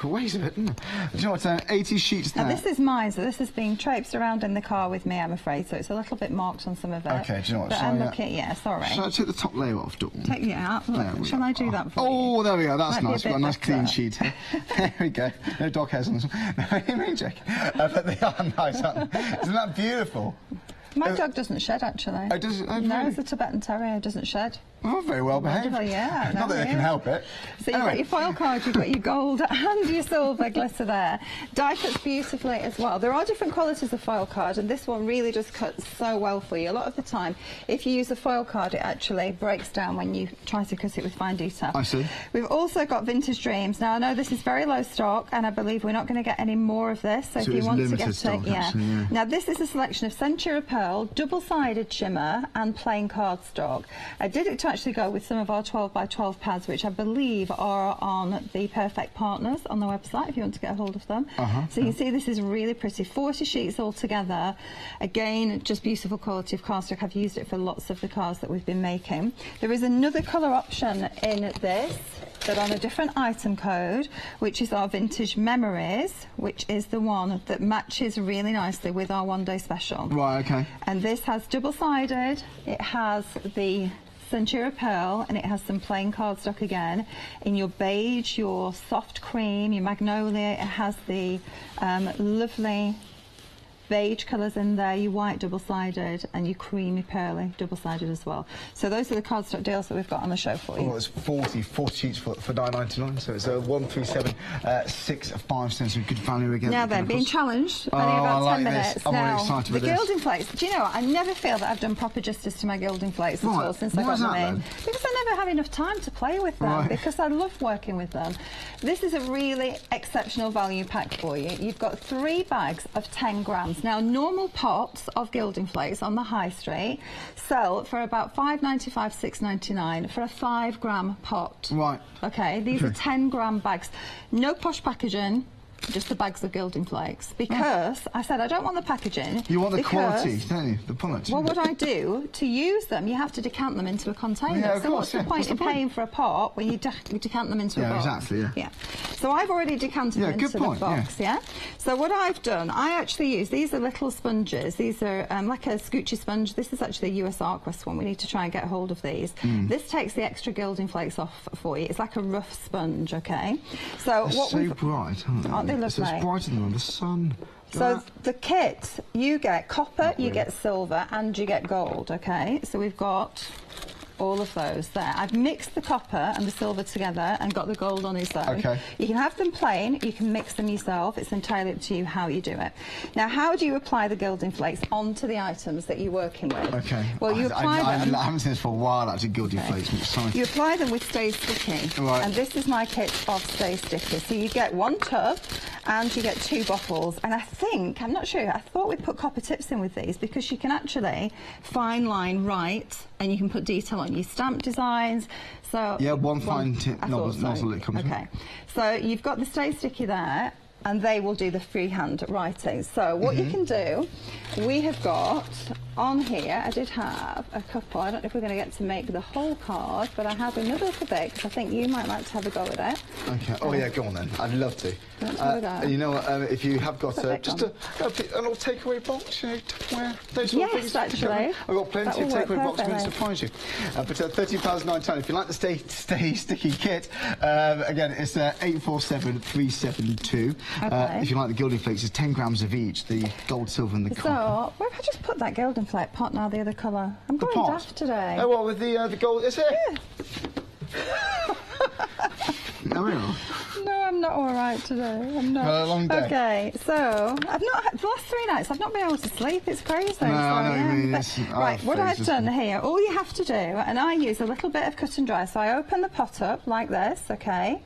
Weighs a bit. Do you know what? 80 sheets there. Now this is mine, so this has been traipsed around in the car with me, I'm afraid. So it's a little bit marked on some of it. Okay, do you know what? But I'm looking, yeah, sorry. Shall I take the top layer off, Dawn? Take it out. Look, shall I do that for you? Oh, there we go. That's nice. We've got a nice clean sheet here. There we go. No dog hairs on this one. No, Jack. But they are nice, aren't they? Isn't that beautiful? My dog doesn't shed, actually. Oh, does it? Oh, no, really? it's a Tibetan Terrier, doesn't shed. Oh, very well behaved. Wonderful, yeah. Not that they can help it. So you've got your foil card, you've got your gold and your silver glitter there. Die cuts beautifully as well. There are different qualities of foil card, and this one really just cuts so well for you. A lot of the time, if you use a foil card, it actually breaks down when you try to cut it with fine detail. I see. We've also got Vintage Dreams. Now, I know this is very low stock, and I believe we're not going to get any more of this. So if you want to get stock, it, actually, yeah. Now, this is a selection of Centura Pearl, double-sided shimmer, and plain cardstock. I did it to actually go with some of our 12x12 pads, which I believe are on the Perfect Partners on the website if you want to get a hold of them. So you can see this is really pretty. 40 sheets all together. Again, just beautiful quality of cardstock. I've used it for lots of the cards that we've been making. There is another colour option in this, but on a different item code, which is our Vintage Memories, which is the one that matches really nicely with our one-day special. Right, okay. And this has double-sided. It has the Centura Pearl, and it has some plain cardstock again in your beige, your soft cream, your magnolia. It has the lovely beige colours in there, your white double-sided and your creamy pearly double-sided as well. So those are the cardstock deals that we've got on the show for you. Oh, it's 40 sheets for $9.99, so it's a 137.65 cents, a good value again. Now then, being challenged, only about 10 minutes. I'm now, really excited with the gilding flakes. Do you know what? I never feel that I've done proper justice to my gilding flakes at all since I got them in. Because I never have enough time to play with them because I love working with them. This is a really exceptional value pack for you. You've got 3 bags of 10 grams. Now, normal pots of gilding flakes on the high street sell for about £5.95, £6.99 for a 5 gram pot. Right. Okay, these are 10 gram bags. No posh packaging. Just the bags of gilding flakes, because I said I don't want the packaging. You want the quality, don't you? The product. Well, what I do, to use them, you have to decant them into a container. Yeah, of so course, what's the point in paying for a pot when you decant them into a box? Exactly, yeah. So I've already decanted them into the box, yeah? So what I've done, I actually use, these are little sponges. These are like a scoochie sponge. This is actually a US Artquest one. We need to try and get hold of these. This takes the extra gilding flakes off for you. It's like a rough sponge, okay? So They're what so bright, aren't they? They look so it's brighter than the sun. So the kit, you get copper, you get silver, and you get gold, okay? So we've got all of those there. I've mixed the copper and the silver together and got the gold on its own. Okay. You can have them plain, you can mix them yourself. It's entirely up to you how you do it. Now, how do you apply the gilding flakes onto the items that you're working with? Okay. Well, you apply them. I haven't seen this for a while, actually, gilding flakes. I'm excited. You apply them with Stay Sticky. Right. And this is my kit of Stay Sticky. So you get 1 tub and you get 2 bottles. And I think, I'm not sure, I thought we put copper tips in with these because you can actually fine line right and you can put detail on your stamp designs. So yeah, one fine tip nozzle it comes with. Okay. So you've got the Stay Sticky there, and they will do the freehand writing. So what you can do, we have got on here, I did have a couple, I don't know if we're going to get to make the whole card, but I have another little bit because I think you might like to have a go at it. Okay. Oh yeah, go on then. I'd love to. Let's have a go. You know what, if you have got just an little takeaway box, you know, Tupperware, those sort of things. Yes, actually. I've got plenty of takeaway boxes to surprise you. But £13.99. If you like the Stay Sticky kit, again, it's 847372. If you like the gilding flakes, it's 10 grams of each, the gold, silver and the copper. So, where have I just put that gilding flake pot now, the other colour? I'm going daft today. Oh, well, with the gold, is it? Yeah. No, we are. No, I'm not all right today. I'm not. Had a long day. Okay, so I've not the last 3 nights. I've not been able to sleep. It's crazy. No, I know what you mean. Right, what I've done here, all you have to do, and I use a little bit of cut and dry. So I open the pot up like this, okay,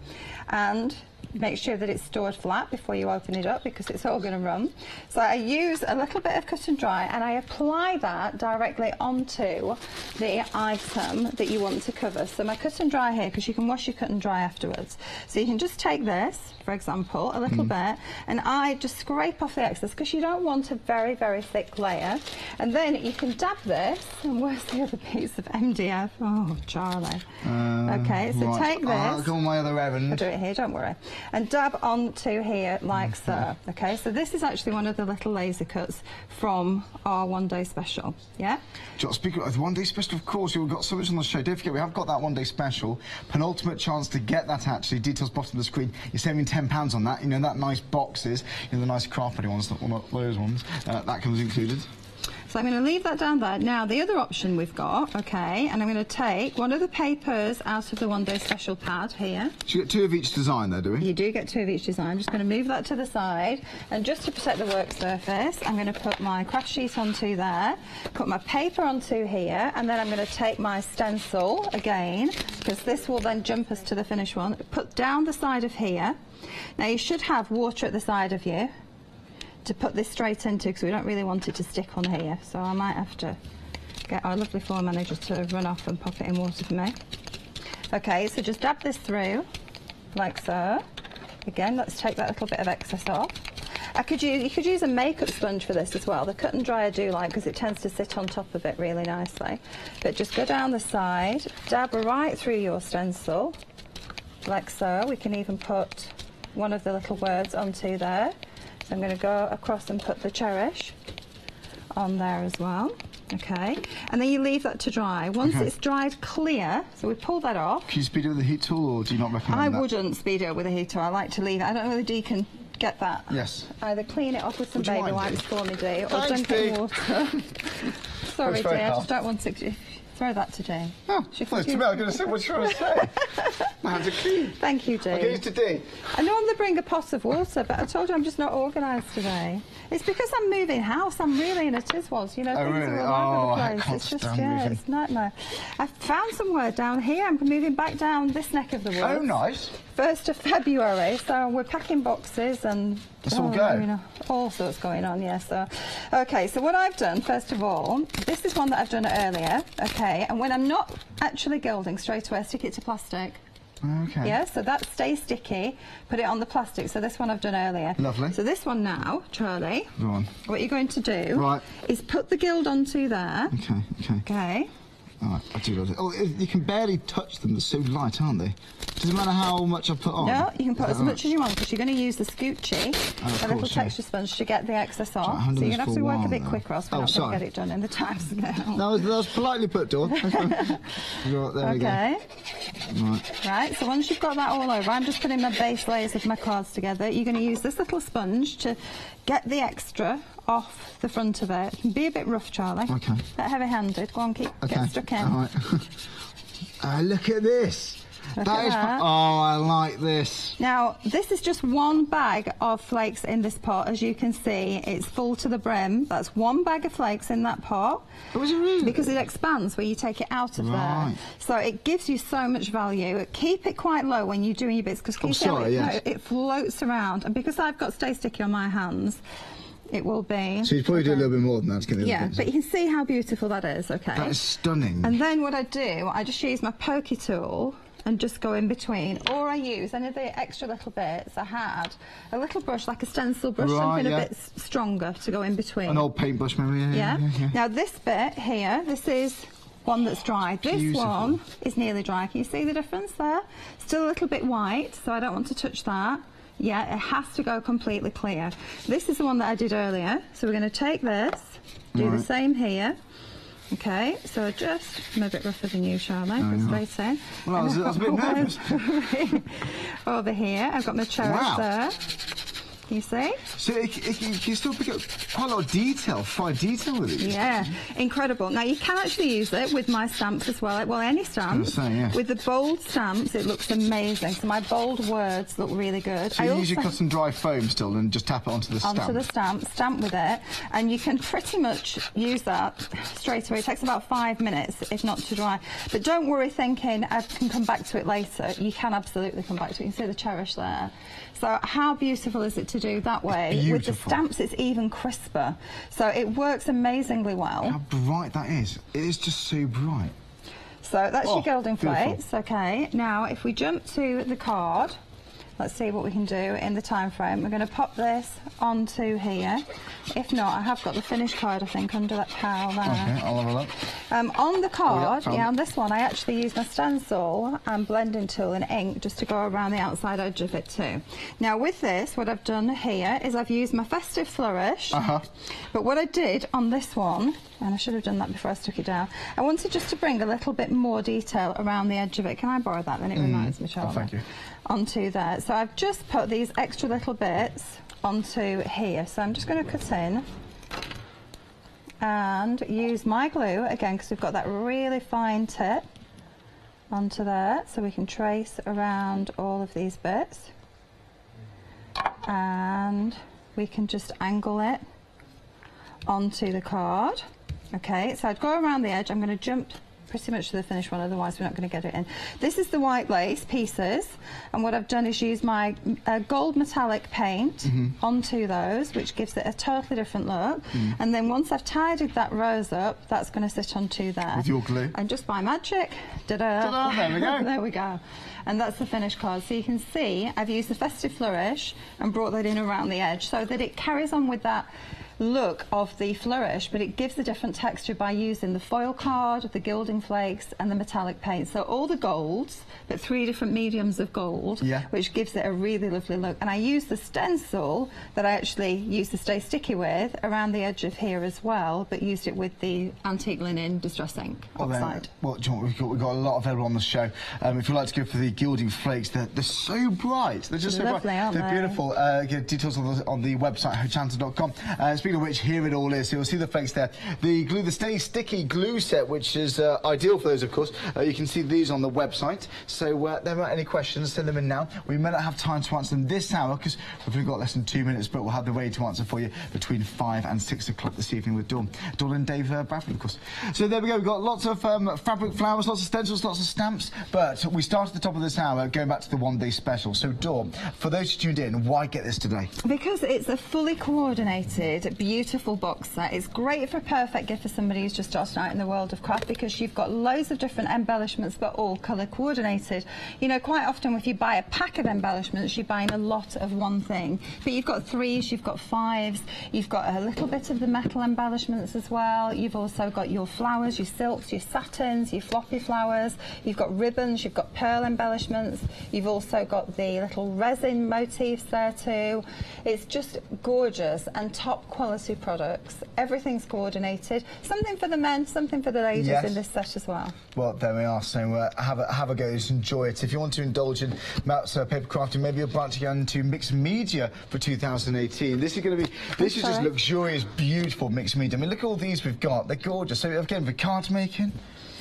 and make sure that it's stored flat before you open it up because it's all going to run. So I use a little bit of cut and dry and I apply that directly onto the item that you want to cover. So my cut and dry here, because you can wash your cut and dry afterwards. So you can just take this, for example, a little bit, and I just scrape off the excess because you don't want a very, very thick layer. And then you can dab this, and where's the other piece of MDF? Oh, Charlie. Okay, so take this. I'll go on my other errand. I'll do it here, don't worry. And dab onto here like so. Okay, so this is actually one of the little laser cuts from our one-day special. Yeah? Speaking of the one-day special, of course, we've got so much on the show. Don't forget, we have got that one-day special. Penultimate chance to get that, actually. Details bottom of the screen. You're saving £10 on that. You know, that nice boxes, you know, the nice craft penny ones, not those ones. That comes included. So I'm going to leave that down there. Now, the other option we've got, okay, and I'm going to take one of the papers out of the one-day special pad here. So you get 2 of each design there, do we? You do get 2 of each design. I'm just going to move that to the side, and just to protect the work surface, I'm going to put my craft sheet onto there, put my paper onto here, and then I'm going to take my stencil again, because this will then jump us to the finished one, put down the side of here. Now, you should have water at the side of you to put this straight into, because we don't really want it to stick on here, so I might have to get our lovely floor manager to run off and pop it in water for me. Okay, so just dab this through like so. Again, let's take that little bit of excess off. You could use a makeup sponge for this as well. The cut and dry I do like because it tends to sit on top of it really nicely. But just go down the side, dab right through your stencil like so. We can even put one of the little words onto there. So I'm going to go across and put the cherish on there as well. Okay, and then you leave that to dry. Once it's dried clear, so we pull that off. Can you speed it with a heat tool, or do you not recommend that? I wouldn't speed it up with a heat tool. I like to leave it. I don't know whether Dee can get that. Yes. Either clean it off with some baby wipes for me, Dee, or Thanks, dunk it in water. Sorry, Dee, I just don't want to. Throw that to Jane. Oh, I thought to me, I was going to say, what you want to say? My hands are clean. Thank you, Jane. I'll get used to Dee. I normally bring a pot of water, but I told you I'm just not organised today. It's because I'm moving house. I'm really in a Tiswas. You know, things really? are all over the I place. can't It's just, stand yeah, moving. it's a nightmare. I found somewhere down here. I'm moving back down this neck of the woods. Oh, nice. 1st of February, so we're packing boxes and Let's all go. you know, all sorts going on, yeah. So, okay, so what I've done, first of all, this is one that I've done earlier, okay, and when I'm not actually gilding straight away, I stick it to plastic. Okay. Yeah, so that stays sticky, put it on the plastic, so this one I've done earlier. Lovely. So this one now, Charlie, Go on. what you're going to do is put the gild onto there. Okay, okay. Okay. All right, I do love it. Oh, you can barely touch them. They're so light, aren't they? Doesn't matter how much I put on. No, you can put as much as you want because you're going to use the scoochie, a little course, yeah. texture sponge to get the excess off. I'm So doing you're going to have this to for a work a while bit now. quicker, else we're not going to get it done in the time scale. That was politely put, Dawn. There we Okay. go. Right. Right, so once you've got that all over, I'm just putting my base layers of my cards together. You're going to use this little sponge to get the extra off the front of it. It can be a bit rough, Charlie. Okay. A bit heavy-handed. Go on, get stuck in. All right. Look at this. Look That at is. that. Oh, I like this. Now, this is just one bag of flakes in this pot. As you can see, it's full to the brim. That's one bag of flakes in that pot. Oh, is it really? Because it expands where you take it out of there. So it gives you so much value. Keep it quite low when you're doing your bits, because it floats around. And because I've got Stay Sticky on my hands, it will be. So you probably do a little bit more than that. Yeah, but you can see how beautiful that is, okay? That is stunning. And then what I do, I just use my pokey tool and just go in between, or I use any of the extra little bits. I had a little brush, like a stencil brush, something a bit stronger to go in between. An old paintbrush, maybe. Yeah. Now this bit here, this is one that's dry. This one is nearly dry. Can you see the difference there? Still a little bit white, so I don't want to touch that. Yeah, it has to go completely clear. This is the one that I did earlier. So we're going to take this, do the same here. Okay, so I'm a bit rougher than you, Charlie, straight in. Well, I was a bit nervous. Over here, I've got my cherish there. You see? So you can still pick up quite a lot of detail, fine detail with it. Yeah, incredible. Now you can actually use it with my stamps as well. Well, any stamps. With the bold stamps, it looks amazing. So my bold words look really good. So you use your cut and dry foam still and just tap it onto the stamp? Onto the stamp with it. And you can pretty much use that straight away. It takes about 5 minutes, if not to dry. But don't worry thinking I can come back to it later. You can absolutely come back to it. You can see the cherish there. So how beautiful is it to do that way? Beautiful. With the stamps, it's even crisper. So it works amazingly well. How bright that is. It is just so bright. So that's your gilding beautiful. plates. Okay, now if we jump to the card, let's see what we can do in the time frame. We're going to pop this onto here. If not, I have got the finished card, I think, under that pile there. Okay, I'll have a look. On the card, on this one, I actually used my stencil and blending tool and ink just to go around the outside edge of it too. Now with this, what I've done here is I've used my Festive Flourish. But what I did on this one, and I should have done that before I stuck it down, I wanted just to bring a little bit more detail around the edge of it. Can I borrow that? Then it reminds me, Charlotte. Oh, thank you. Onto there. So I've just put these extra little bits onto here. So I'm just going to cut in and use my glue again, because we've got that really fine tip onto there, so we can trace around all of these bits, and we can just angle it onto the card. Okay, so I'd go around the edge. I'm going to jump pretty much to the finished one, otherwise we're not going to get it in. This is the white lace pieces, and what I've done is use my gold metallic paint onto those, which gives it a totally different look. And then once I've tidied that rose up, that's going to sit onto there. With your glue? And just by magic, ta-da! There we go. There we go. And that's the finished card. So you can see I've used the Festive Flourish and brought that in around the edge so that it carries on with that look of the flourish, but it gives a different texture by using the foil card, the gilding flakes and the metallic paint. So all the golds, but 3 different mediums of gold, which gives it a really lovely look. And I use the stencil that I actually used to Stay Sticky with around the edge of here as well, but used it with the antique linen distress ink oxide. Well, do you know what, we've got a lot available on the show. If you'd like to go for the gilding flakes, they're so bright. They're just so lovely, bright. Aren't they're they? beautiful. Get details on the website, hochanda.com. Speaking Speaking of which, here it all is. So you'll see the flakes there. The glue, the Stay Sticky glue set, which is ideal for those, of course. You can see these on the website. So there aren't any questions, send them in now. We may not have time to answer them this hour because we've only got less than 2 minutes, but we'll have the ready to answer for you between 5 and 6 o'clock this evening with Dawn. Dawn and Dave Bradley, of course. So there we go. We've got lots of fabric flowers, lots of stencils, lots of stamps. But we start at the top of this hour, going back to the one-day special. So Dawn, for those who tuned in, why get this today? Because it's a fully coordinated, beautiful box set. It's great for a perfect gift for somebody who's just starting out in the world of craft, because you've got loads of different embellishments, but all colour coordinated. You know, quite often if you buy a pack of embellishments, you're buying a lot of one thing. But you've got 3s, you've got 5s, you've got a little bit of the metal embellishments as well. You've also got your flowers, your silks, your satins, your floppy flowers. You've got ribbons, you've got pearl embellishments. You've also got the little resin motifs there too. It's just gorgeous and top quality products. Everything's coordinated. Something for the men, something for the ladies in this set as well. Well, there we are. So have a go, just enjoy it. If you want to indulge in Matt's paper crafting, maybe you're branching out into mixed media for 2018. This is going to be, this is just luxurious, beautiful mixed media. I mean, look at all these we've got. They're gorgeous. So again, for card making.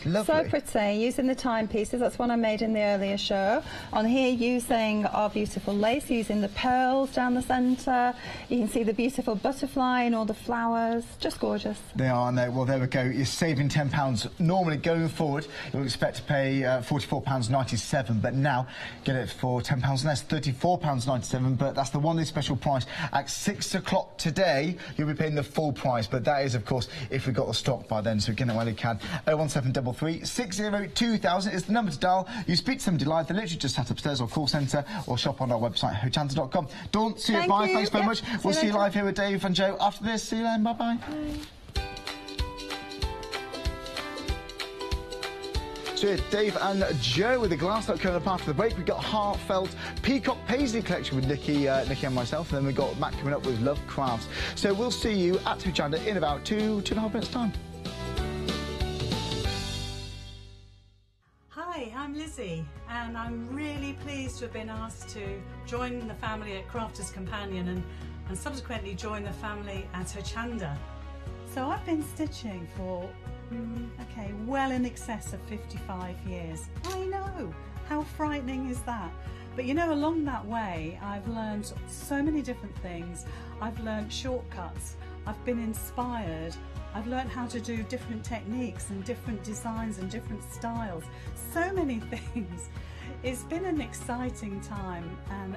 Lovely. So pretty, using the timepieces, that's one I made in the earlier show. On here, using our beautiful lace, using the pearls down the centre. You can see the beautiful butterfly and all the flowers, just gorgeous. They are, and well, there we go. You're saving £10. Normally, going forward, you'll expect to pay £44.97, but now get it for £10 less, £34.97, but that's the one-day special price. At 6 o'clock today, you'll be paying the full price, but that is, of course, if we've got the stock by then, so get it while you can. 01733 602 2000 is the number to dial. You speak to somebody live, they're literally just sat upstairs or call centre, or shop on our website, hochanda.com. Dawn, see you at 5. Thanks very much. We'll see you live here with Dave and Joe after this. See you then. Bye-bye. So Dave and Joe with the glass that coming up after the break. We've got Heartfelt Peacock Paisley collection with Nikki and myself, and then we've got Matt coming up with Love Crafts. So we'll see you at Hochanda in about 2.5 minutes' time. Hi, I'm Lizzie, and I'm really pleased to have been asked to join the family at Crafter's Companion and subsequently join the family at Hochanda. So I've been stitching for, well in excess of 55 years. I know, how frightening is that? But you know, along that way, I've learned so many different things. I've learned shortcuts, I've been inspired, I've learned how to do different techniques and different designs and different styles. So many things. It's been an exciting time,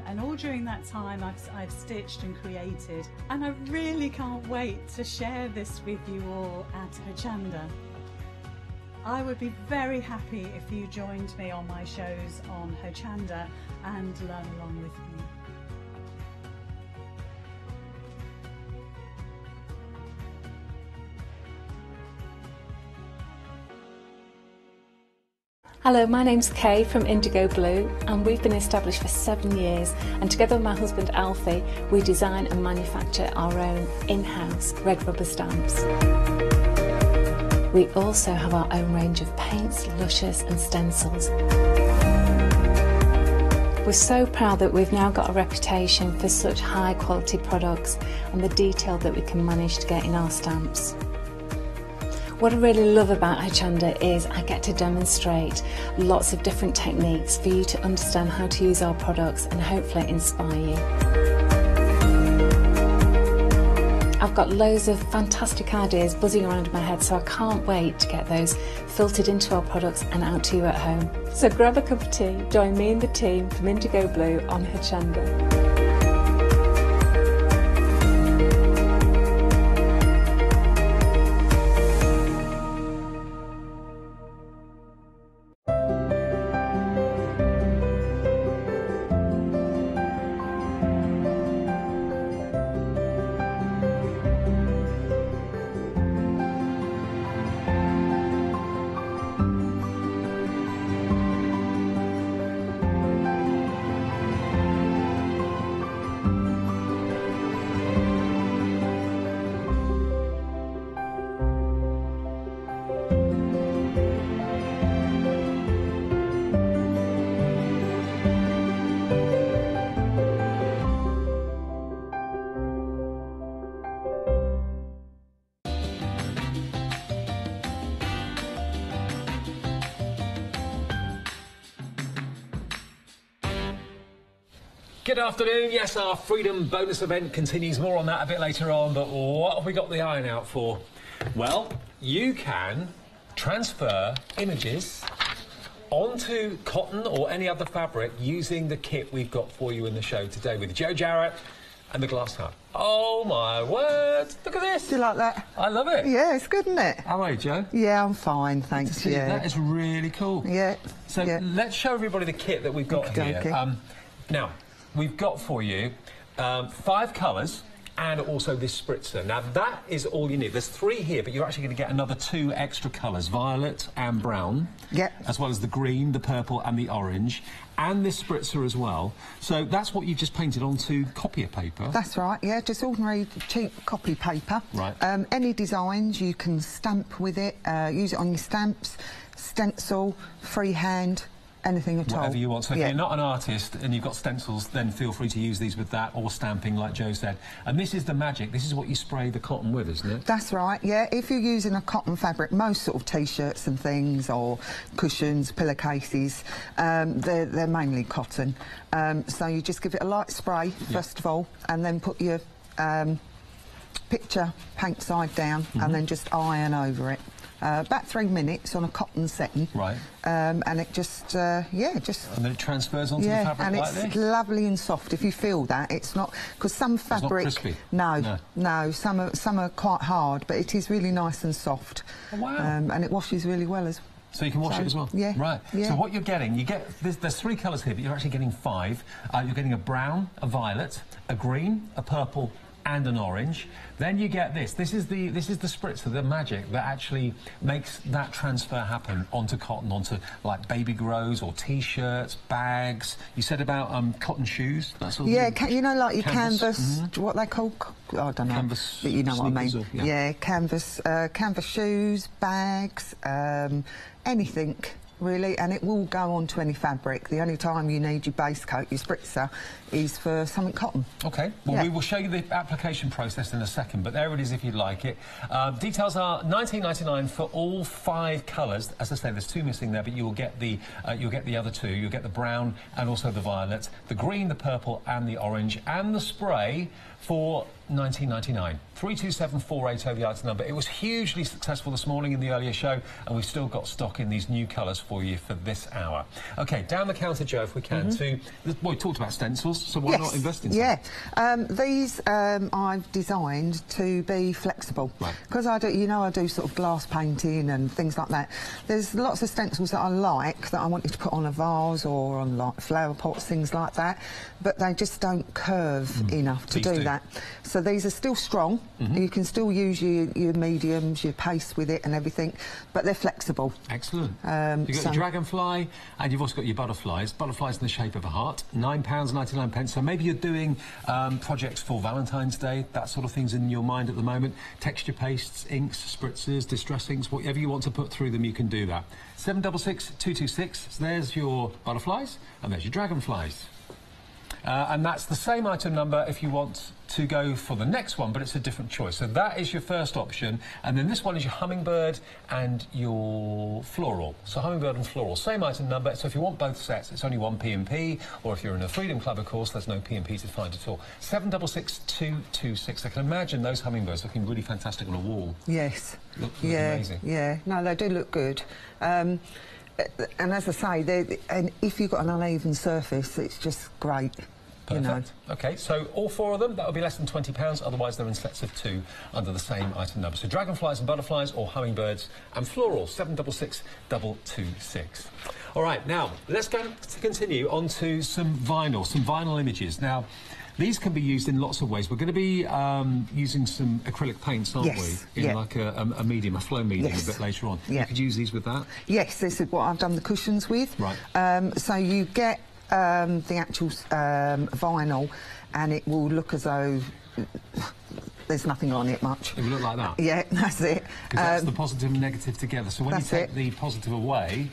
and all during that time I've stitched and created, and I really can't wait to share this with you all at Hochanda. I would be very happy if you joined me on my shows on Hochanda and learn along with me. Hello, my name's Kay from Indigo Blue, and we've been established for 7 years, and together with my husband Alfie we design and manufacture our own in-house red rubber stamps. We also have our own range of paints, lushes and stencils. We're so proud that we've now got a reputation for such high quality products and the detail that we can manage to get in our stamps. What I really love about Hochanda is I get to demonstrate lots of different techniques for you to understand how to use our products and hopefully inspire you. I've got loads of fantastic ideas buzzing around in my head, so I can't wait to get those filtered into our products and out to you at home. So grab a cup of tea, join me and the team from Indigo Blue on Hochanda. Good afternoon. Yes, our Freedom bonus event continues. More on that a bit later on, but what have we got the iron out for? Well, you can transfer images onto cotton or any other fabric using the kit we've got for you in the show today with Joe Jarrett and the glass hut. Oh my word, look at this. Do you like that? I love it. Yeah, it's good, isn't it? How are you, Joe? Yeah, I'm fine, thanks. Yeah. That is really cool. Yeah. So let's show everybody the kit that we've got here. Okay. Now, we've got for you 5 colours and also this spritzer. Now, that is all you need. There's 3 here, but you're actually going to get another 2 extra colours, violet and brown, as well as the green, the purple and the orange, and this spritzer as well. So that's what you've just painted onto copier paper. That's right, yeah, just ordinary cheap copy paper. Right. Any designs you can stamp with it, use it on your stamps, stencil, freehand, anything at all. Whatever you want. So if you're not an artist and you've got stencils, then feel free to use these with that, or stamping, like Joe said. And this is the magic. This is what you spray the cotton with, isn't it? That's right, yeah. If you're using a cotton fabric, most sort of T-shirts and things, or cushions, pillowcases, they're mainly cotton. So you just give it a light spray, first of all, and then put your picture paint side down, and then just iron over it. About 3 minutes on a cotton setting. Right. And it just, And then it transfers onto the fabric and like this? it's lovely and soft. If you feel that, it's not... Because some fabric... It's not crispy? No. Some are quite hard, but it is really nice and soft. Oh, wow. And it washes really well as well. So you can wash it as well? Yeah. Right. Yeah. So what you're getting, there's 3 colours here, but you're actually getting 5. You're getting a brown, a violet, a green, a purple, and an orange. Then you get this. This is the spritzer, the magic that actually makes that transfer happen onto cotton, onto like baby grows or T-shirts, bags. You said about cotton shoes. That sort of thing. You know, like your canvas, what they call, I don't know, canvas, but you know what I mean. Or, canvas shoes, bags, anything. Really, and it will go on to any fabric. The only time you need your base coat, your spritzer, is for something cotton. OK, well, we will show you the application process in a second, but there it is if you'd like it. Details are $19.99 for all 5 colours. As I say, there's 2 missing there, but you'll get the other 2. You'll get the brown and also the violet, the green, the purple and the orange, and the spray for $19.99. 327-480 the item number. It was hugely successful this morning in the earlier show, and we've still got stock in these new colours for you for this hour. OK, down the counter, Joe, if we can, to... Well, we talked about stencils, so why not invest in some? Yeah. These I've designed to be flexible. Right. Because I do sort of glass painting and things like that. There's lots of stencils that I like that I wanted to put on a vase or on like flower pots, things like that, but they just don't curve enough to do that. So these are still strong. You can still use your mediums, your paste with it and everything, but they're flexible. Excellent. You've got your dragonfly, and you've also got your butterflies. Butterflies in the shape of a heart. £9.99. So maybe you're doing projects for Valentine's Day, that sort of thing's in your mind at the moment. Texture pastes, inks, spritzers, distress inks, whatever you want to put through them, you can do that. 766-226. So there's your butterflies, and there's your dragonflies. And that's the same item number if you want to go for the next one, but it's a different choice. So that is your first option, and then this one is your hummingbird and your floral. So hummingbird and floral, same item number. So if you want both sets, it's only 1 P&P, or if you're in a Freedom Club, of course, there's no P&P to find at all. 766-226. I can imagine those hummingbirds looking really fantastic on a wall. Yes. Look amazing. Yeah. No, they do look good. And as I say, and if you've got an uneven surface, it's just great. Perfect. OK, so all 4 of them, that would be less than £20, otherwise they're in sets of 2 under the same item number. So dragonflies and butterflies, or hummingbirds and floral, 766-226. All right, now, let's go to continue on to some vinyl images. Now, these can be used in lots of ways. We're going to be using some acrylic paints, aren't we? In like a medium, a flow medium, a bit later on. You could use these with that? Yes, this is what I've done the cushions with. Right. So you get the actual vinyl, and it will look as though there's nothing on it much. It will look like that? Yeah, that's it. Because that's the positive and negative together. So when you take the positive away,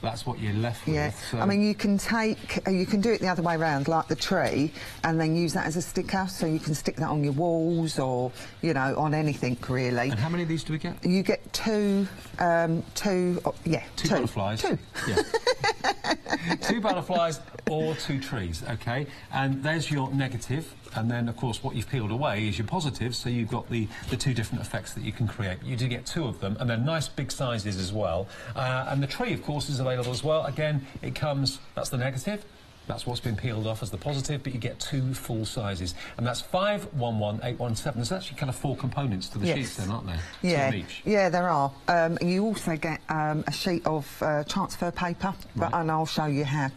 that's what you're left with. Yeah, so. I mean, you can do it the other way around, like the tree, and then use that as a sticker, so you can stick that on your walls or, you know, on anything, really. And how many of these do we get? You get two butterflies. 2. Yeah. 2 butterflies or 2 trees, OK? And there's your negative, and then, of course, what you've peeled away is your positive, so you've got the 2 different effects that you can create. You do get 2 of them, and they're nice big sizes as well. And the tree, of course, is available as well. Again, it comes, that's the negative. That's what's been peeled off as the positive, but you get 2 full sizes. And that's 511817. There's actually kind of 4 components to the sheets then, aren't there? Yeah, 2 of each. yeah, there are. You also get a sheet of transfer paper, and I'll show you how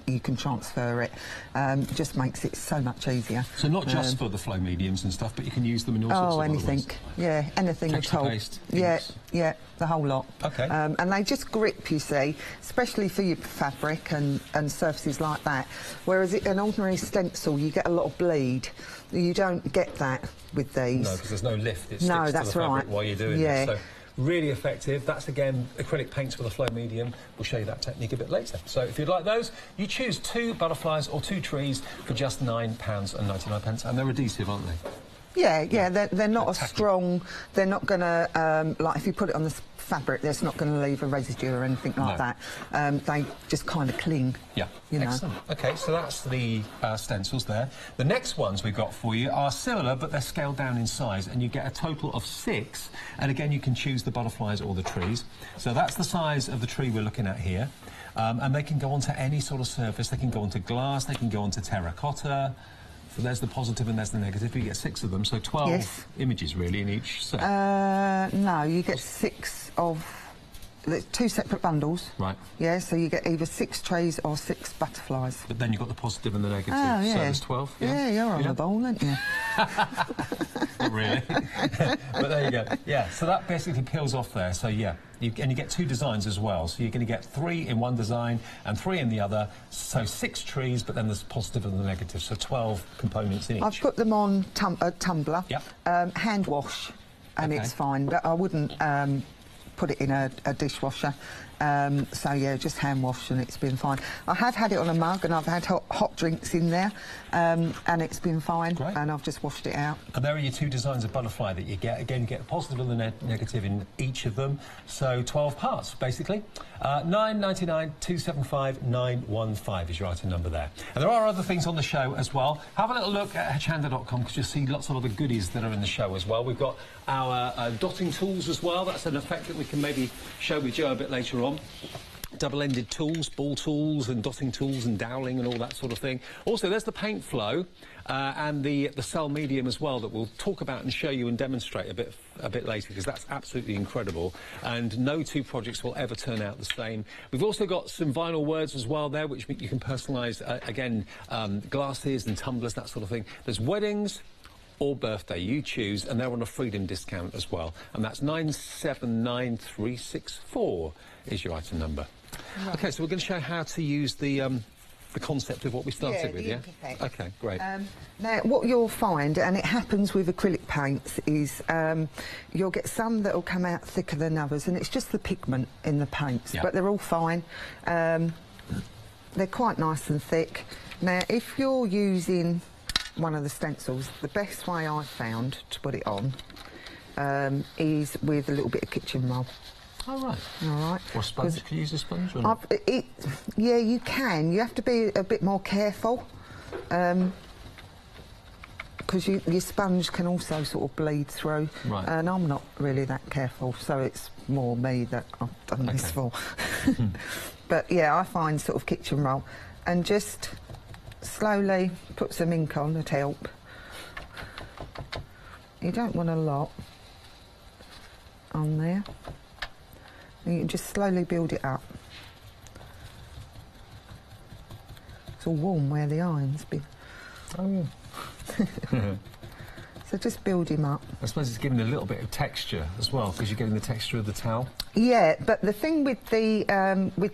you can transfer it. It just makes it so much easier. So not just for the flow mediums and stuff, but you can use them in all sorts of anything. other ways. Yeah, anything Texture at all. paste, Yeah, inks. yeah, the whole lot. OK. And they just grip, you see, especially for your fabric and surfaces like that. Whereas an ordinary stencil, you get a lot of bleed. You don't get that with these. No, because there's no lift. It No, sticks that's to the fabric right. while you're doing Yeah. it. So really effective. That's, again, acrylic paints with a flow medium. We'll show you that technique a bit later. So if you'd like those, you choose 2 butterflies or 2 trees for just £9.99, and they're adhesive, aren't they? Yeah, yeah, they're not as strong. They're not going to, like, if you put it on the fabric, it's not going to leave a residue or anything like that. They just kind of cling. Yeah, you know. excellent. OK, so that's the stencils there. The next ones we've got for you are similar, but they're scaled down in size, and you get a total of 6. And again, you can choose the butterflies or the trees. So that's the size of the tree we're looking at here. And they can go onto any sort of surface. They can go onto glass, they can go onto terracotta. So there's the positive and there's the negative. You get 6 of them, so 12 images really in each set. No, you get 6 of... 2 separate bundles. Right. Yeah, so you get either 6 trees or 6 butterflies. But then you've got the positive and the negative. Oh, yeah. So there's 12. Yeah, you're on the ball, aren't you? Not really. But there you go. Yeah, so that basically peels off there. So, yeah, and you get 2 designs as well. So you're going to get 3 in one design and 3 in the other. So 6 trees, but then there's positive and the negative. So 12 components in each. I've put them on a tumbler. Yep. Hand wash, and it's fine. But I wouldn't put it in a dishwasher. So yeah, just hand wash and it's been fine. I have had it on a mug and I've had hot drinks in there, and it's been fine. Great. And I've just washed it out. And there are your 2 designs of butterfly that you get. Again, you get the positive and the negative in each of them. So 12 parts, basically. £9.99, 275 915 is your item number there. And there are other things on the show as well. Have a little look at hochanda.com because you'll see lots of other goodies that are in the show as well. We've got our dotting tools as well. That's an effect that we can maybe show with Joe a bit later on. Double-ended tools, ball tools and dotting tools and doweling and all that sort of thing. Also, there's the paint flow and the cell medium as well that we'll talk about and show you and demonstrate a bit later because that's absolutely incredible and no 2 projects will ever turn out the same. We've also got some vinyl words as well there which you can personalise, again, glasses and tumblers, that sort of thing. There's weddings or birthday, you choose, and they're on a freedom discount as well. And that's 979364 is your item number. Right. OK, so we're going to show how to use the concept of what we started with, yeah? OK, great. Now, what you'll find, and it happens with acrylic paints, is you'll get some that will come out thicker than others, and it's just the pigment in the paints, but they're all fine. They're quite nice and thick. Now, if you're using one of the stencils, the best way I've found to put it on is with a little bit of kitchen roll. Oh, right. All right. Or sponge? Can you use a sponge or not? Yeah, you can. You have to be a bit more careful because your sponge can also sort of bleed through. Right. And I'm not really that careful, so it's more me that I've done this for. But yeah, I find sort of kitchen roll and just slowly put some ink on to help. You don't want a lot on there. You can just slowly build it up. It's all warm where the iron's been. Oh, yeah. So just build him up. I suppose it's giving a little bit of texture as well, because you're getting the texture of the towel. Yeah, but the thing with the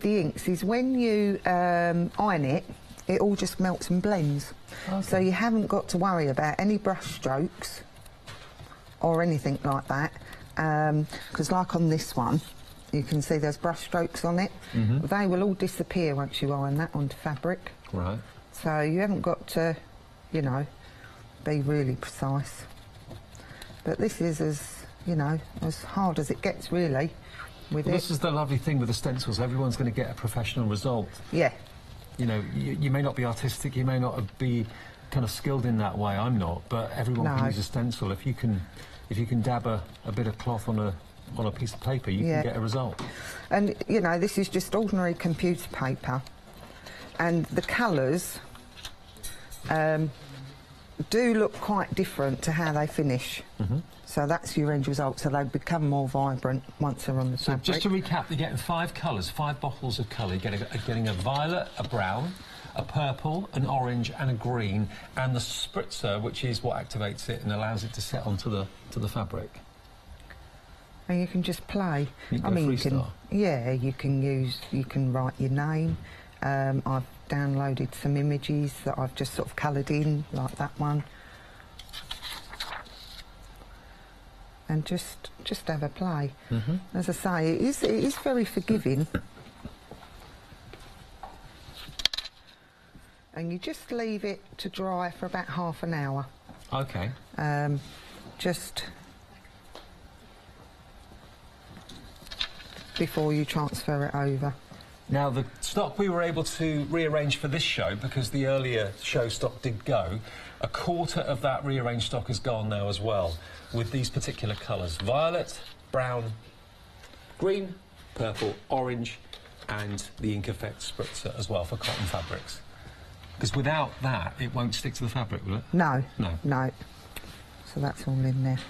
inks is when you iron it, it all just melts and blends. Okay. So you haven't got to worry about any brush strokes or anything like that. Because like on this one, you can see there's brush strokes on it. Mm-hmm. They will all disappear once you iron that onto fabric. Right. So you haven't got to, you know, be really precise. But this is as, you know, as hard as it gets, really. Well, this is the lovely thing with the stencils. Everyone's going to get a professional result. Yeah. You know, you may not be artistic, you may not be kind of skilled in that way. I'm not, but everyone can use a stencil. If you can dab a bit of cloth on a piece of paper, you can get a result. And you know, this is just ordinary computer paper, and the colours do look quite different to how they finish. So that's your end result, so they become more vibrant once they're on the fabric. So just to recap, you're getting 5 colours, 5 bottles of colour. You're getting a violet, a brown, a purple, an orange and a green, and the spritzer, which is what activates it and allows it to set onto the fabric. And you can just play. I mean, you can write your name. I've downloaded some images that I've just sort of coloured in, like that one. And just have a play. As I say, it is very forgiving. And you just leave it to dry for about half an hour. Okay. Just before you transfer it over. Now, the stock we were able to rearrange for this show, because the earlier show stock did go, a quarter of that rearranged stock is gone now as well, with these particular colours: violet, brown, green, purple, orange, and the ink effect spritzer as well for cotton fabrics. Because without that, it won't stick to the fabric, will it? No. No. No. So that's all in there.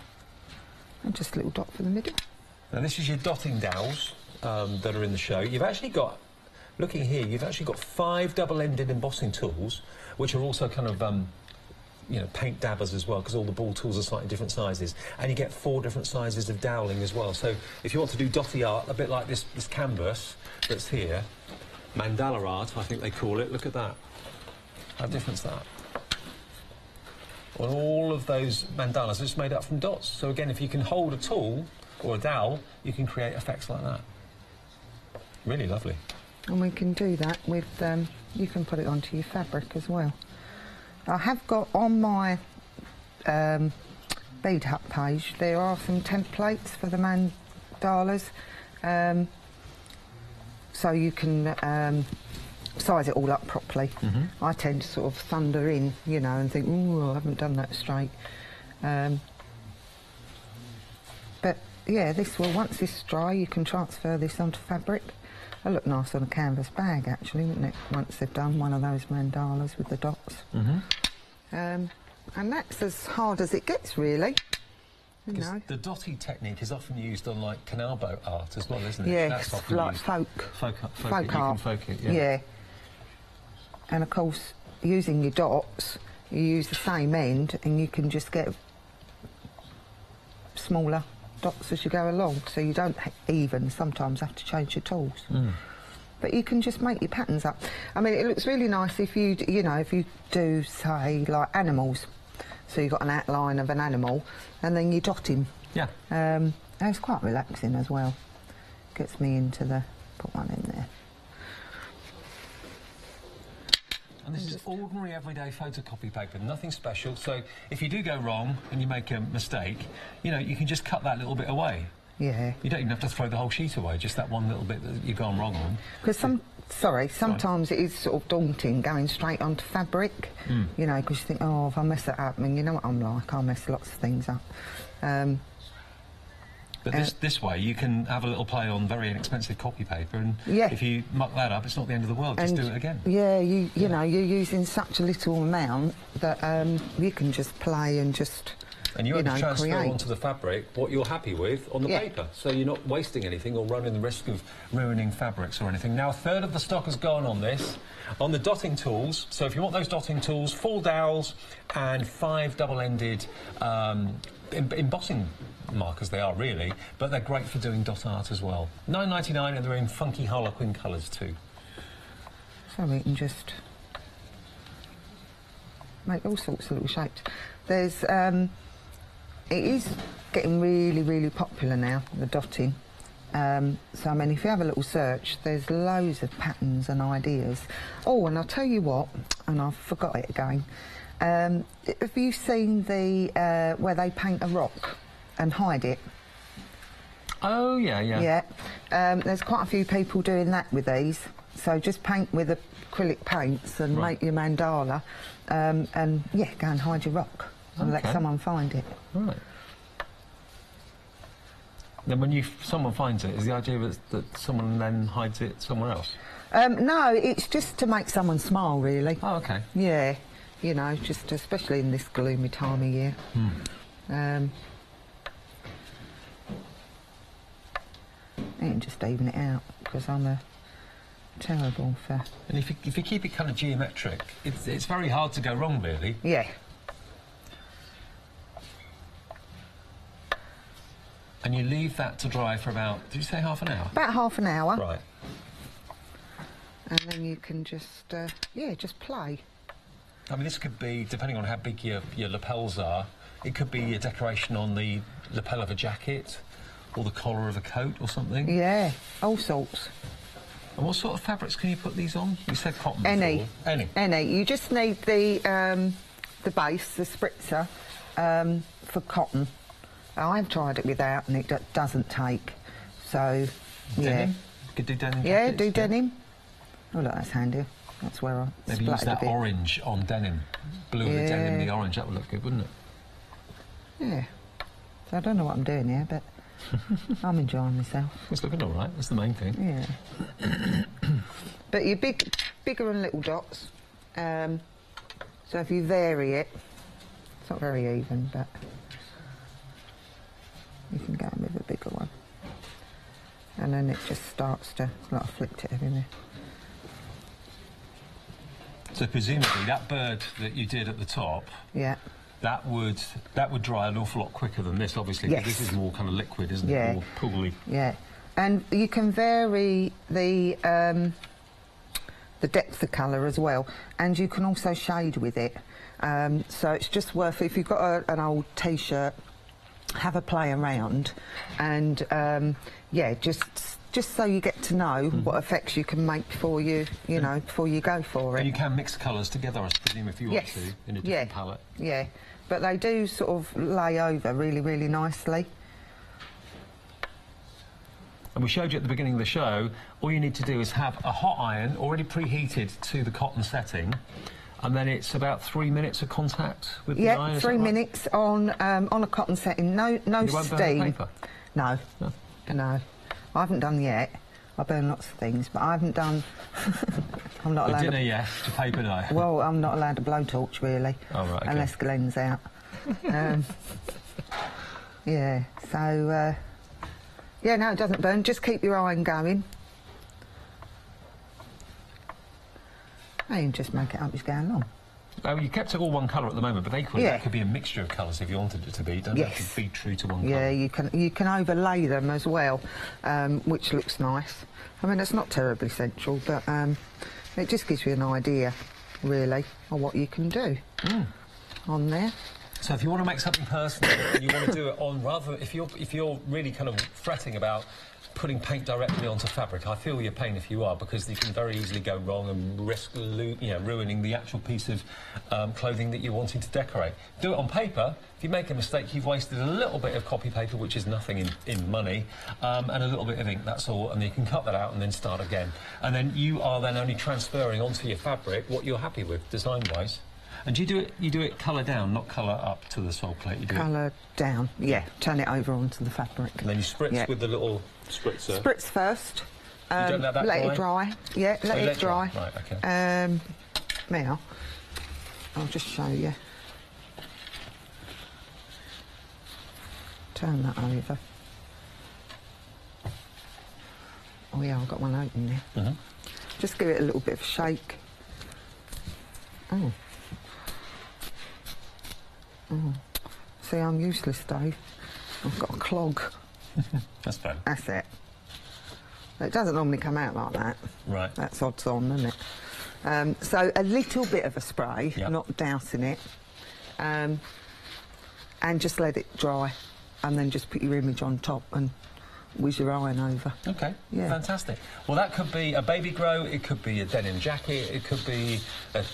And just a little dot for the middle. Now, this is your dotting dowels that are in the show. You've actually got, looking here, you've actually got 5 double-ended embossing tools, which are also kind of, you know, paint dabbers as well, because all the ball tools are slightly different sizes. And you get 4 different sizes of doweling as well. So if you want to do dotty art, a bit like this canvas that's here, mandala art, I think they call it, look at that. How different is that? Well, all of those mandalas are just made up from dots. So again, if you can hold a tool or a dowel, you can create effects like that. Really lovely. And we can do that with, you can put it onto your fabric as well. I have got on my Bead Hut page, there are some templates for the mandalas. So you can size it all up properly. I tend to sort of thunder in, you know, and think, ooh, I haven't done that straight. But yeah, this will, once this is dry, you can transfer this onto fabric. It'll look nice on a canvas bag, actually, wouldn't it? Once they've done one of those mandalas with the dots. And that's as hard as it gets, really. You know. The dotty technique is often used on, like, canal boat art as well, isn't it? Yeah, that's often like used. folk art. You can folk it, yeah. And of course, using your dots, you use the same end, and you can just get smaller dots as you go along, so you don't even sometimes have to change your tools. But you can just make your patterns up. I mean, it looks really nice if you, you know, if you do, say, like animals. So you've got an outline of an animal, and then you dot him. Yeah. And it's quite relaxing as well. Gets me into the, put one in there. And this is ordinary everyday photocopy paper, nothing special. So if you do go wrong and you make a mistake, you know, you can just cut that little bit away. Yeah. You don't even have to throw the whole sheet away, just that one little bit that you've gone wrong on. Because sometimes it is sort of daunting going straight onto fabric, you know, because you think, oh, if I mess it up, I mean, you know what I'm like, I'll mess lots of things up. But this way, you can have a little play on very inexpensive copy paper, and if you muck that up, it's not the end of the world. Just do it again. Yeah, you know, you're using such a little amount that you can just play and just. And you only transfer create onto the fabric what you're happy with on the paper, so you're not wasting anything or running the risk of ruining fabrics or anything. Now, a third of the stock has gone on this, on the dotting tools. So if you want those dotting tools, 4 dowels and 5 double-ended embossing markers, they are really, but they're great for doing dot art as well. £9.99, and they're in funky Harlequin colours too. So we can just make all sorts of little shapes. There's it is getting really, really popular now, the dotting. So, I mean, if you have a little search, there's loads of patterns and ideas. Oh, and I'll tell you what, and I forgot it again. Have you seen the where they paint a rock and hide it? Oh, yeah, yeah. Yeah. There's quite a few people doing that with these. So just paint with acrylic paints and make your mandala, and yeah, go and hide your rock and let someone find it. Right. Then when someone finds it, is the idea that someone then hides it somewhere else? No, it's just to make someone smile, really. Oh, okay. Yeah, you know, just especially in this gloomy time of year. You can just even it out, because I'm a terrible for... And if you keep it kind of geometric, it's very hard to go wrong, really. Yeah. And you leave that to dry for about, did you say half an hour? About half an hour. Right. And then you can just, yeah, just play. I mean, this could be, depending on how big your lapels are, it could be a decoration on the lapel of a jacket or the collar of a coat or something. Yeah, all sorts. And what sort of fabrics can you put these on? You said cotton Any. before. Any. Any. You just need the base, the spritzer, for cotton. I've tried it without and it doesn't take. So, denim? yeah. You could do denim Yeah, jackets, do denim. Oh, look, that's handy. That's where I maybe use that a bit. orange on denim. Blue of the denim, the orange, that would look good, wouldn't it? Yeah. So I don't know what I'm doing here, but I'm enjoying myself. It's looking all right, that's the main thing. Yeah. But your bigger and little dots, so if you vary it, it's not very even, but you can go with a bigger one. And then it just starts to, like, flipped it everywhere. So presumably that bird that you did at the top, yeah, that would dry an awful lot quicker than this, obviously. Yes. Because this is more kind of liquid, isn't Yeah. it? More pooly. Yeah, and you can vary the depth of colour as well, and you can also shade with it. So it's just worth, if you've got an old T-shirt, have a play around, and yeah, just so you get to know what effects you can make before you know, before you go for it. And you can mix colours together, I presume, if you want to, in a different palette. Yeah, but they do sort of lay over really, really nicely. And we showed you at the beginning of the show, all you need to do is have a hot iron already preheated to the cotton setting, and then it's about 3 minutes of contact with the iron. Yeah, 3 minutes on a cotton setting. No You won't burn the steam. paper? No, no. I haven't done yet. I burn lots of things, but I haven't done. I'm not allowed. Dinner, yes. To paper, no. Well, I'm not allowed a blowtorch really, oh, right, okay. unless Glenn's out. Yeah. So. Yeah, no, it doesn't burn. Just keep your iron going. And just make it up as you go along. Oh, you kept it all one colour at the moment, but equally that could be a mixture of colours if you wanted it to be. Don't have to be true to one colour. Yeah, you can overlay them as well, which looks nice. I mean, it's not terribly central, but it just gives you an idea, really, of what you can do on there. So if you want to make something personal and you want to do it on rather, if you're really kind of fretting about putting paint directly onto fabric, I feel your pain if you are, because you can very easily go wrong and risk ruining the actual piece of clothing that you're wanting to decorate. Do it on paper. If you make a mistake, you've wasted a little bit of copy paper, which is nothing in money, and a little bit of ink, that's all, and then you can cut that out and then start again. And then you are then only transferring onto your fabric what you're happy with, design-wise. And you do it colour down, not colour up to the sole plate. You do colour down, yeah. Turn it over onto the fabric. And then you spritz with the little spritzer. Spritz first. You don't let that let it dry. Yeah, let it dry. Right, okay. Now, I'll just show you. Turn that over. Oh yeah, I've got one open there. Just give it a little bit of a shake. Oh. See, I'm useless, Dave. I've got a clog. That's fine. That's it. It doesn't normally come out like that. Right. That's odds on, isn't it? So a little bit of a spray, not dousing it, and just let it dry, and then just put your image on top and whiz your iron over. Okay, yeah. Fantastic. Well, that could be a baby grow, it could be a denim jacket, it could be a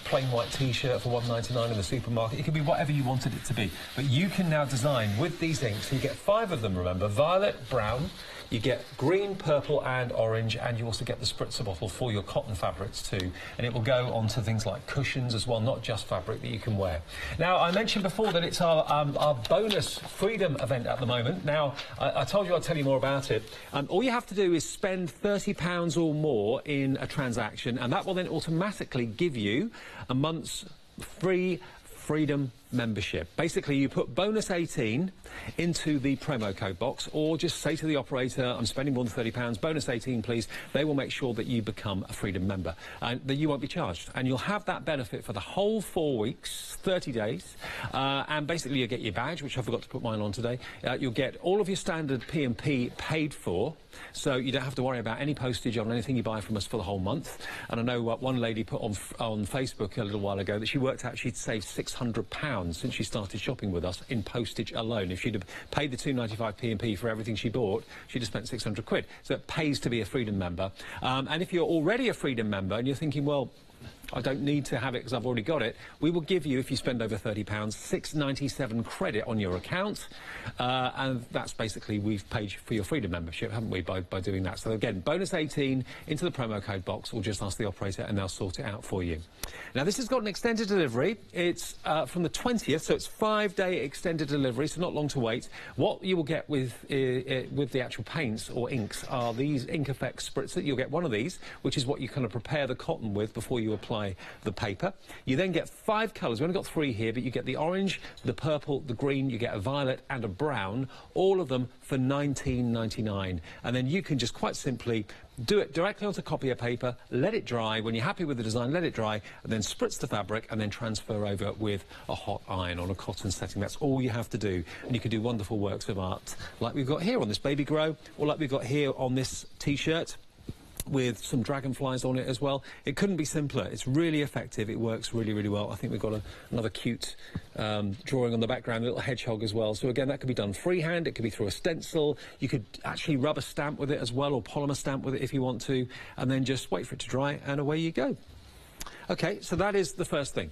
plain white T-shirt for $1.99 in the supermarket. It could be whatever you wanted it to be. But you can now design with these inks. So you get 5 of them, remember, violet, brown, you get green, purple and orange, and you also get the spritzer bottle for your cotton fabrics too. And it will go onto things like cushions as well, not just fabric that you can wear. Now, I mentioned before that it's our bonus Freedom event at the moment. Now, I told you I'd tell you more about it. All you have to do is spend £30 or more in a transaction, and that will then automatically give you a month's free Freedom membership. Basically, you put bonus 18 into the promo code box, or just say to the operator, I'm spending more than £30, bonus 18 please. They will make sure that you become a Freedom member and that you won't be charged, and you'll have that benefit for the whole 4 weeks, 30 days, and basically you'll get your badge, which I forgot to put mine on today. You'll get all of your standard P&P paid for, so you don't have to worry about any postage on anything you buy from us for the whole month. And I know one lady put on Facebook a little while ago that she worked out she'd saved £600 since she started shopping with us in postage alone. If she'd have paid the £2.95 P&P for everything she bought, she'd have spent 600 quid. So it pays to be a Freedom member. And if you're already a Freedom member and you're thinking, well, I don't need to have it because I've already got it, we will give you, if you spend over £30, £6.97 credit on your account, and that's basically, we've paid for your Freedom membership, haven't we, by doing that. So again, bonus 18 into the promo code box, or just ask the operator and they'll sort it out for you. Now, this has got an extended delivery. It's from the 20th, so it's 5-day extended delivery, so not long to wait. What you will get with the actual paints or inks are these Ink Effect spritzer. You'll get one of these, which is what you kind of prepare the cotton with before you apply the paper. You then get 5 colours. We've only got 3 here, but you get the orange, the purple, the green, you get a violet and a brown, all of them for $19.99. And then you can just quite simply do it directly onto copier paper, let it dry. When you're happy with the design, let it dry, and then spritz the fabric and then transfer over with a hot iron on a cotton setting. That's all you have to do. And you can do wonderful works of art like we've got here on this baby grow, or like we've got here on this T-shirt, with some dragonflies on it as well. It couldn't be simpler. It's really effective. It works really, really well. I think we've got another cute drawing on the background, a little hedgehog as well. So again, that could be done freehand. It could be through a stencil. You could actually rubber stamp with it as well, or polymer stamp with it if you want to, and then just wait for it to dry, and away you go. Okay, so that is the first thing.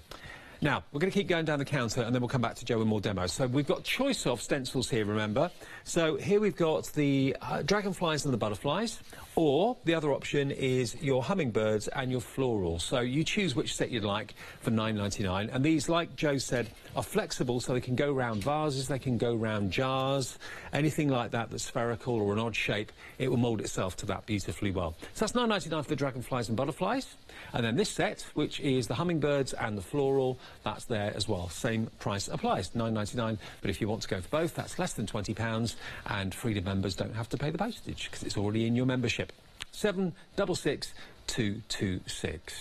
Now, we're going to keep going down the counter and then we'll come back to Joe with more demos. So we've got choice of stencils here, remember. So here we've got the dragonflies and the butterflies, or the other option is your hummingbirds and your florals. So you choose which set you'd like for $9.99. And these, like Joe said, are flexible, so they can go round vases, they can go round jars, anything like that that's spherical or an odd shape, it will mould itself to that beautifully well. So that's $9.99 for the dragonflies and butterflies. And then this set, which is the hummingbirds and the floral, that's there as well. Same price applies, $9.99. But if you want to go for both, that's less than £20, and Freedom members don't have to pay the postage because it's already in your membership. 766226.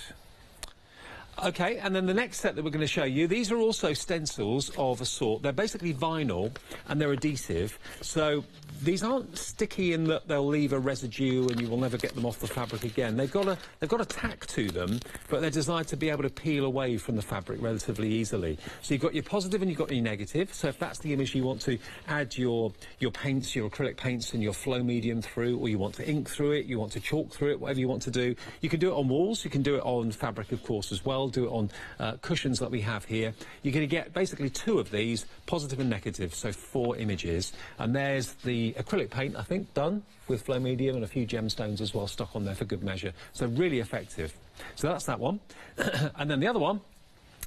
OK, and then the next set that we're going to show you, these are also stencils of a sort. They're basically vinyl and they're adhesive, so these aren't sticky in that they'll leave a residue and you will never get them off the fabric again. They've got a tack to them, but they're designed to be able to peel away from the fabric relatively easily. So you've got your positive and you've got your negative. So if that's the image you want to add your paints, your acrylic paints and your flow medium through, or you want to ink through it, you want to chalk through it, whatever you want to do, you can do it on walls, you can do it on fabric, of course, as well. Do it on cushions that we have here. You're going to get basically 2 of these, positive and negative, so 4 images. And there's the acrylic paint, I think, done with flow medium, and a few gemstones as well stuck on there for good measure. So really effective. So that's that one. And then the other one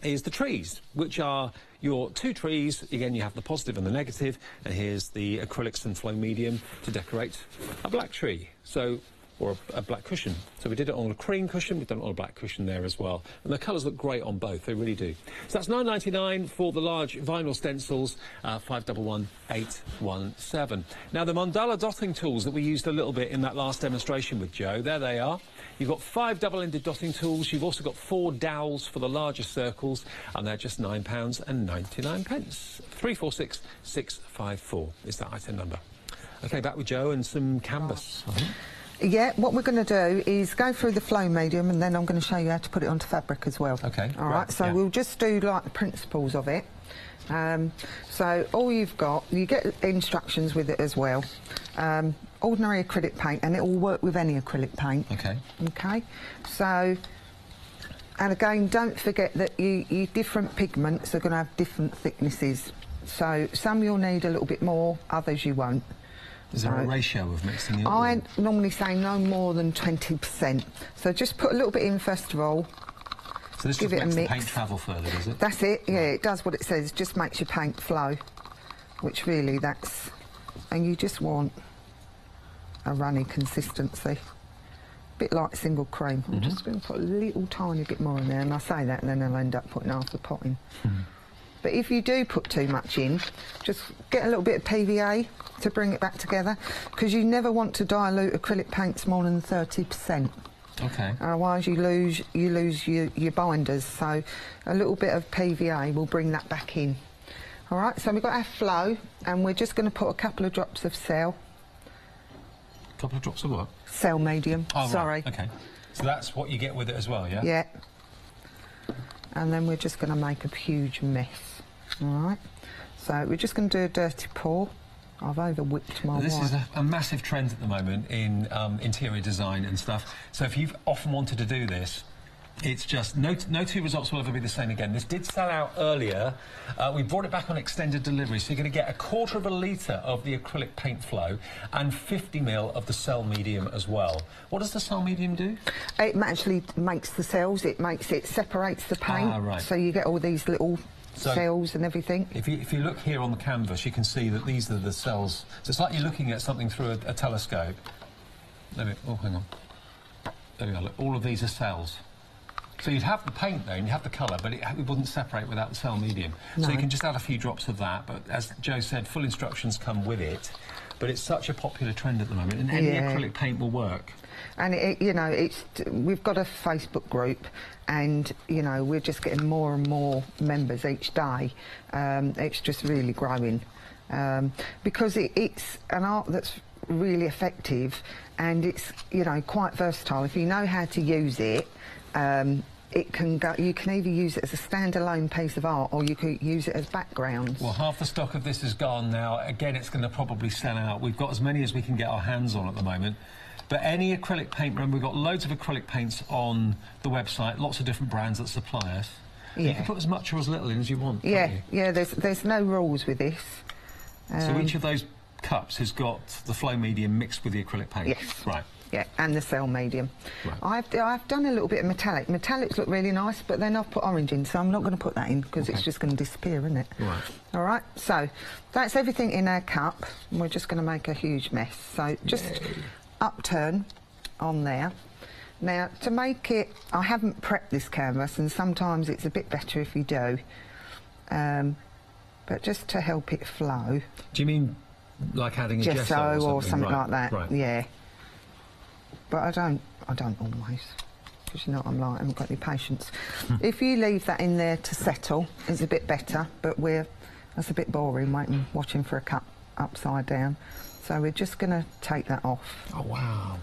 is the trees, which are your 2 trees. Again, you have the positive and the negative, and here's the acrylics and flow medium to decorate a black tree. So, or a black cushion. So we did it on a cream cushion, we've done it on a black cushion there as well. And the colours look great on both, they really do. So that's $9.99 for the large vinyl stencils, 511817. Now, the mandala dotting tools that we used a little bit in that last demonstration with Joe, there they are. You've got 5 double-ended dotting tools, you've also got 4 dowels for the larger circles, and they're just £9.99. 346654 is that item number. OK, back with Joe and some canvas. Yeah, what we're going to do is go through the flow medium, and then I'm going to show you how to put it onto fabric as well. OK. All right, so we'll just do like the principles of it. So all you've got, you get instructions with it as well. ordinary acrylic paint, and it will work with any acrylic paint. Okay. Okay. So, and again, don't forget that your different pigments are going to have different thicknesses. So some you'll need a little bit more, others you won't. Is there a ratio of mixing the I normally say no more than 20%. So just put a little bit in first of all. So this give just it makes a mix. the paint travel further, does it? That's it, yeah, it does what it says. It just makes your paint flow, which really that's... And you just want a runny consistency. A bit like single cream. I'm just going to put a little tiny bit more in there, and I say that and then I'll end up putting half the pot in. But if you do put too much in, just get a little bit of PVA to bring it back together, because you never want to dilute acrylic paints more than 30%. Okay. Otherwise you lose your binders, so a little bit of PVA will bring that back in. All right, so we've got our flow, and we're just going to put a couple of drops of cell. A couple of drops of what? Cell medium, sorry. Right. Okay. So that's what you get with it as well, yeah? Yeah. And then we're just going to make a huge mess. All right. So we're just going to do a dirty pour. I've over-whipped my This white. is a massive trend at the moment in interior design and stuff. So if you've often wanted to do this, it's just no two results will ever be the same again. This did sell out earlier. We brought it back on extended delivery, so you're going to get 1/4 of a litre of the acrylic paint flow and 50 ml of the cell medium as well. What does the cell medium do? It actually makes the cells. It separates the paint. Ah, right. So you get all these little cells and everything. If you look here on the canvas, you can see that these are the cells. So it's like you're looking at something through a telescope. Oh, hang on. There we go. Look, all of these are cells. So you'd have the paint there and you have the colour, but it wouldn't separate without the cell medium. No. So you can just add a few drops of that, but as Joe said, full instructions come with it. But it's such a popular trend at the moment, and any acrylic paint will work. And we've got a Facebook group, and you know, we're just getting more and more members each day. It's just really growing, because it's an art that's really effective, and it's, you know, quite versatile. If you know how to use it, it can go. You can either use it as a standalone piece of art, or you could use it as backgrounds. Well, half the stock of this is gone now. Again, it's going to probably sell out. We've got as many as we can get our hands on at the moment. But any acrylic paint, remember, we've got loads of acrylic paints on the website, lots of different brands that supply us. Yeah. You can put as much or as little in as you want. Yeah, can't you? yeah. There's no rules with this. So each of those cups has got the flow medium mixed with the acrylic paint. Yes. Right. Yeah, and the cell medium. Right. I've done a little bit of metallic. Metallics look really nice, but then I've put orange in, so I'm not going to put that in because it's just going to disappear, isn't it? Right. All right, so that's everything in our cup, and we're just going to make a huge mess. So just upturn on there. Now, to make it, I haven't prepped this canvas, and sometimes it's a bit better if you do. But just to help it flow. Do you mean like adding a gesso or something like that? Right. Yeah. But I don't always, because you know what I'm like, I haven't got any patience. If you leave that in there to settle, it's a bit better, but that's a bit boring, watching for a cup upside down. So we're just going to take that off. Oh, wow.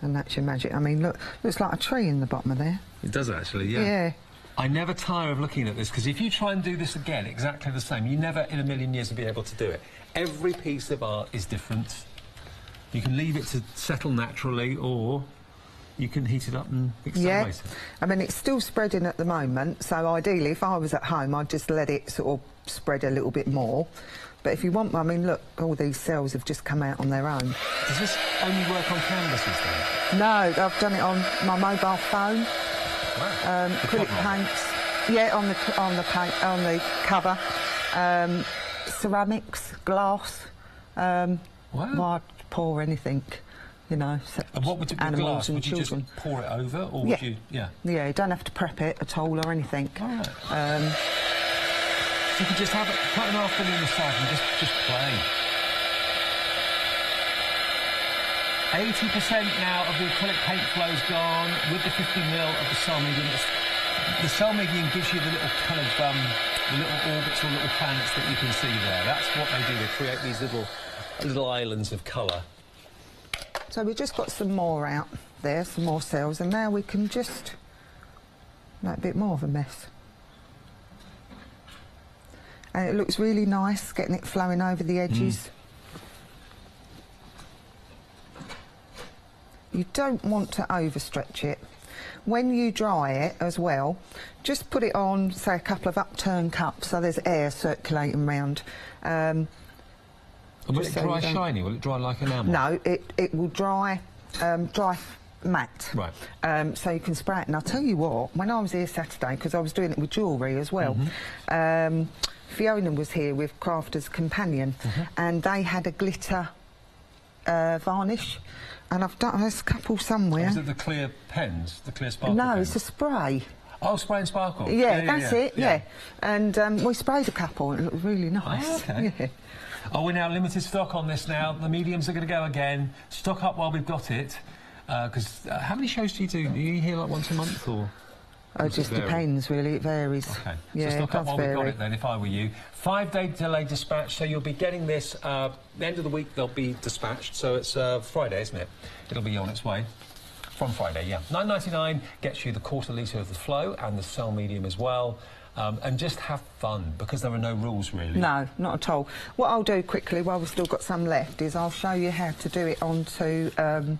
And that's your magic. I mean, look, looks like a tree in the bottom of there. It does actually, yeah. Yeah. I never tire of looking at this, because if you try and do this again exactly the same, you never in a million years will be able to do it. Every piece of art is different. You can leave it to settle naturally, or you can heat it up and accelerate it. I mean, it's still spreading at the moment, so ideally, if I was at home, I'd just let it sort of spread a little bit more. But if you want, I mean, look, all these cells have just come out on their own. Does this only work on canvases, then? No, I've done it on my mobile phone. Wow. Acrylic paints. Yeah, on the cover. Ceramics, glass. Wow. I'd pour anything, you know. And what would you do with glass? Would you just pour it over, or would you? Yeah. Yeah, you don't have to prep it at all or anything. All right. So you could just have it, put an afternoon aside and just play. 80% now of the acrylic paint flow's gone with the 50 ml of the cell medium. The cell medium gives you the little coloured, the little orbits or little planets that you can see there. That's what they do. They create these little islands of colour. So we've just got some more out there, some more cells, and now we can just make a bit more of a mess. And it looks really nice, getting it flowing over the edges. You don't want to overstretch it. When you dry it as well, just put it on, say, a couple of upturned cups so there's air circulating round. And will it dry shiny? Will it dry like enamel? No, it will dry, dry matte. Right. So you can spray it. And I'll tell you what, when I was here Saturday, because I was doing it with jewellery as well, Fiona was here with Crafter's Companion, and they had a glitter varnish. And I've done, there's a couple somewhere. Is it the clear pens, the clear sparkle No, pens? it's a spray. Oh, spray and sparkle. Yeah, that's it, yeah. And we sprayed a couple and it looked really nice. Oh, okay. Yeah. Oh, we're now limited stock on this now. The mediums are going to go again. Stock up while we've got it. Because how many shows do you do? Are you here like once a month or...? It just depends, really. It varies. Okay. Yeah, so stock up while we've got vary. it then, if I were you. 5-day delay dispatch, so you'll be getting this... the end of the week, they'll be dispatched. So it's Friday, isn't it? It'll be on its way. From Friday, yeah. $9.99 gets you the quarter litre of the Flow and the Cell Medium as well. And just have fun, because there are no rules, really. No, not at all. What I'll do quickly, while we've still got some left, is I'll show you how to do it onto the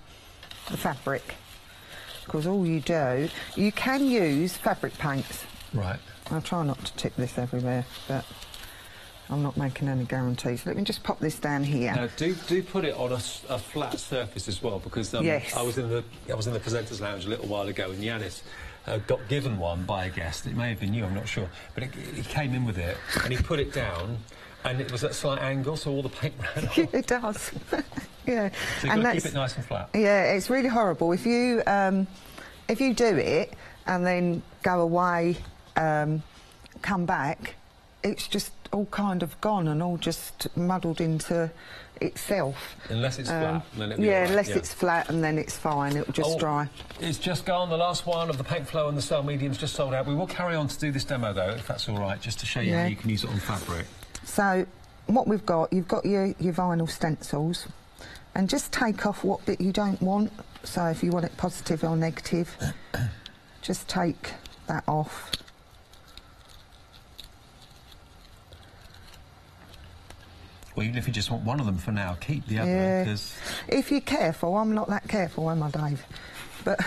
fabric. Because all you do, you can use fabric paints. Right. I'll try not to tip this everywhere, but I'm not making any guarantees. Let me just pop this down here. Now, do put it on a flat surface as well, because yes. I was in the presenters lounge a little while ago, and Yanis got given one by a guest. It may have been you, I'm not sure, but he came in with it and he put it down, and it was at a slight angle, so all the paint ran off. It does. Yeah. So you've got to keep it nice and flat. Yeah, it's really horrible if you do it and then go away, come back, it's just all kind of gone and all just muddled into itself. Unless it's flat, then it'll be yeah, all right, unless it's flat, and then it's fine. It'll just dry. It's just gone. The last one of the Paint Flow and the Cell Medium's just sold out. We will carry on to do this demo though, if that's all right, just to show you how you can use it on fabric. So what we've got, you've got your vinyl stencils, and just take off what bit you don't want. So if you want it positive or negative, just take that off. Well, even if you just want one of them for now, keep the other, because... If you're careful, I'm not that careful, am I, Dave? But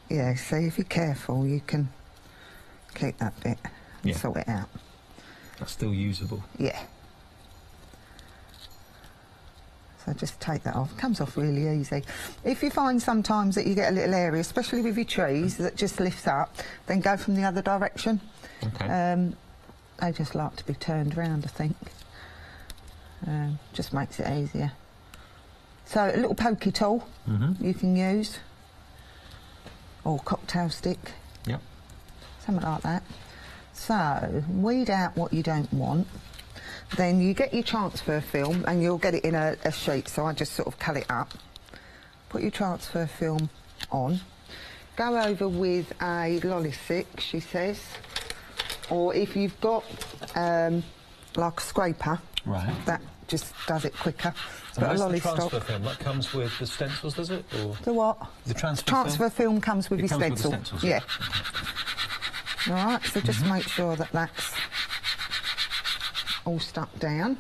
yeah, see, if you're careful, you can keep that bit and sort it out. That's still usable. Yeah. So just take that off. It comes off really easy. If you find sometimes that you get a little area, especially with your trees, that just lifts up, then go from the other direction. Okay. They just like to be turned round, I think. Just makes it easier. So a little pokey tool you can use, or cocktail stick. Yep. Something like that. So weed out what you don't want. Then you get your transfer film, and you'll get it in a sheet, so I just sort of cut it up. Put your transfer film on. Go over with a lolly stick, she says. Or if you've got like a scraper, that just does it quicker. But a lolly transfer film, that comes with the stencils, does it? Or the what? The transfer film comes with your stencil. With the stencils, yeah. All right, so just make sure that that's all stuck down,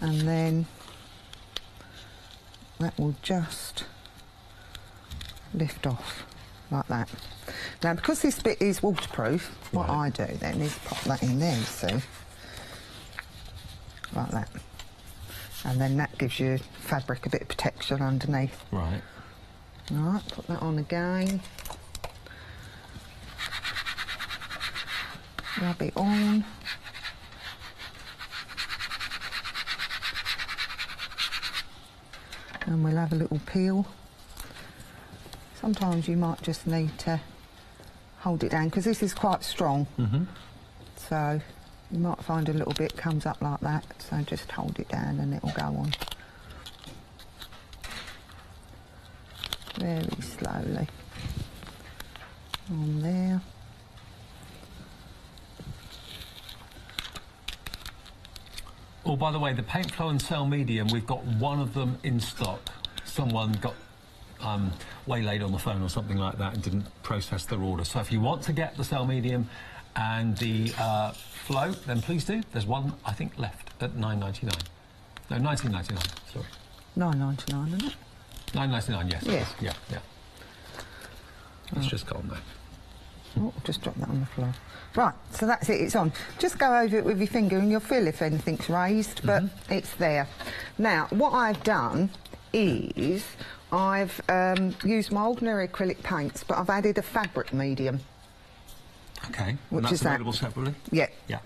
and then that will just lift off like that. Now, because this bit is waterproof, what I do then is pop that in there, you see, like that, and then that gives your fabric a bit of protection underneath. Right. All right, put that on again. Rub it on. And we'll have a little peel. Sometimes you might just need to hold it down, because this is quite strong. So you might find a little bit comes up like that, so just hold it down and it'll go on. Very slowly. On there. Oh, by the way, the Paint Flow and Cell Medium, we've got one of them in stock. Someone got waylaid on the phone or something like that and didn't process their order. So if you want to get the Cell Medium and the Flow, then please do. There's one, I think, left at $9.99. No, 19.99. Sorry. £9.99, isn't it? £9.99. Yes. Yeah. Yeah. Yeah. Let's just go on there. Oh, just drop that on the floor. Right, so that's it, it's on. Just go over it with your finger and you'll feel if anything's raised, but it's there. Now, what I've done is I've used my ordinary acrylic paints, but I've added a fabric medium. Okay, Which and that's is that. available separately? Yeah. Yeah.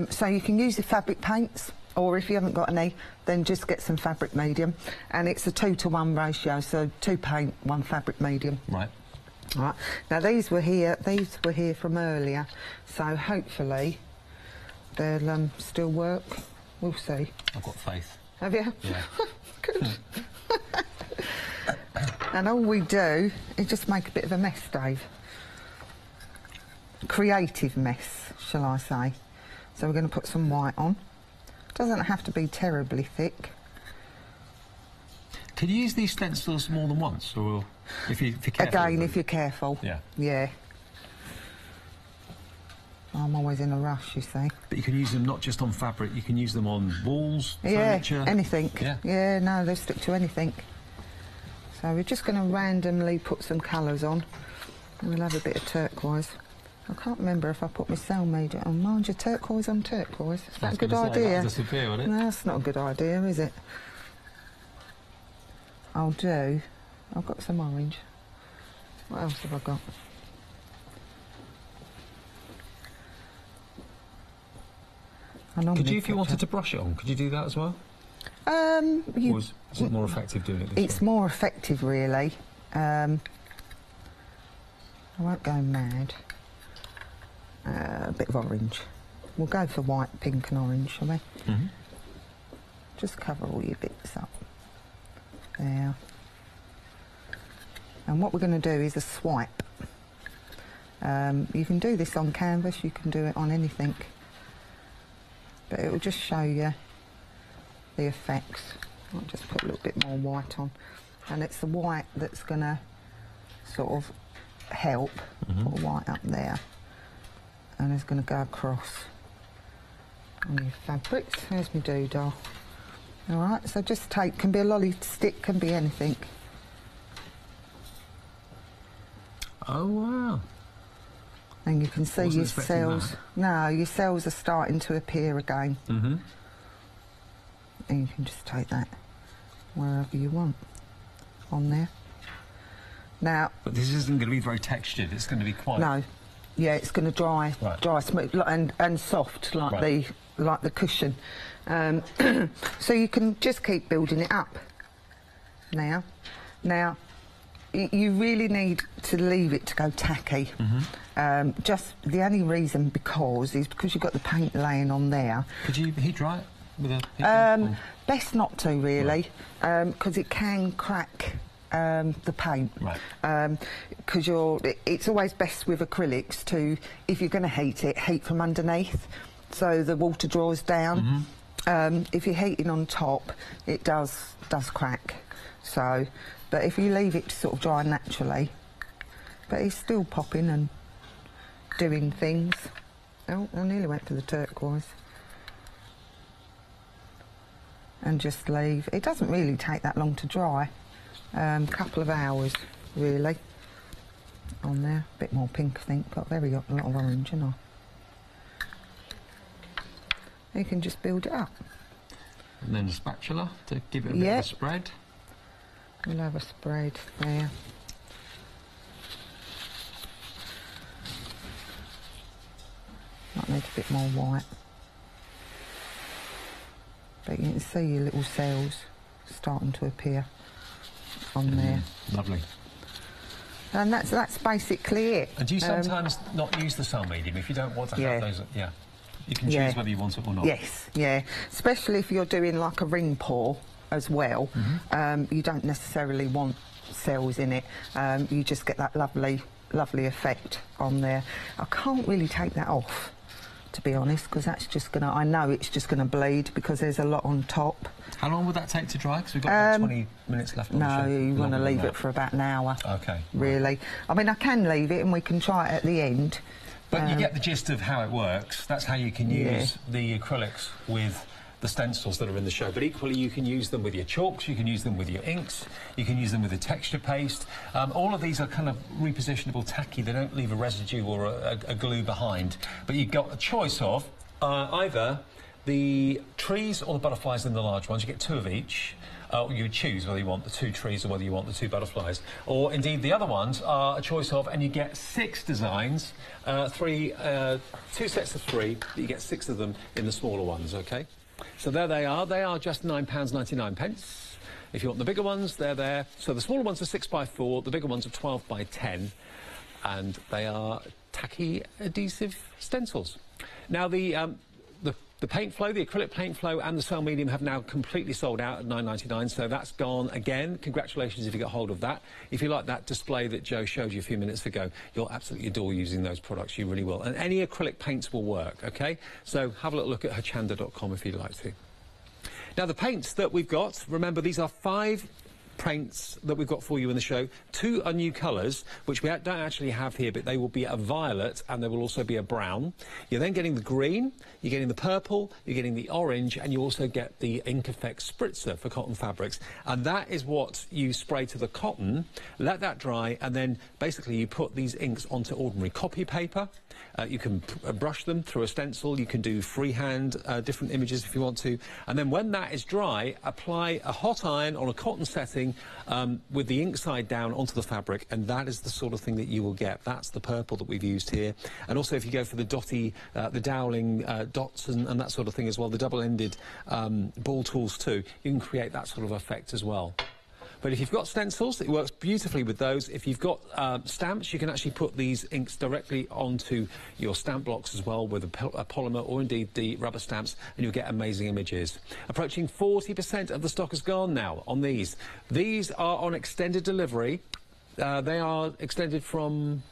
So you can use the fabric paints, or if you haven't got any, then just get some fabric medium. And it's a 2-to-1 ratio, so 2 paint, 1 fabric medium. Right. Right. Now these were here from earlier, so hopefully they'll still work. We'll see. I've got faith. Have you? Yeah. Good. And all we do is just make a bit of a mess, Dave. Creative mess, shall I say. So we're going to put some white on. Doesn't have to be terribly thick. Could you use these stencils more than once, or if you're careful? Again, if you're careful. Yeah. Yeah. I'm always in a rush, you see. But you can use them not just on fabric, you can use them on walls, Yeah, furniture. anything. Yeah. Yeah, no, they stick to anything. So we're just going to randomly put some colours on. We'll have a bit of turquoise. I can't remember if I put my cell medium on. Mind you, turquoise on turquoise. Is that a good idea? That'll disappear, won't it? No, that's not a good idea, is it? I've got some orange. What else have I got? Could you, if you wanted to brush it on, could you do that as well? Or is it more effective doing it this way? It's more effective, really. I won't go mad. A bit of orange. We'll go for white, pink and orange, shall we? Mm-hmm. Just cover all your bits up. There. And what we're going to do is a swipe. You can do this on canvas, you can do it on anything. But it will just show you the effects. I'll just put a little bit more white on. And it's the white that's going to sort of help. Put white up there. And it's going to go across on your fabrics. There's my doodah. Alright, so just take, can be a lolly stick, can be anything. Oh, wow. And you can see your cells. No, your cells are starting to appear again. Mm-hmm. And you can just take that wherever you want on there. Now, but this isn't going to be very textured. It's going to be quite. No, yeah, it's going to dry smooth and soft like the cushion. So you can just keep building it up. Now, you really need to leave it to go tacky. Just the only reason because you've got the paint laying on there. Could you heat dry it with a heat gun? Best not to really, because it can crack the paint. Right. Because it's always best with acrylics to, if you're going to heat from underneath, so the water draws down. If you're heating on top, it does crack. So, but if you leave it to sort of dry naturally, but it's still popping and doing things. Oh, I nearly went for the turquoise. And just leave. It doesn't really take that long to dry. Couple of hours, really. On there, a bit more pink, I think. Got a lot of orange, haven't I? You can just build it up. And then a spatula to give it a bit of a spread. We'll have a spread there. Might need a bit more white. But you can see your little cells starting to appear on there. Lovely. And that's basically it. And do you sometimes not use the cell medium if you don't want to have those? Yeah. You can choose whether you want it or not. Yes, yeah. Especially if you're doing like a ring pour as well. You don't necessarily want cells in it. You just get that lovely effect on there. I can't really take that off, to be honest, because that's just going to, I know it's just going to bleed because there's a lot on top. How long would that take to dry? Because we've got about 20 minutes left on the show. No, you want to leave it for about an hour. Okay. Really. I mean, I can leave it and we can try it at the end. But you get the gist of how it works. That's how you can use the acrylics with the stencils that are in the show, but equally you can use them with your chalks, you can use them with your inks, you can use them with the texture paste. All of these are kind of repositionable tacky. They don't leave a residue or a glue behind, but you've got a choice of either the trees or the butterflies in the large ones. You get 2 of each. You choose whether you want the 2 trees or whether you want the 2 butterflies. Or indeed the other ones are a choice of, and you get 6 designs, 2 sets of 3, but you get 6 of them in the smaller ones, OK? So there they are just £9.99. If you want the bigger ones, they're there. So the smaller ones are 6 by 4, the bigger ones are 12 by 10, and they are tacky adhesive stencils. Now the paint flow, the acrylic paint flow and the cell medium have now completely sold out at £9.99, so that's gone again. Congratulations if you got hold of that. If you like that display that Joe showed you a few minutes ago, you'll absolutely adore using those products, you really will. And any acrylic paints will work, OK? So have a little look at hochanda.com if you'd like to. Now the paints that we've got, remember these are 5 paints that we've got for you in the show. 2 are new colours, which we don't actually have here, but they will be a violet and there will also be a brown. You're then getting the green, you're getting the purple, you're getting the orange, and you also get the Ink Effect Spritzer for cotton fabrics. And that is what you spray to the cotton, let that dry, and then basically you put these inks onto ordinary copy paper. You can brush them through a stencil, you can do freehand different images if you want to, and then when that is dry, apply a hot iron on a cotton setting with the ink side down onto the fabric, and that is the sort of thing that you will get. That's the purple that we've used here. And also if you go for the dotty, the doweling dots and that sort of thing as well, the double-ended ball tools too, you can create that sort of effect as well. But if you've got stencils, it works beautifully with those. If you've got stamps, you can actually put these inks directly onto your stamp blocks as well with a polymer or indeed the rubber stamps, and you'll get amazing images. Approaching 40% of the stock is gone now on these. These are on extended delivery. They are extended from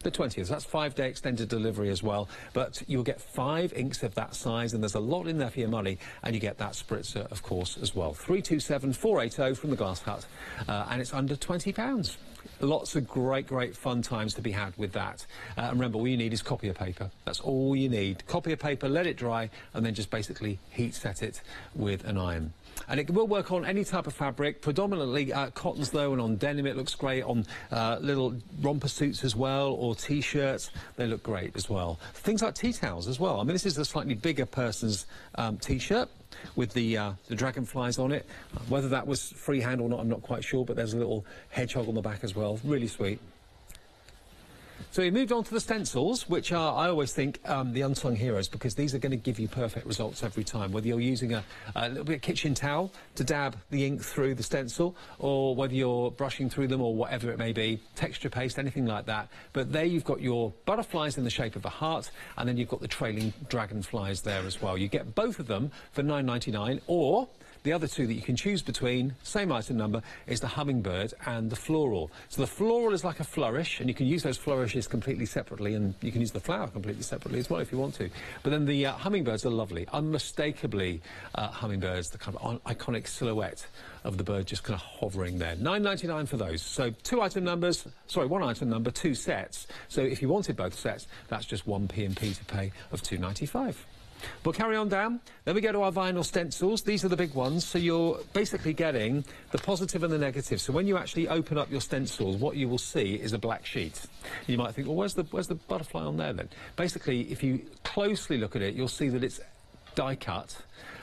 the 20th. That's 5-day extended delivery as well. But you'll get 5 inks of that size, and there's a lot in there for your money, and you get that spritzer, of course, as well. 327 480 from the Glass Hut, and it's under £20. Lots of great fun times to be had with that. And remember, all you need is copier paper. That's all you need. Copier paper, let it dry, and then just basically heat set it with an iron. And it will work on any type of fabric, predominantly cottons though, and on denim it looks great, on little romper suits as well, or T-shirts, they look great as well. Things like tea towels as well. I mean, this is a slightly bigger person's T-shirt with the dragonflies on it. Whether that was freehand or not, I'm not quite sure, but there's a little hedgehog on the back as well. Really sweet. So we moved on to the stencils, which are, I always think, the unsung heroes, because these are going to give you perfect results every time, whether you're using a little bit of kitchen towel to dab the ink through the stencil, or whether you're brushing through them, or whatever it may be, texture paste, anything like that. But there you've got your butterflies in the shape of a heart, and then you've got the trailing dragonflies there as well. You get both of them for £9.99, or the other 2 that you can choose between, same item number, is the hummingbird and the floral. So the floral is like a flourish, and you can use those flourishes completely separately, and you can use the flower completely separately as well if you want to. But then the hummingbirds are lovely, unmistakably hummingbirds, the kind of iconic silhouette of the bird just kind of hovering there. £9.99 for those. So 1 item number, 2 sets. So if you wanted both sets, that's just 1 P&P to pay of £2.95. We'll carry on down. Then we go to our vinyl stencils. These are the big ones. So you're basically getting the positive and the negative. So when you actually open up your stencils, what you will see is a black sheet. You might think, well, where's the butterfly on there then? Basically, if you closely look at it, you'll see that it's die cut,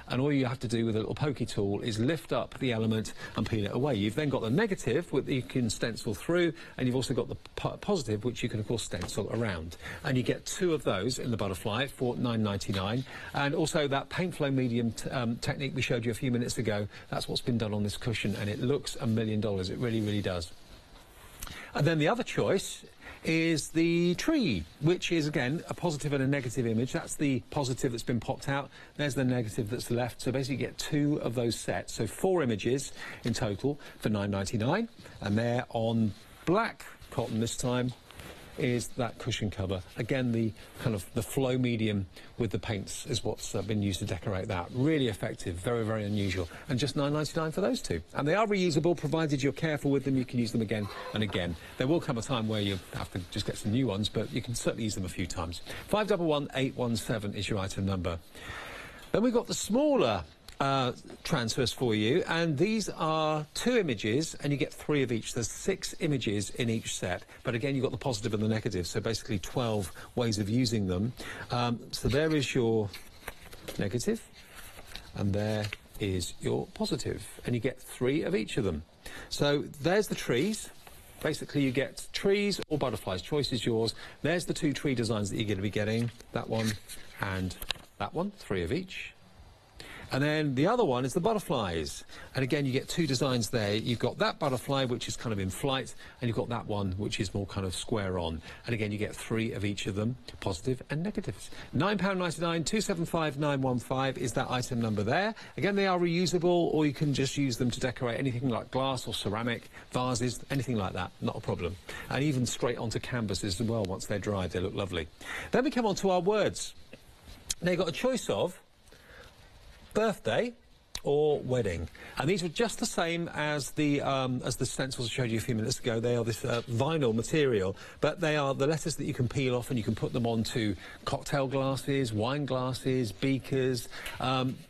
and all you have to do with a little pokey tool is lift up the element and peel it away. You've then got the negative, which you can stencil through, and you've also got the positive, which you can of course stencil around. And you get 2 of those in the butterfly for £9.99. And also that paint flow medium technique we showed you a few minutes ago, that's what's been done on this cushion, and it looks $1 million. It really does. And then the other choice is the tree, which is again a positive and a negative image. That's the positive that's been popped out, there's the negative that's left. So basically you get 2 of those sets, so 4 images in total for £9.99, and they're on black cotton this time. Is that cushion cover. Again, the kind of the flow medium with the paints is what's been used to decorate that. Really effective, very unusual, and just £9.99 for those 2. And they are reusable, provided you're careful with them. You can use them again and again. There will come a time where you have to just get some new ones, but you can certainly use them a few times. 511817 is your item number. Then we've got the smaller transfers for you, and these are 2 images, and you get 3 of each. There's 6 images in each set, but again, you've got the positive and the negative, so basically 12 ways of using them. So there is your negative, and there is your positive, and you get 3 of each of them. So there's the trees. Basically, you get trees or butterflies. Choice is yours. There's the 2 tree designs that you're going to be getting. That one and that one, 3 of each. And then the other one is the butterflies. And again, you get 2 designs there. You've got that butterfly, which is kind of in flight, and you've got that one, which is more kind of square on. And again, you get 3 of each of them, positive and negatives. £9.99, 275915 is that item number there. Again, they are reusable, or you can just use them to decorate anything like glass or ceramic, vases, anything like that, not a problem. And even straight onto canvases as well. Once they're dried, they look lovely. Then we come on to our words. Now, you've got a choice of birthday or wedding, and these are just the same as the stencils I showed you a few minutes ago. They are this vinyl material, but they are the letters that you can peel off, and you can put them onto cocktail glasses, wine glasses, beakers,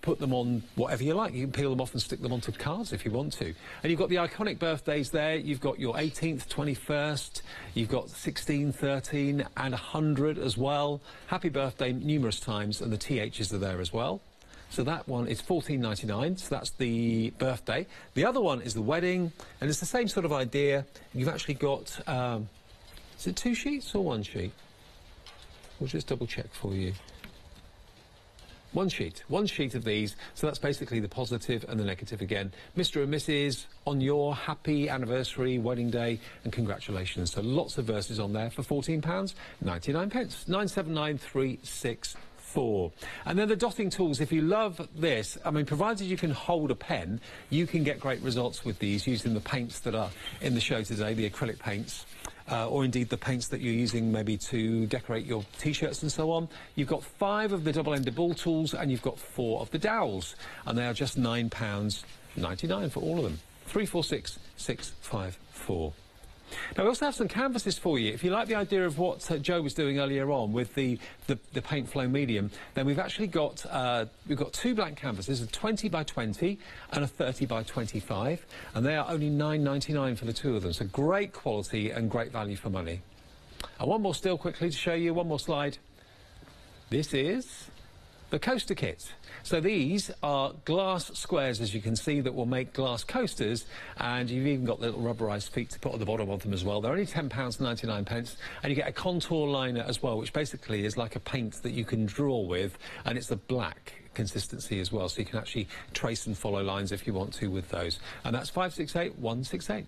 put them on whatever you like. You can peel them off and stick them onto cards if you want to. And you've got the iconic birthdays there. You've got your 18th, 21st, you've got 16, 13 and 100 as well. Happy birthday numerous times, and the THs are there as well. So that one is $14.99, so that's the birthday. The other one is the wedding, and it's the same sort of idea. You've actually got, is it 2 sheets or 1 sheet? We'll just double check for you. 1 sheet of these, so that's basically the positive and the negative again. Mr. and Mrs. on your happy anniversary, wedding day, and congratulations. So lots of verses on there for £14.99, 979364. And then the dotting tools, if you love this, I mean, provided you can hold a pen, you can get great results with these using the paints that are in the show today, the acrylic paints. Or indeed the paints that you're using maybe to decorate your T-shirts and so on. You've got 5 of the double-ended ball tools, and you've got 4 of the dowels, and they are just £9.99 for all of them. 346654. Now, we also have some canvases for you. If you like the idea of what Joe was doing earlier on with the paint flow medium, then we've actually got we've got 2 blank canvases, a 20 by 20 and a 30 by 25, and they are only £9.99 for the 2 of them. So great quality and great value for money. And one more still quickly to show you, one more slide. This is the coaster kit. So these are glass squares, as you can see, that will make glass coasters, and you've even got little rubberised feet to put at the bottom of them as well. They're only £10.99, and you get a contour liner as well, which basically is like a paint that you can draw with, and it's a black consistency as well, so you can actually trace and follow lines if you want to with those. And that's 568168.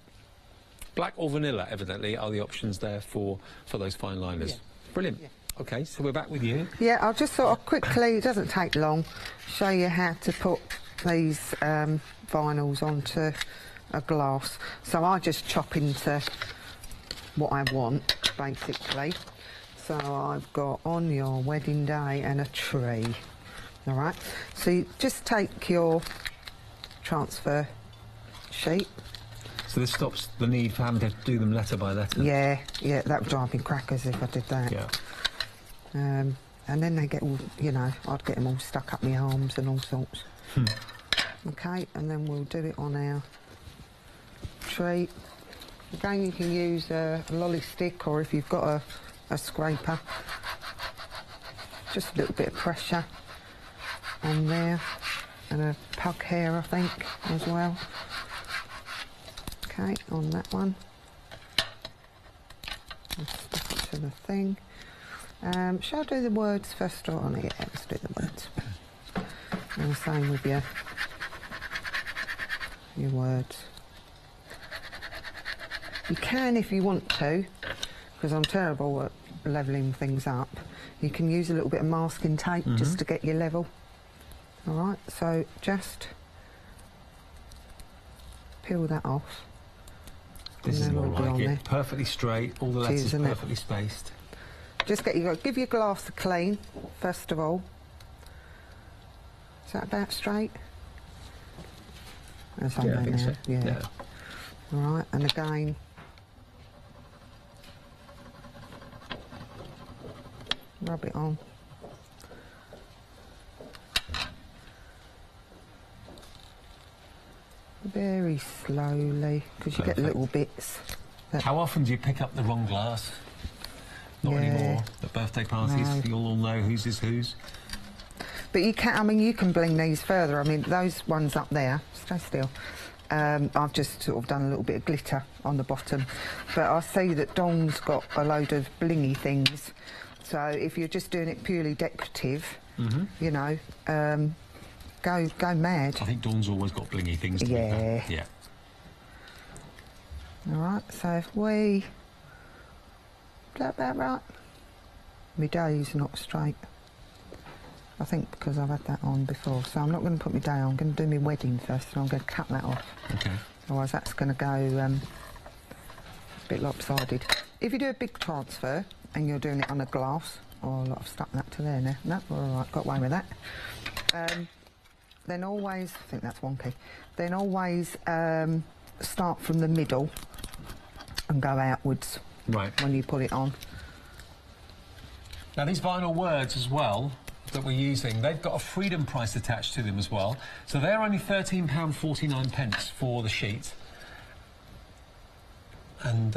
Black or vanilla, evidently, are the options there for those fine liners. Yeah. Brilliant. Yeah. OK, so we're back with you. Yeah, I'll just sort of quickly, it doesn't take long, show you how to put these vinyls onto a glass. So I just chop into what I want, basically. So I've got on your wedding day and a tree. All right, so you just take your transfer sheet. So this stops the need for having to do them letter by letter? Yeah, yeah, that would drive me crackers if I did that. Yeah. And then they get all, you know, I'd get them all stuck up my arms and all sorts. OK, and then we'll do it on our tree. Again, you can use a lolly stick, or if you've got a scraper, just a little bit of pressure on there, and a pug hair, I think, as well. OK, on that one. I'll stick it to the thing. Shall I do the words first or on it? Let's do the words. And the same with your words. You can, if you want to, because I'm terrible at levelling things up, you can use a little bit of masking tape just to get your level. All right, so just peel that off. This is more like it. Perfectly straight, all the letters perfectly spaced. Just give your glass a clean, first of all. Is that about straight? That's on there now. So. Yeah. All right, and again, rub it on. very slowly, because you get little bits. How often do you pick up the wrong glass? Not anymore. At birthday parties, you'll all know whose is whose. But you can, I mean, you can bling these further. I mean, those ones up there, stay still. I've just sort of done a little bit of glitter on the bottom. But I see that Dawn's got a load of blingy things. So if you're just doing it purely decorative, you know, go mad. I think Dawn's always got blingy things. Yeah. Yeah. All right, so if we... Is that about right? My day's not straight. I think because I've had that on before, so I'm not going to put my day on. I'm going to do my wedding first, and I'm going to cut that off. Okay. Otherwise that's going to go a bit lopsided. If you do a big transfer, and you're doing it on a glass... Oh, I've stuck that to there now. No, we're all right, got away with that. Then always... I think that's wonky. Then always start from the middle and go outwards. Right. When you put it on. Now, these vinyl words as well that we're using, they've got a freedom price attached to them as well. So they're only £13.49 for the sheet. And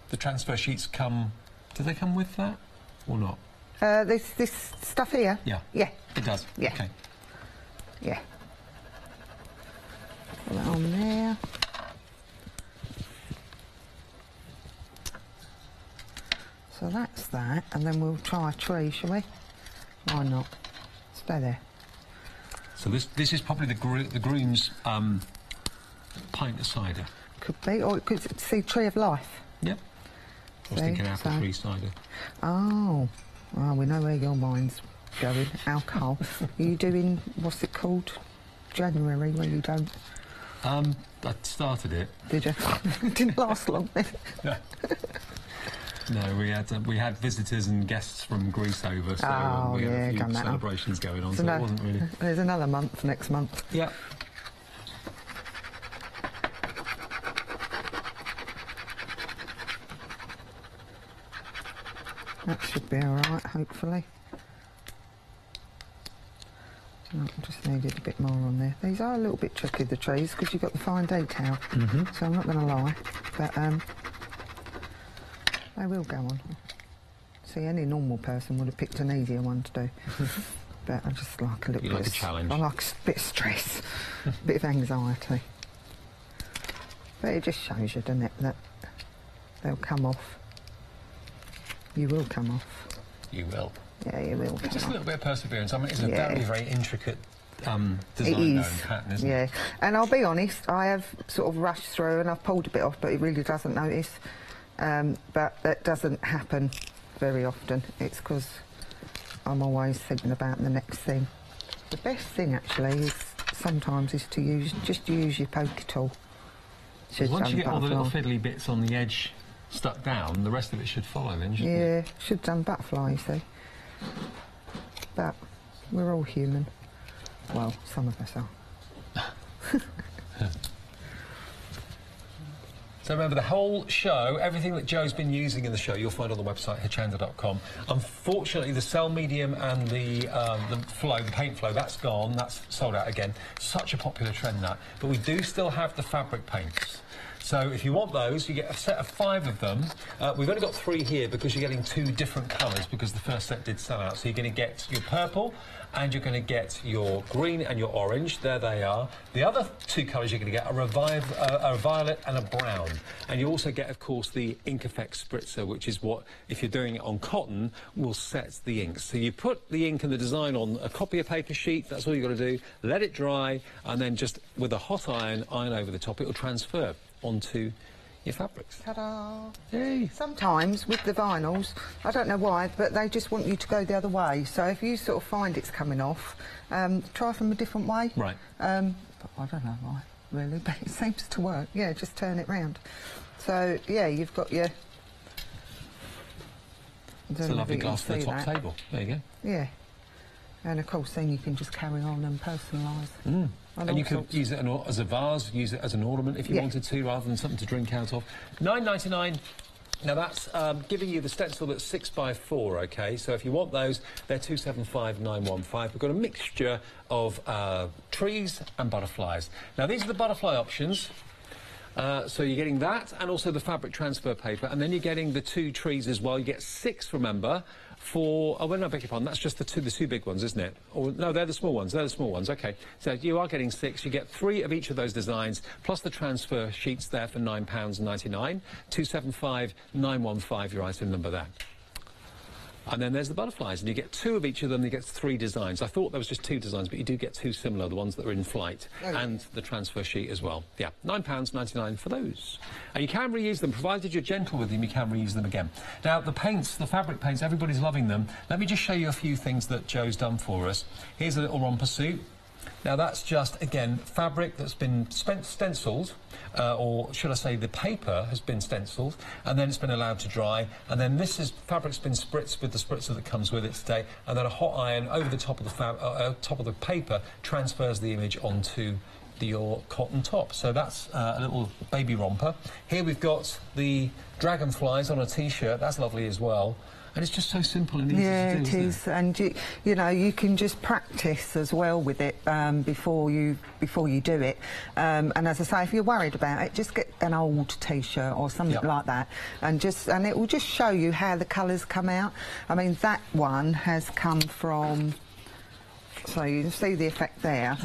the transfer sheets come... Do they come with that or not? This stuff here? Yeah. Yeah. It does? Yeah. Okay. Yeah. Put that on there. So that's that, and then we'll try a tree, shall we? Why not? Stay there. So this is probably the groom's pint of cider. Could be, or it could see Tree of Life. Yep. I was thinking apple tree cider. Oh, well, we know where your mind's going. Alcohol. Are you doing, what's it called? January, where you don't? I started it. Did you? Didn't last long then. Yeah. No, we had visitors and guests from Greece over, so we had a few celebrations going on, so it wasn't really... There's another month next month. Yeah. That should be all right, hopefully. Oh, just needed a bit more on there. These are a little bit tricky, the trees, because you've got the fine detail. So I'm not going to lie, but they will go on. See, any normal person would have picked an easier one to do. But I just like a little bit of challenge. I like a bit of stress, a bit of anxiety. But it just shows you, doesn't it, that they'll come off. You will come off. You will. Yeah, you will. Just a little bit of perseverance. I mean, it's a very, very intricate design and pattern, isn't it? And I'll be honest, I have sort of rushed through and I've pulled a bit off, but it really doesn't notice. But that doesn't happen very often. It's because I'm always thinking about the next thing. The best thing, actually, is sometimes is to use your poker tool. Once you get all the little fiddly bits on the edge stuck down, the rest of it should follow then, shouldn't it? Yeah, should have done butterfly, you see. But we're all human. Well, some of us are. So remember, the whole show, everything that Joe's been using in the show, you'll find on the website, hochanda.com. Unfortunately, the cell medium and the paint flow, that's gone. That's sold out again. Such a popular trend, that. But we do still have the fabric paints. So if you want those, you get a set of 5 of them. We've only got 3 here because you're getting 2 different colours because the first set did sell out. So you're going to get your purple and you're going to get your green and your orange. There they are. The other 2 colours you're going to get are a violet and a brown. And you also get, of course, the ink effect spritzer, which is what, if you're doing it on cotton, will set the ink. So you put the ink and the design on a copy of paper sheet. That's all you've got to do. Let it dry, and then just with a hot iron over the top, it will transfer onto your fabrics. Ta-da! Yay! Sometimes with the vinyls, I don't know why, but they just want you to go the other way. So if you sort of find it's coming off, try from a different way. Right. But I don't know why, really, but it seems to work. Yeah, just turn it round. So, yeah, you've got your... It's a lovely glass for the top table. There you go. Yeah. And, of course, then you can just carry on and personalise. And you could use it as a vase, use it as an ornament if you wanted to, rather than something to drink out of. £9.99 Now that's giving you the stencil that's 6x4, okay? So if you want those, they're 275,915. We've got a mixture of trees and butterflies. Now these are the butterfly options. So you're getting that and also the fabric transfer paper, and then you're getting the 2 trees as well. You get 6, remember, for... Oh, well, no, I beg your pardon, that's just the two big ones, isn't it? Or, no, they're the small ones. They're the small ones, OK. So you are getting 6. You get 3 of each of those designs, plus the transfer sheets there for £9.99. 275,915, your item number there. And then there's the butterflies, and you get 2 of each of them, you get 3 designs. I thought there was just 2 designs, but you do get 2 similar, the ones that are in flight, and the transfer sheet as well. Yeah, £9.99 for those. And you can reuse them, provided you're gentle with them, you can reuse them again. Now, the paints, the fabric paints, everybody's loving them. Let me just show you a few things that Joe's done for us. Here's a little romper suit. Now that's just, again, fabric that's been stenciled, or should I say the paper has been stenciled, and then it's been allowed to dry, and then this is fabric's been spritzed with the spritzer that comes with it today, and then a hot iron over the top of the paper transfers the image onto your cotton top. So that's a little baby romper. Here we've got the dragonflies on a t-shirt. That's lovely as well. And it's just so simple and easy to do, it is, and you know, you can just practice as well with it before you do it. And as I say, if you're worried about it, just get an old t-shirt or something like that, and it will just show you how the colours come out. I mean, that one has come from, so you can see the effect there.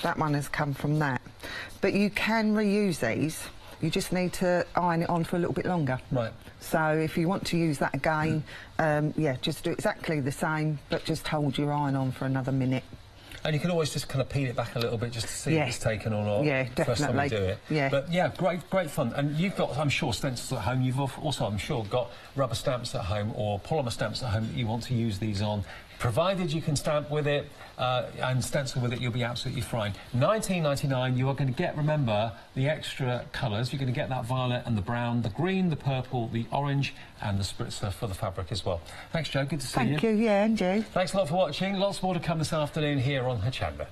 That one has come from that, but you can reuse these. You just need to iron it on for a little bit longer. Right. So if you want to use that again, yeah, just do exactly the same, but just hold your iron on for another minute. And you can always just kind of peel it back a little bit just to see if it's taken or not. Yeah, definitely. First time you do it. Yeah. But yeah, great fun. And you've got, I'm sure, stencils at home. You've also, I'm sure, got rubber stamps at home or polymer stamps at home that you want to use these on. Provided you can stamp with it and stencil with it, you'll be absolutely fine. £19.99, you are going to get, remember, the extra colours. You're going to get that violet and the brown, the green, the purple, the orange, and the spritzer for the fabric as well. Thanks, Joe. Good to see you. Thank you, yeah, and you. Thanks a lot for watching. Lots more to come this afternoon here on Hochanda.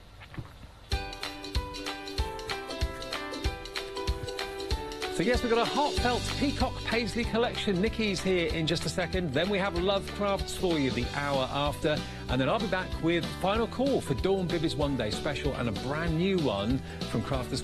So yes, we've got a heartfelt peacock paisley collection. Nikki's here in just a second. Then we have Love Crafts for you the hour after. And then I'll be back with Final Call for Dawn Bibby's One Day Special and a brand new one from Crafters